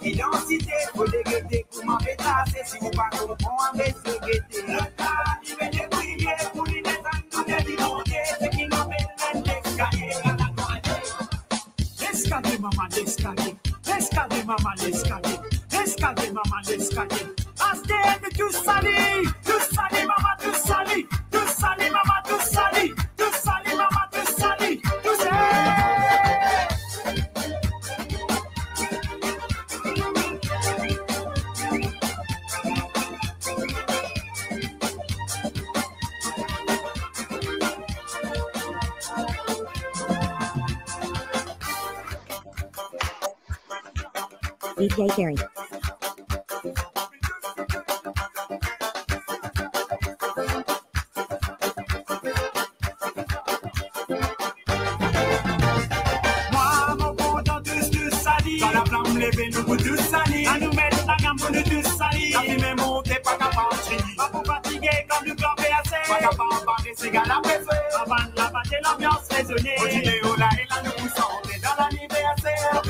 Identité, faut dégueter, comment pétasser, si vous pas comprendre, mais se guetter. Le tas, il va débriller, pour les descendre, des démonter, c'est qui n'en fait l'escalier, à la moitié. L'escalier, maman, l'escalier. L'escalier, maman, l'escalier. L'escalier, maman, l'escalier. Asté, de tout sali, maman, tout sali. Tout sali, maman, tout sali. Tout sali, maman, tout sali. Tout sali. DJ Perry. Moi, mon bon dans tous salis. Dans la flamme levée, nous pour tous salis. À nous mettre la gamme pour nous tous salis. La fumée montée, pas capable de crier. Pas pour fatiguer comme nous camper assez. Pas capable de barrer, c'est gars la presse. Avant de la battre, l'ambiance résonnée. Au vidéo là, et là, nous poussons. On est dans l'anniversaire.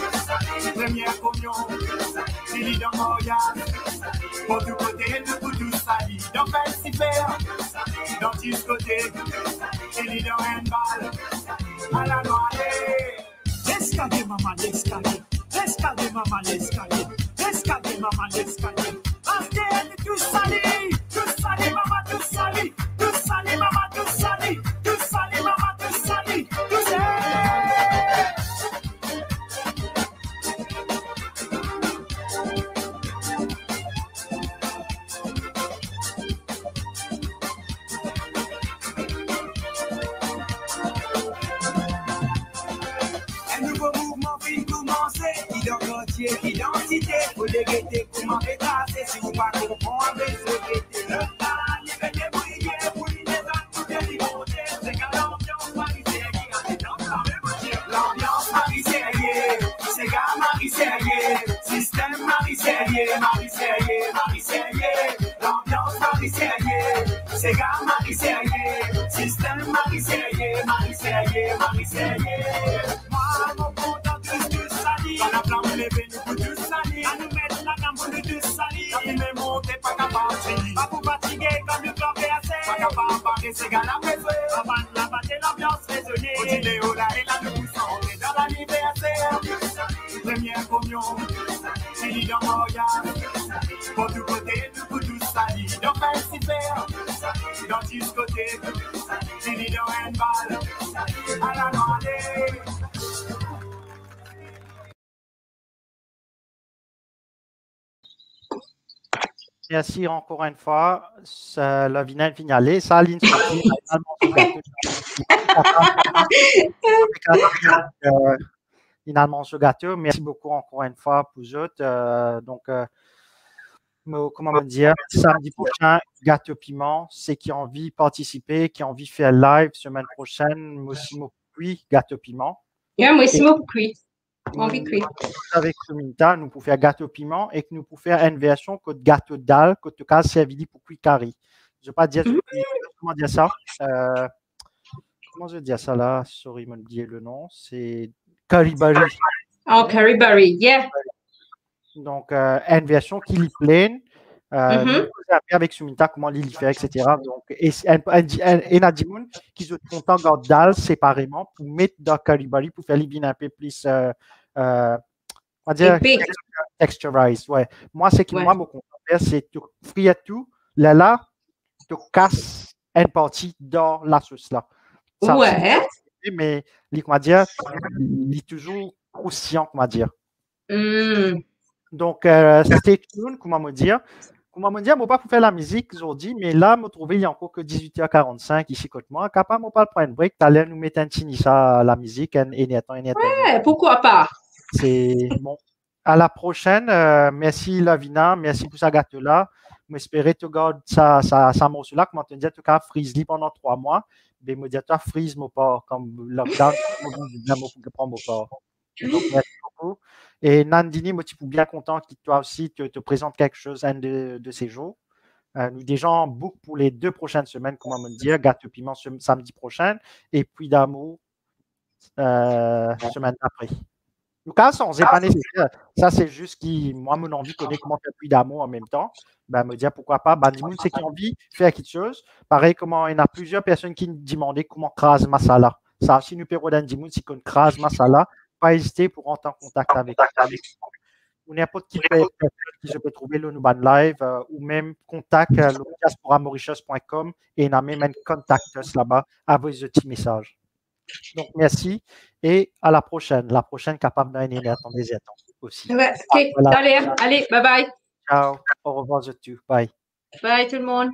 Première communion. Silly dans Montréal. Pour tout côté, nous pour tous salis. Dans Festival. Dans tous côtés. Silly dans handball. À la noirée. L'escalier, maman, l'escalier. L'escalier, maman, l'escalier. L'escalier, maman, l'escalier. Asté, tout sali. Tout sali, maman, tout sali. Tout sali, maman, tout sali. Tout sali, maman, tout sali. Tout sali. Un nouveau mouvement vient commencer. Identité, faut les guetter, comment pétasser. Si vous pas comprendre, avec ce guetter. Le temps, il va débrouiller, pour les descendre, des démonter. C'est qu'à l'ambiance marisée qui a des dents dans le moitié. L'ambiance marisée, c'est gars marisée. Système marisée, marisée. L'ambiance marisée, c'est gars marisée. Système marisée. Moi, mon bon dans tous salis. Dans la flamme levée, nous pour tous salis. À nous mettre la gamme pour nous tous salis. La fumée montée, pas capable de crier. Pas pour fatiguer comme le corps est assez. Pas capable de barrer, c'est gars la presse. Avant de la battre, l'ambiance résonnée. Au vidéo là, et là, nous poussons. On est dans l'anniversaire. Première communion. Silly dans Montréal. Pour tout côté, nous pour tous salis. Dans Festival. Dans tous côtés. Silly dans handball. À la noirée. Merci encore une fois. Le vinaigre finalé, ça, Aline Sophie, finalement ce gâteau. Merci beaucoup encore une fois pour vous autres. Comment me dire, samedi prochain, gâteau piment. Ceux qui ont envie de participer, qui ont envie de faire live semaine prochaine, Mossimo Puy, gâteau piment. Yeah, Mossimo Puy. On vécu. Avec Suminta, nous pouvons faire gâteau piment et que nous pouvons faire une version que gâteau dalle, que tu as servi pour cuire carré. Je ne vais pas dire comment dire ça. Comment je vais dire ça là? Sorry, me dire le nom. C'est curryberry. Oh, curryberry, yeah. Donc, une version qui est pleine. Nous avec Suminta comment il fait, etc. Donc, et Nadimoun qui se content de dalle séparément pour mettre dans curryberry pour faire les vins un peu plus on va dire texturized. Ouais. Moi, c'est que moi, mon content c'est tu frier tout, là, tu casses une partie dans la sauce là. Ça, ouais. Mais, comment dire, il est toujours croustillant, comment dire. Donc, stay tuned, comment me dire. Comment me dire, je ne vais pas faire la musique aujourd'hui, mais là, je trouve il y a encore que 18h45 ici côté moi. Capable, je pas prendre un break, tu allais nous mettre un petit ça la musique et ouais, pourquoi pas. C'est bon. À la prochaine. Merci Lavina, merci pour ça gâteau là. J'espère que tu gardes ça morceau là, comment te dire, tu as freeze pendant 3 mois. Mais me dire, tu as freeze mon port comme lockdown, je prends mon port. Donc, merci beaucoup. Et Nandini, moi, je suis bien content que toi aussi te présente quelque chose un de ces jours. Nous déjà en book pour les 2 prochaines semaines, comment me dire, gâteau piment samedi prochain et puis d'amour semaine après. Lucas, on n'est pas nécessaire. Ça, c'est juste qui, moi, mon envie connaît comment faire puis d'amour en même temps. Ben, me dire pourquoi pas. Ben, dis-moi, c'est qui a envie de faire quelque chose. Pareil, comment il y a plusieurs personnes qui nous demandaient comment crase masala. Ça aussi, nous pouvons dire, si on crase masala, pas hésiter pour entrer en contact avec ou n'importe qui je peux trouver le Nuban Live ou même contact diasporamauritius.com et on a même un contact là-bas avec ce petit message. Donc, merci et à la prochaine. La prochaine capable d'un attendez aussi. Ouais, ok, voilà. Allez, bye bye. Ciao, au revoir, bye. Bye tout le monde.